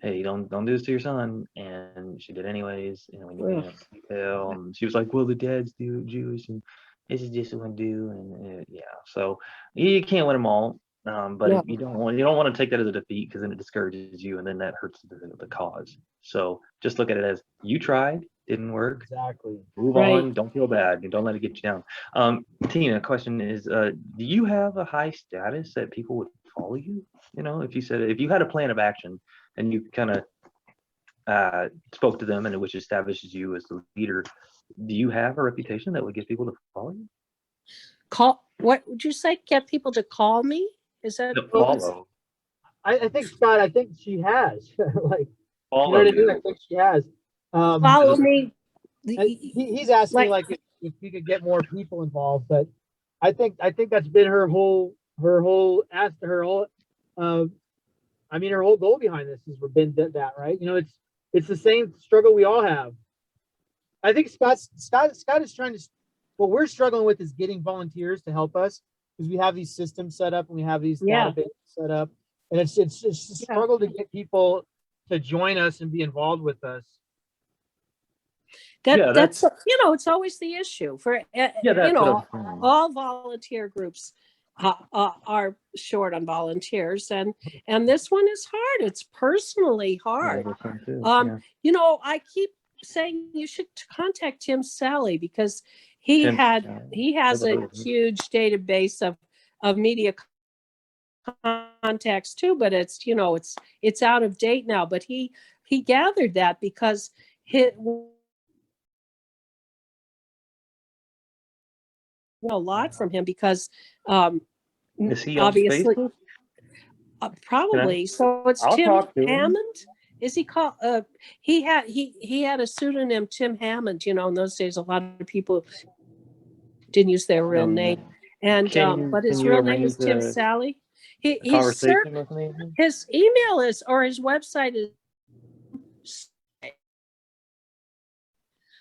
hey, don't do this to your son. And she did anyways. And we Ugh. went into detail. And she was like, well, the dad's Jewish, and this is just what I do. And yeah, so you can't win them all. But No. you don't want to take that as a defeat, because then it discourages you, and then that hurts the cause. So just look at it as you tried, didn't work. Exactly. Move Right. on. Don't feel bad, and don't let it get you down. Tina, question is, do you have a high status that people would follow you? You know, if you had a plan of action and you kind of spoke to them, and which establishes you as the leader, do you have a reputation that would get people to follow you? What would you say? Get people to call me? Is that To follow. I think, Scott, I think she has. Like, Follow you know what I you. mean? I think she has. follow me? And he's asking like if we could get more people involved, but I think that's been her whole her whole goal behind this has been that, right? You know, it's the same struggle we all have. I think Scott is trying to, what we're struggling with is getting volunteers to help us, because we have these systems set up and we have these databases set up, and it's a struggle to get people to join us and be involved with us. That's it's always the issue for all volunteer groups are short on volunteers, and this one is hard. It's personally hard. I keep saying you should contact Tim Sally, because he has a huge database of media contacts too, but it's out of date now. But he gathered that because a lot from him, because is he obviously on probably. So it's I'll Tim talk to him. Hammond. Is he called? He had a pseudonym, Tim Hammond. In those days, a lot of people didn't use their real name, and but his real name is Tim Sally. His email is, or his website is,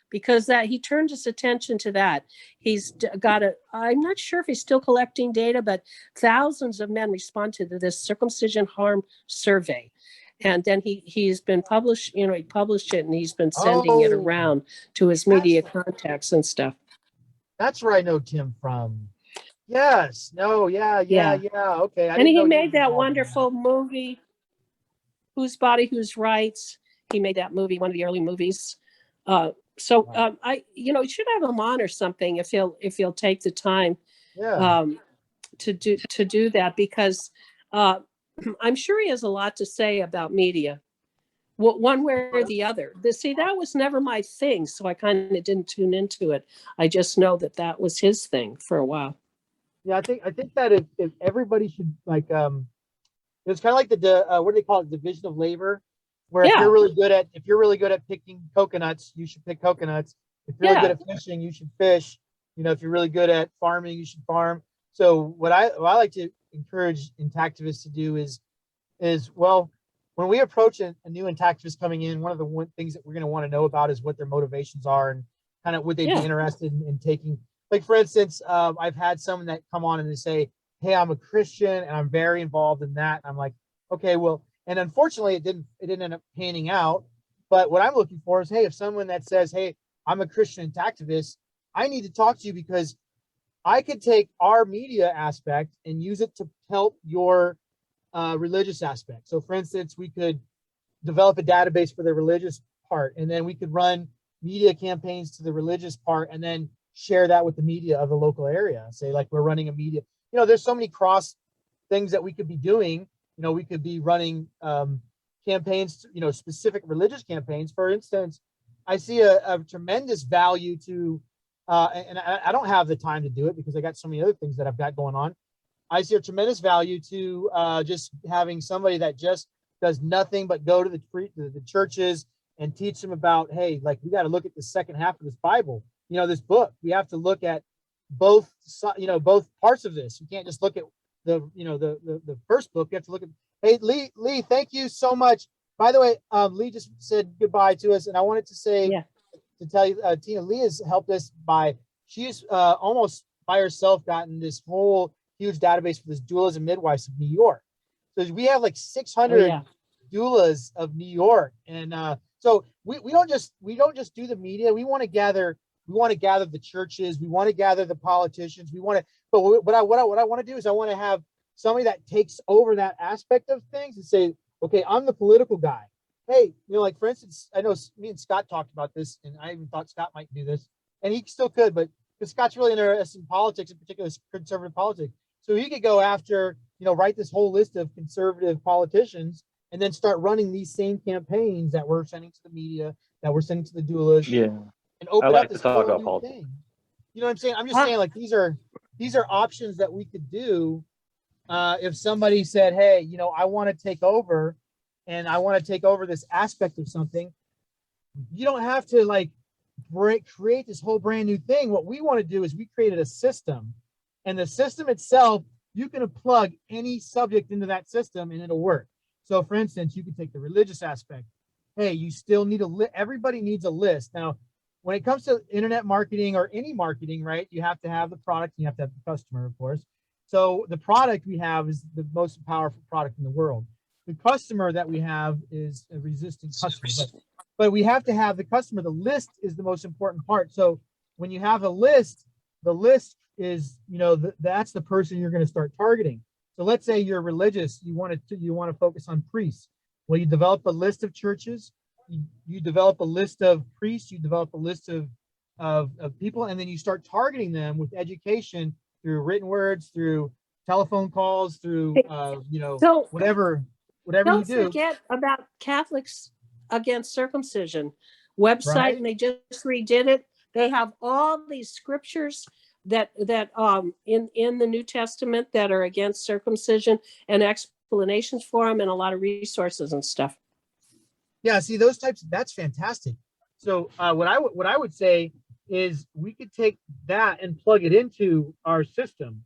because that he turned his attention to that. He's got I'm not sure if he's still collecting data, but thousands of men responded to this circumcision harm survey. And then he's been published, he published it, and he's been sending it around to his media contacts and stuff. That's where I know Tim from. Yes. No. Yeah. Okay. And he made that wonderful movie, Whose Body, Whose Rights. He made that movie, one of the early movies. So you should have him on or something if he'll take the time to do that, because I'm sure he has a lot to say about media, one way or the other. That was never my thing, so I kind of didn't tune into it. I just know that was his thing for a while. Yeah, I think that if everybody should, like, it's kind of like the what do they call it, division of labor, where if you're really good at picking coconuts, you should pick coconuts. If you're really good at fishing, you should fish. If you're really good at farming, you should farm. So what I like to encourage Intactivists to do is well, when we approach a new Intactivist coming in, one of the things that we're going to want to know about is what their motivations are, and kind of would they be interested in taking. Like, for instance, I've had someone that come on and they say, hey, I'm a Christian and I'm very involved in that. And I'm like, okay, well, and unfortunately it didn't end up panning out. But what I'm looking for is, hey, if someone that says, hey, I'm a Christian Intactivist, I need to talk to you, because I could take our media aspect and use it to help your religious aspect. So for instance, we could develop a database for the religious part, and then we could run media campaigns to the religious part, and then share that with the media of the local area. Say, like, we're running a media, there's so many cross things that we could be doing. We could be running campaigns, specific religious campaigns. For instance, I see a tremendous value to, and I don't have the time to do it because I got so many other things that I've got going on. I see a tremendous value to just having somebody that just does nothing but go to the churches and teach them about, hey, like, we got to look at the second half of this Bible, this book. We have to look at both parts of this. You can't just look at the first book. You have to look at, hey, Lee, thank you so much. By the way, Lee just said goodbye to us, and I wanted to say, to tell you, Tina, Lee has helped us she's almost by herself gotten this whole huge database for this dualism midwives of New York. So we have like 600 doulas of New York. And so we don't just do the media. We want to gather the churches. We want to gather the politicians. But what I want to do is I want to have somebody that takes over that aspect of things and say, okay, I'm the political guy. Hey, like for instance, I know me and Scott talked about this, and I even thought Scott might do this, and he still could, but because Scott's really interested in politics, in particular conservative politics. So he could go after, write this whole list of conservative politicians and then start running these same campaigns that we're sending to the media, that we're sending to the doulas. Yeah. And open I like up this to talk whole about new politics. thing. You know what I'm saying? I'm just saying, like, these are options that we could do if somebody said, hey, I want to take over and I want to take over this aspect of something. You don't have to like create this whole brand new thing. What we want to do is we created a system, and the system itself, you can plug any subject into that system and it'll work. So for instance, you can take the religious aspect. Hey, you still need everybody needs a list. Now, when it comes to internet marketing or any marketing, right, you have to have the product, and you have to have the customer, of course. So the product we have is the most powerful product in the world. The customer that we have is a resisting customer, but we have to have the customer. The list is the most important part. So when you have a list, the list is, that's the person you're going to start targeting. So let's say you're religious, you want to focus on priests. Well, you develop a list of churches, you develop a list of priests, you develop a list of people, and then you start targeting them with education through written words, through telephone calls, through So whatever you don't do. forget about Catholics Against Circumcision website, Right. and they just redid it. They have all these scriptures that in the New Testament that are against circumcision, and explanations for them, and a lot of resources and stuff. Yeah, see those types. That's fantastic. So what I would say is we could take that and plug it into our system.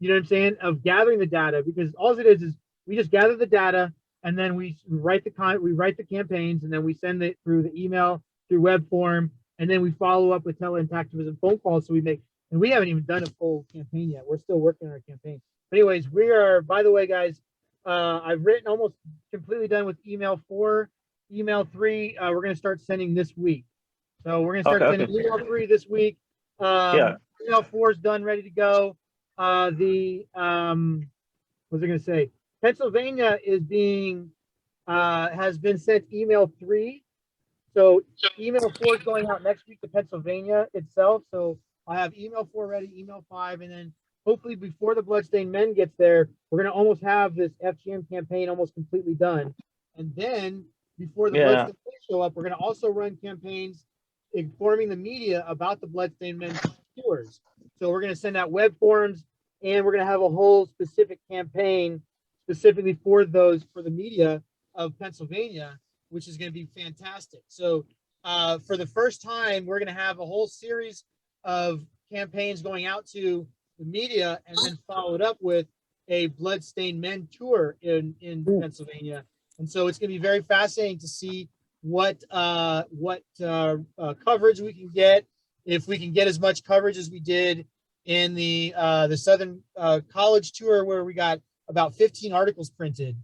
You know what I'm saying? Of gathering the data, because all it is we just gather the data, and then we write the campaigns, and then we send it through the email, through web form, and then we follow up with tele-Intactivism phone calls. So we haven't even done a full campaign yet. We're still working on our campaign. But anyways, we are, by the way, guys, I've written almost completely done with email 4. Email 3, we're going to start sending this week. So we're going to start sending email 3 this week. Email 4 is done, ready to go. What was I going to say? Pennsylvania is has been sent email 3. So email 4 is going out next week to Pennsylvania itself. So I have email 4 ready, email 5, and then hopefully before the Bloodstained Men gets there, we're going to almost have this FGM campaign almost completely done. And then before the Bloodstained Men show up, we're going to also run campaigns informing the media about the Bloodstained Men tours. So we're going to send out web forums, and we're going to have a whole specific campaign specifically for the media of Pennsylvania, which is going to be fantastic. So for the first time, we're going to have a whole series of campaigns going out to the media, and then followed up with a Bloodstained Men tour in Pennsylvania. And so it's going to be very fascinating to see what coverage we can get, if we can get as much coverage as we did in the Southern College tour, where we got about 15 articles printed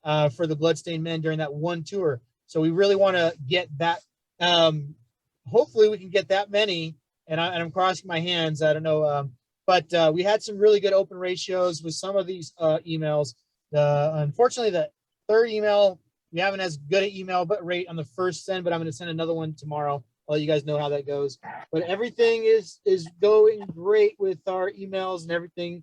for the Bloodstained Men during that one tour. So we really want to get that. Hopefully we can get that many, and I'm crossing my hands. I don't know, but we had some really good open ratios with some of these emails. Unfortunately, the third email, we haven't as good an email rate on the first send, but I'm going to send another one tomorrow. I'll let you guys know how that goes. But everything is going great with our emails and everything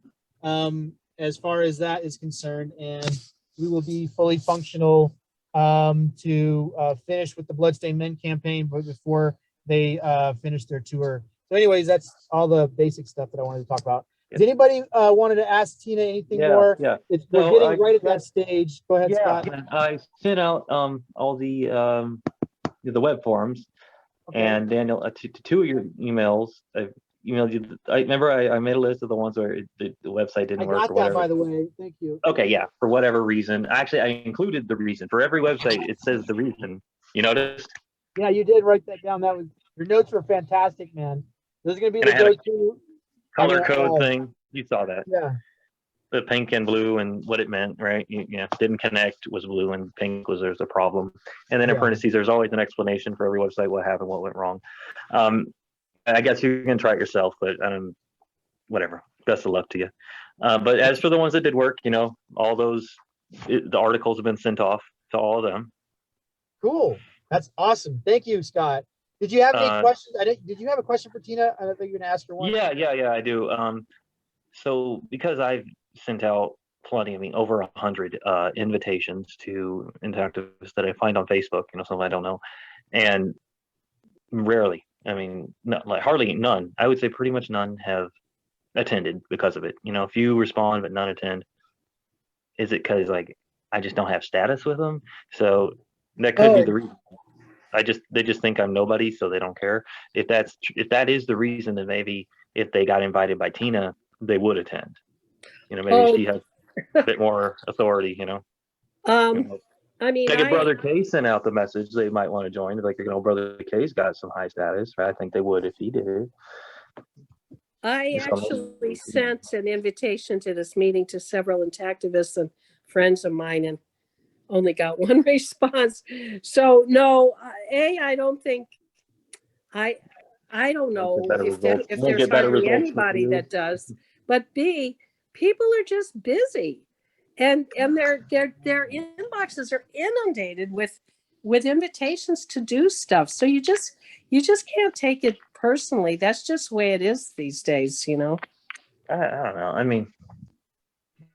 as far as that is concerned. And we will be fully functional to finish with the Bloodstained Men campaign, but before they finish their tour. So anyways, that's all the basic stuff that I wanted to talk about. Does anybody wanted to ask Tina anything more? Yeah. We're getting right at that stage. Go ahead, Scott. I sent out all the web forms, and Daniel, to 2 of your emails, I emailed you. I made a list of the ones where the website didn't work. I got that, by the way. Thank you. Okay, yeah. For whatever reason, actually, I included the reason for every website. It says the reason. You noticed? Yeah, you did write that down. Your notes were fantastic, man. This is going to be the And I had a go-to color code thing. You saw that. Yeah. the pink and blue and what it meant, right? Didn't connect was blue and pink was there's a problem. And then in parentheses, there's always an explanation for every website, what happened, what went wrong. I guess you can try it yourself, but whatever. Best of luck to you. But as for the ones that did work, all those, the articles have been sent off to all of them. Cool. That's awesome. Thank you, Scott. Did you have any questions? Did you have a question for Tina? I don't think you're gonna ask her one. Yeah, I do. So because I've sent out plenty, over 100 invitations to Intactivists that I find on Facebook, some I don't know, and rarely, hardly none. I would say pretty much none have attended because of it. A few respond, but none attend. Is it because I just don't have status with them? So that could be the reason. They just think I'm nobody, so they don't care. If that is the reason, then maybe if they got invited by Tina, they would attend. Maybe she has a bit more authority. Like if Brother K sent out the message, they might want to join. Like, Brother K's got some high status. Right? I think they would if he did. I actually sent an invitation to this meeting to several Intactivists and friends of mine, and only got one response. So no, I don't think I don't know if there's hardly anybody that does. But B, people are just busy, and their inboxes are inundated with invitations to do stuff. So you just can't take it personally. That's just the way it is these days, I don't know.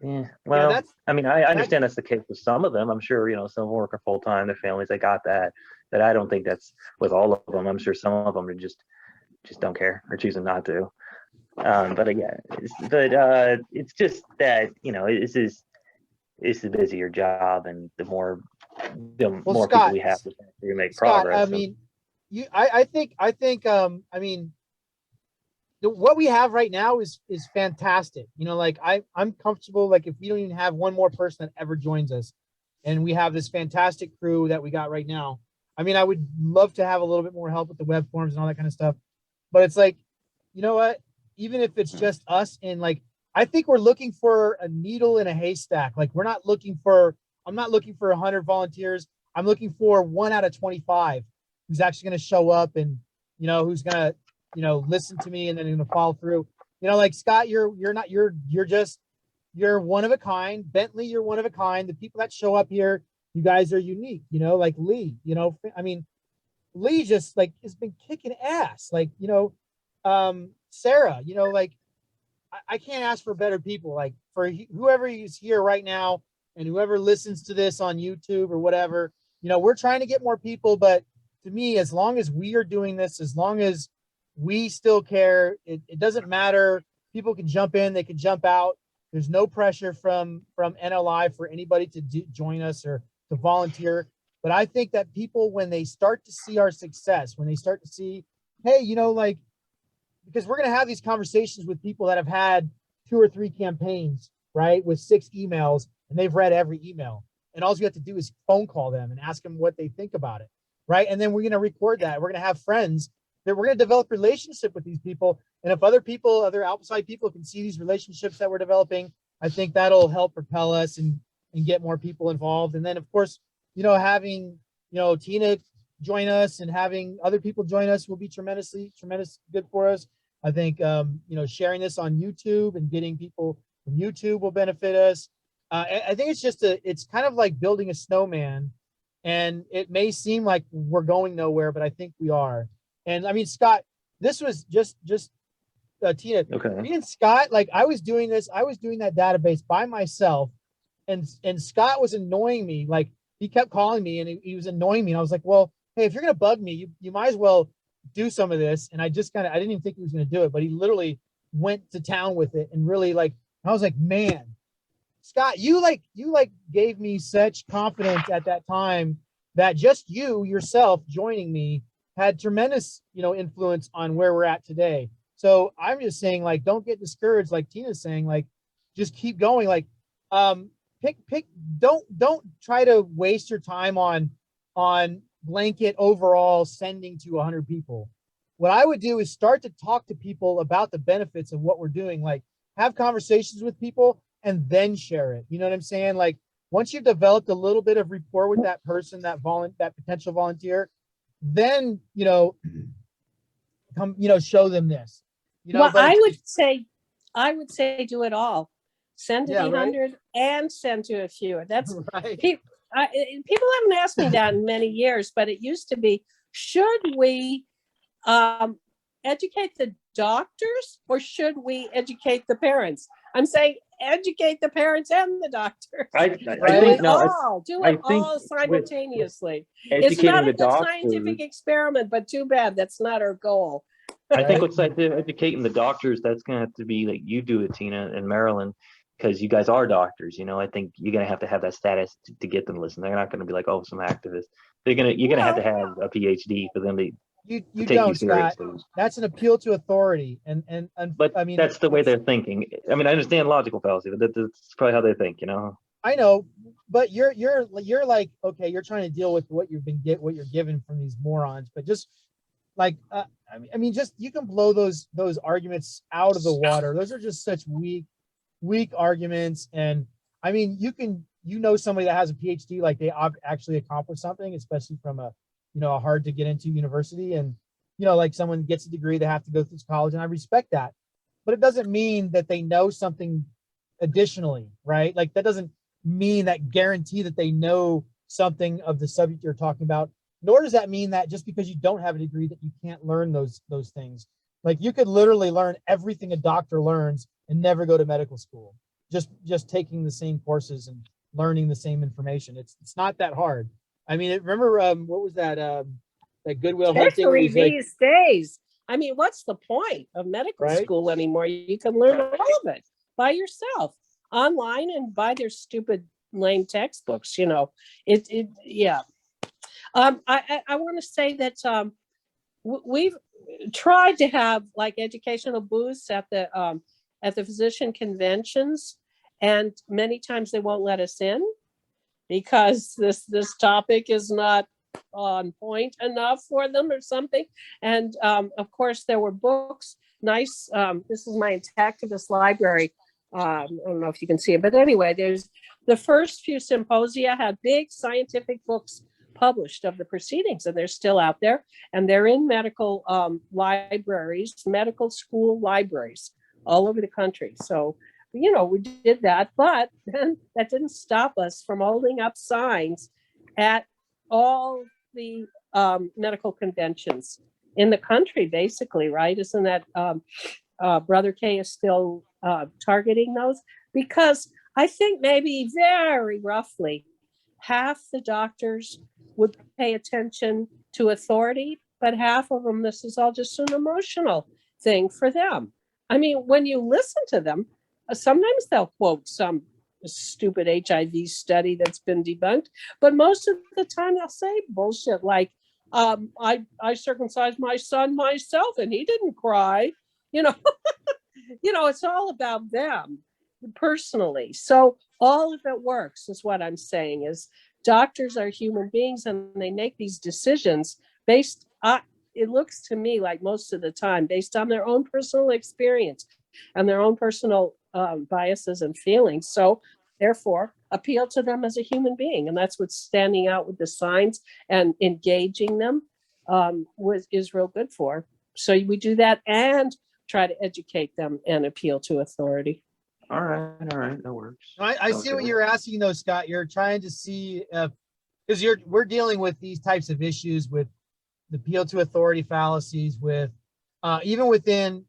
Yeah. Well, I understand that's the case with some of them. I'm sure, some work full time, their families, they got that. But I don't think that's with all of them. I'm sure some of them are just don't care or choosing not to. But again, it's just that, it's a busier job, and the more Scott, people we have to make progress. I think what we have right now is fantastic. I'm comfortable. If we don't even have one more person that ever joins us, and we have this fantastic crew that we got right now. I would love to have a little bit more help with the web forms and all that kind of stuff. But it's you know what? Even if it's just us, and I think we're looking for a needle in a haystack. I'm not looking for 100 volunteers. I'm looking for 1 out of 25 who's actually going to show up and, who's going to, listen to me and then going to follow through. Scott, you're one of a kind. Bentley, you're one of a kind. The people that show up here, you guys are unique, Lee, Lee just has been kicking ass. Sarah, I can't ask for better people. For whoever is here right now and whoever listens to this on YouTube or whatever, we're trying to get more people. But to me, as long as we are doing this, as long as we still care, it doesn't matter. People can jump in, they can jump out. There's no pressure from NLI for anybody to join us or to volunteer. But I think that people, when they start to see our success, when they start to see, hey, because we're going to have these conversations with people that have had 2 or 3 campaigns, right, with 6 emails, and they've read every email. And all you have to do is phone call them and ask them what they think about it, right? And then we're going to record that. We're going to have friends that we're going to develop relationship with these people. And if other outside people can see these relationships that we're developing, I think that'll help propel us and get more people involved. And then, of course, having, Tina join us and having other people join us will be tremendous good for us. I think, sharing this on YouTube and getting people from YouTube will benefit us. I think it's kind of like building a snowman, and it may seem like we're going nowhere, but I think we are. And Scott, this was just Tina, okay. Me and Scott, I was doing that database by myself, and Scott was annoying me. He kept calling me and he was annoying me. And I was like, well, hey, if you're going to bug me, you might as well do some of this. And I didn't even think he was going to do it, but he literally went to town with it. And really I was like, man, Scott, you gave me such confidence at that time that just you yourself joining me had tremendous, influence on where we're at today. So I'm just saying, don't get discouraged. Like Tina's saying, just keep going. Don't try to waste your time on blanket overall sending to 100 people. What I would do is start to talk to people about the benefits of what we're doing, have conversations with people and then share it. You know what I'm saying? Like once you've developed a little bit of rapport with that person, that potential volunteer, then, show them this, Well, but I would say do it all. Send to Yeah, the right. 100 and send to a few. That's right. people haven't asked me that in many years, but it used to be, should we educate the doctors or should we educate the parents? I'm saying educate the parents and the doctors. I Right. think Do I it think all simultaneously. with It's not educating a the good doctors, scientific experiment, but too bad that's not our goal. I think what's like educating the doctors, that's gonna have to be like you do it, Tina and Marilyn, because you guys are doctors. I think you're gonna have to have that status to get them to listen. They're not gonna be like, oh, some activist. You're gonna have to have a PhD for them to You take don't, you Scott. seriously. That's an appeal to authority, and But I mean that's the way they're thinking. I mean, I understand logical fallacy, but that's probably how they think. I know, but you're like, okay, you're trying to deal with what you're given from these morons, but just like I mean, just you can blow those arguments out of the water. Those are just such weak arguments, and I mean, somebody that has a PhD, like they actually accomplished something, especially from a hard to get into university, and like someone gets a degree, they have to go through college, and I respect that, but it doesn't mean that they know something additionally, right? Like that doesn't mean that guarantee that they know something of the subject you're talking about, nor does that mean that just because you don't have a degree that you can't learn those things. Like you could literally learn everything a doctor learns and never go to medical school, just taking the same courses and learning the same information. It's not that hard. I mean, remember what was that Goodwill Hunting? Especially these days. I mean, what's the point of medical Right? school anymore? You can learn all of it by yourself online and buy their stupid lame textbooks. Yeah. I want to say that we've tried to have like educational booths at the physician conventions, and many times they won't let us in because this topic is not on point enough for them or something. And of course there were books, nice, this is my Intactivist library. I don't know if you can see it, but anyway, there's the first few symposia had big scientific books published of the proceedings, and they're still out there, and they're in medical libraries, medical school libraries all over the country. So we did that, but then that didn't stop us from holding up signs at all the medical conventions in the country, basically, right? Isn't that Brother K is still targeting those? Because I think maybe very roughly half the doctors would pay attention to authority, but half of them, this is all just an emotional thing for them. I mean, when you listen to them, sometimes they'll quote some stupid HIV study that's been debunked, but most of the time they'll say bullshit like, I circumcised my son myself and he didn't cry. It's all about them personally. So all of it works, is what I'm saying, is doctors are human beings and they make these decisions based, it looks to me like most of the time, based on their own personal experience and their own personal biases and feelings. So therefore, appeal to them as a human being. And that's what's standing out with the signs and engaging them is real good for. So we do that and try to educate them and appeal to authority. All right, that works. I see what you're asking though, Scott. You're trying to see because we're dealing with these types of issues with the appeal to authority fallacies, with even within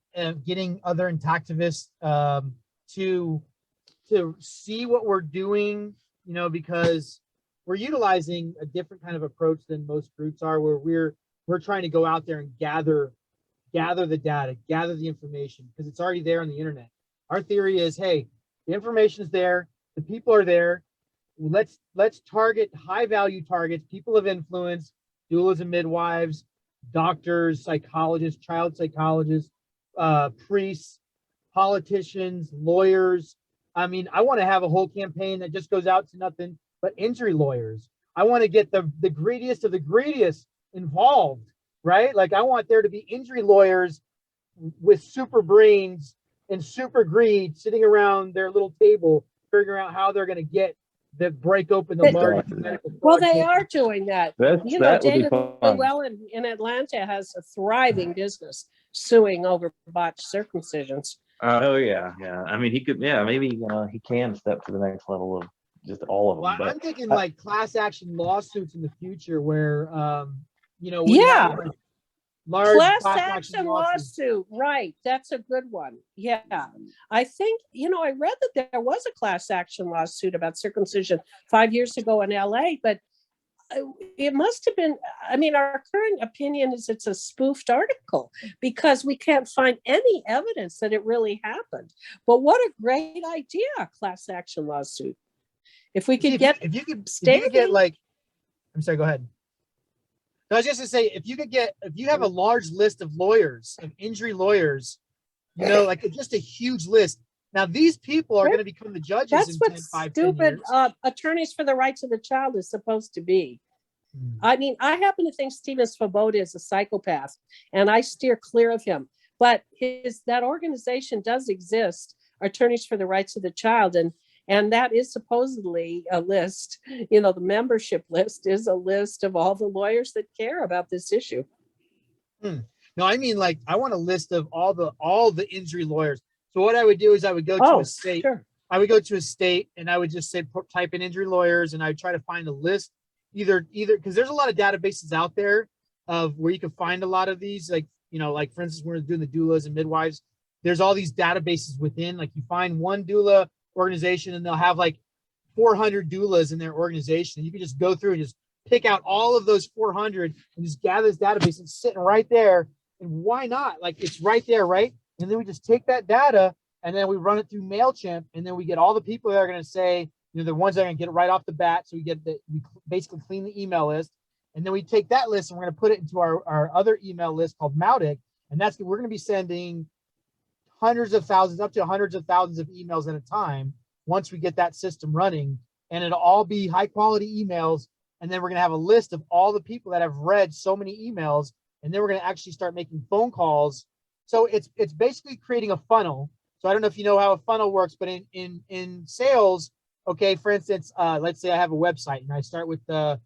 getting other intactivists to see what we're doing, because we're utilizing a different kind of approach than most groups are, where we're trying to go out there and gather the data, gather the information, because it's already there on the internet. Our theory is, hey, the information is there, the people are there. Let's target high value targets, people of influence, doulas and midwives, doctors, psychologists, child psychologists, priests, politicians, lawyers. I mean, I want to have a whole campaign that just goes out to nothing but injury lawyers. I want to get the greediest of the greediest involved, right? Like I want there to be injury lawyers with super brains in super greed, sitting around their little table, figuring out how they're going to break open the But- largest medical fraud. Well, they case. are doing that. That You know, would be David fun. Llewellyn in Atlanta has a thriving business suing over botched circumcisions. Oh yeah, yeah. I mean, he could. Yeah, maybe he can step to the next level of just all of them. Well, But I'm thinking like class action lawsuits in the future where, you know, we Yeah. have like large Class class action lawsuits. lawsuit, right? That's a good one. Yeah, I think I read that there was a class action lawsuit about circumcision 5 years ago in LA, but it must have been. I mean, our current opinion is it's a spoofed article because we can't find any evidence that it really happened. But what a great idea, a class action lawsuit! If we could get if you could get standing- like, I'm sorry, go ahead. No, I was just to say, if you have a large list of lawyers, of injury lawyers, you know, like just a huge list. Now these people are going to become the judges That's in what 10, 5, 10 stupid years. attorneys for the rights of the child is supposed to be. Hmm. I mean, I happen to think Steven Svoboda is a psychopath, and I steer clear of him. But that organization does exist, Attorneys for the Rights of the Child, and that is supposedly a list. You know, the membership list is a list of all the lawyers that care about this issue. No, I mean like I want a list of all the injury lawyers. So what I would do is I would go to a state. Sure. I would go to a state and I would just say type in injury lawyers, and I would try to find a list either because there's a lot of databases out there of where you can find a lot of these, like, you know, like for instance, when we're doing the doulas and midwives, there's all these databases within, like you find one doula organization and they'll have like 400 doulas in their organization. You can just go through and just pick out all of those 400 and just gather this database. It's sitting right there. And why not? Like it's right there, right? And then we just take that data and then we run it through MailChimp, and then we get all the people that are going to say, you know, the ones that are going to get it right off the bat. So we basically clean the email list. And then we take that list and we're going to put it into our other email list called Bldg. And we're going to be sending hundreds of thousands, up to hundreds of thousands of emails at a time once we get that system running. And it'll all be high quality emails. And then we're going to have a list of all the people that have read so many emails. And then we're going to actually start making phone calls. So it's basically creating a funnel. So I don't know if you know how a funnel works, but in sales, okay, for instance, let's say I have a website and I start with the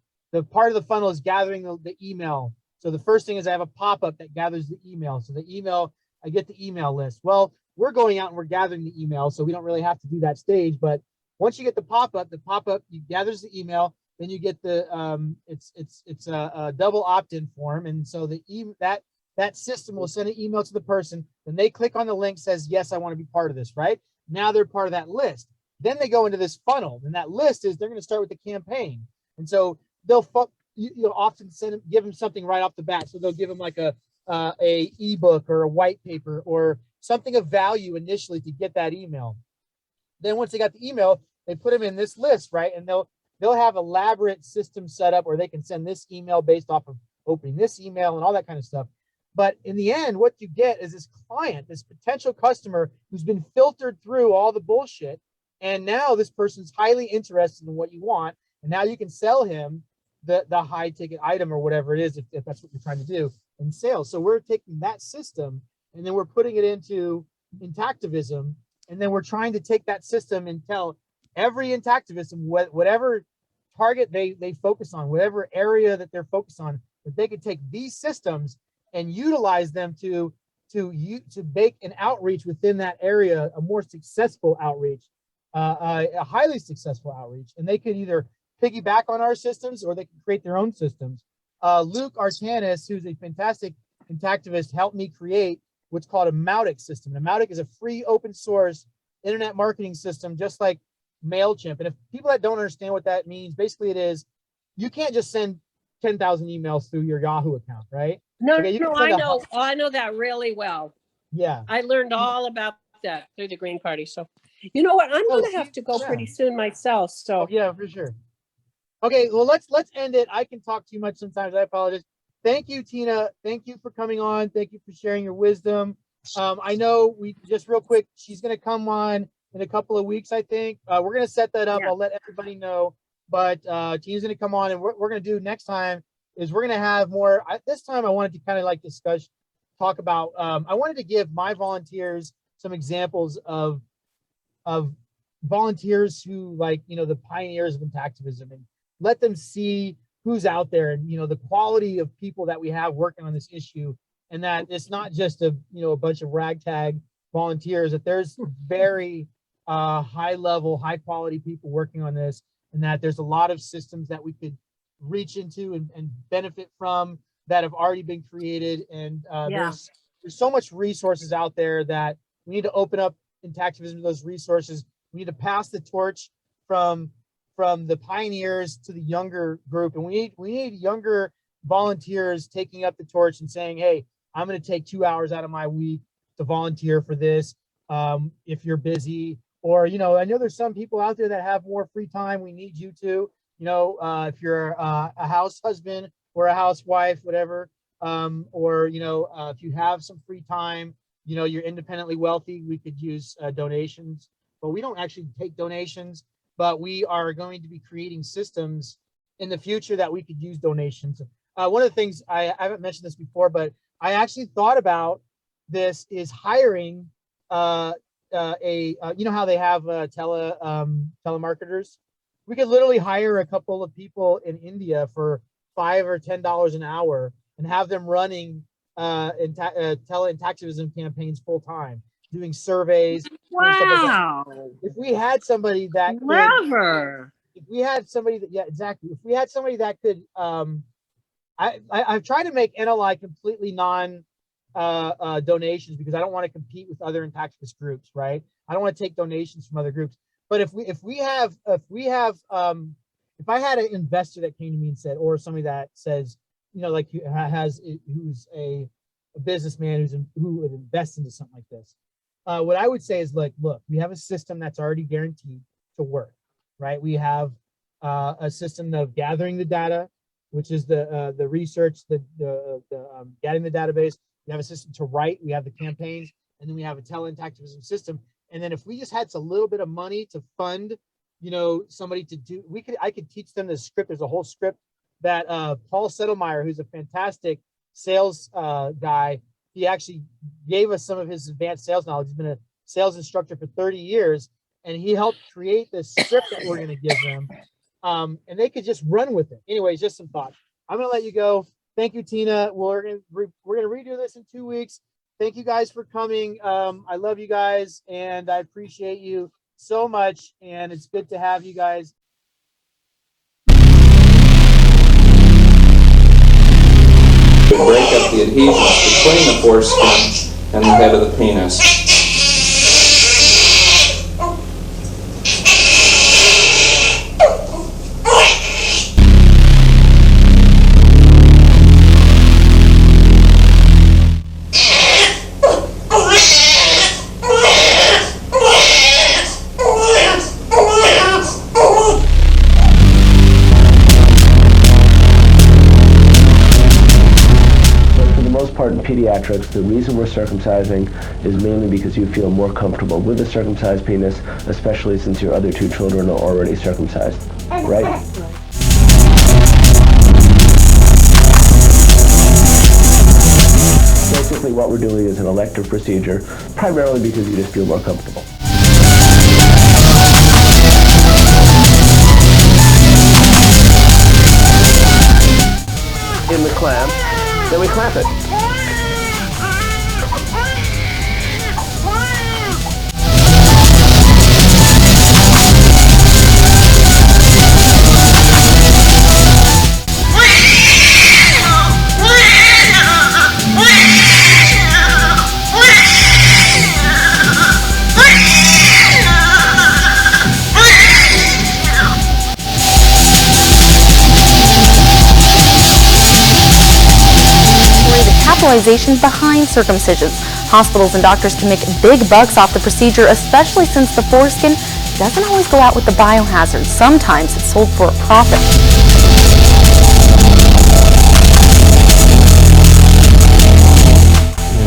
part of the funnel is gathering the email. So the first thing is I have a pop-up that gathers the email. So the email, I get the email list. Well, we're going out and we're gathering the email, so we don't really have to do that stage. But once you get the pop-up gathers the email. Then you get the it's a double opt-in form, and so that system will send an email to the person. Then they click on the link, says yes, I want to be part of this. Right now, they're part of that list. Then they go into this funnel, and that list is they're going to start with the campaign, and so they'll often give them something right off the bat. So they'll give them like a ebook or a white paper or something of value initially to get that email. Then once they got the email, they put them in this list, right, and they'll have elaborate systems set up where they can send this email based off of opening this email and all that kind of stuff. But in the end, what you get is this client, this potential customer who's been filtered through all the bullshit. And now this person's highly interested in what you want. And now you can sell him the high ticket item or whatever it is, if that's what you're trying to do in sales. So we're taking that system and then we're putting it into Intactivism. And then we're trying to take that system and tell every Intactivist, whatever target they focus on, whatever area that they're focused on, that they could take these systems and utilize them to make an outreach within that area, a more successful outreach, a highly successful outreach. And they could either piggyback on our systems or they can create their own systems. Luke Artanis, who's a fantastic Intactivist, helped me create what's called a Bldg system. And a Bldg is a free open source internet marketing system, just like MailChimp. And if people that don't understand what that means, basically it is, you can't just send 10,000 emails through your Yahoo account, right? No, Okay, I know that really well. Yeah. I learned all about that through the Green Party. So, you know what? I'm going to have to go pretty soon myself. So yeah, for sure. Okay, well, let's end it. I can talk too much sometimes. I apologize. Thank you, Tina. Thank you for coming on. Thank you for sharing your wisdom. I know we just real quick, she's going to come on in a couple of weeks, I think. We're going to set that up. Yeah. I'll let everybody know. But Tina's going to come on, and what we're going to do next time is we're going to have more. This time I wanted to kind of like talk about, I wanted to give my volunteers some examples of volunteers who, like, you know, the pioneers of Intactivism, and let them see who's out there, and, you know, the quality of people that we have working on this issue, and that it's not just a, you know, a bunch of ragtag volunteers, that there's very high level, high quality people working on this, and that there's a lot of systems that we could reach into and benefit from that have already been created. And there's so much resources out there that we need to open up Intactivism to those resources. We need to pass the torch from the pioneers to the younger group, and we need younger volunteers taking up the torch and saying, hey, I'm going to take 2 hours out of my week to volunteer for this. If you're busy, or, you know, I know there's some people out there that have more free time. We need you to, you know, if you're a house husband or a housewife, whatever, or, you know, if you have some free time, you know, you're independently wealthy, we could use donations, but we don't actually take donations, but we are going to be creating systems in the future that we could use donations. One of the things, I haven't mentioned this before, but I actually thought about this, is hiring you know how they have telemarketers? We could literally hire a couple of people in India for $5 or $10 an hour and have them running Intactivism campaigns full time, doing surveys. Doing stuff like that. Wow. If we had somebody that Clever. if we had somebody that, yeah, exactly. If we had somebody that could, I've tried to make NLI completely non donations, because I don't want to compete with other Intactivist groups, right? I don't want to take donations from other groups. But if I had an investor that came to me and said, or somebody that says, you know, like who's a businessman who would invest into something like this, what I would say is, like, look, we have a system that's already guaranteed to work, right? We have a system of gathering the data, which is the research, getting the database. We have a system to write. We have the campaigns, and then we have a Intactivism system. And then if we just had a little bit of money to fund, you know, somebody to do, I could teach them the script. There's a whole script that Paul Settlemeyer, who's a fantastic sales guy, he actually gave us some of his advanced sales knowledge. He's been a sales instructor for 30 years, and he helped create this script that we're going to give them. And they could just run with it. Anyways, just some thoughts. I'm going to let you go. Thank you, Tina. We're going to redo this in 2 weeks. Thank you guys for coming. I love you guys, and I appreciate you so much. And it's good to have you guys. Break up the adhesions between the foreskin and the head of the penis. In pediatrics, the reason we're circumcising is mainly because you feel more comfortable with a circumcised penis, especially since your other 2 children are already circumcised, right? Basically, what we're doing is an elective procedure, primarily because you just feel more comfortable. In the clamp, then we clamp it. Behind circumcisions. Hospitals and doctors can make big bucks off the procedure, especially since the foreskin doesn't always go out with the biohazard. Sometimes it's sold for a profit.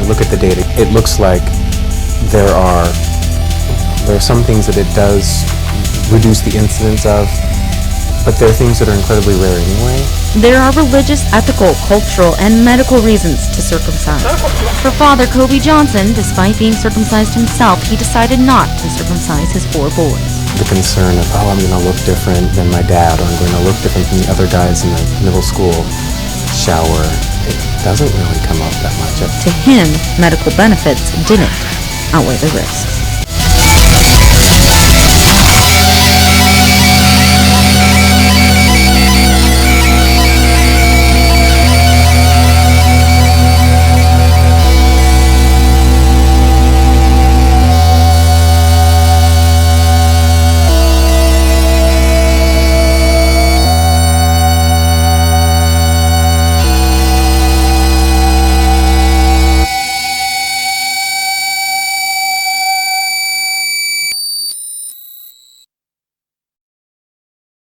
Look at the data. It looks like there are some things that it does reduce the incidence of, but they're things that are incredibly rare anyway. There are religious, ethical, cultural, and medical reasons to circumcise. For Father Kobe Johnson, despite being circumcised himself, he decided not to circumcise his 4 boys. The concern of, oh, I'm going to look different than my dad, or I'm going to look different than the other guys in the middle school shower, it doesn't really come up that much. To him, medical benefits didn't outweigh the risks.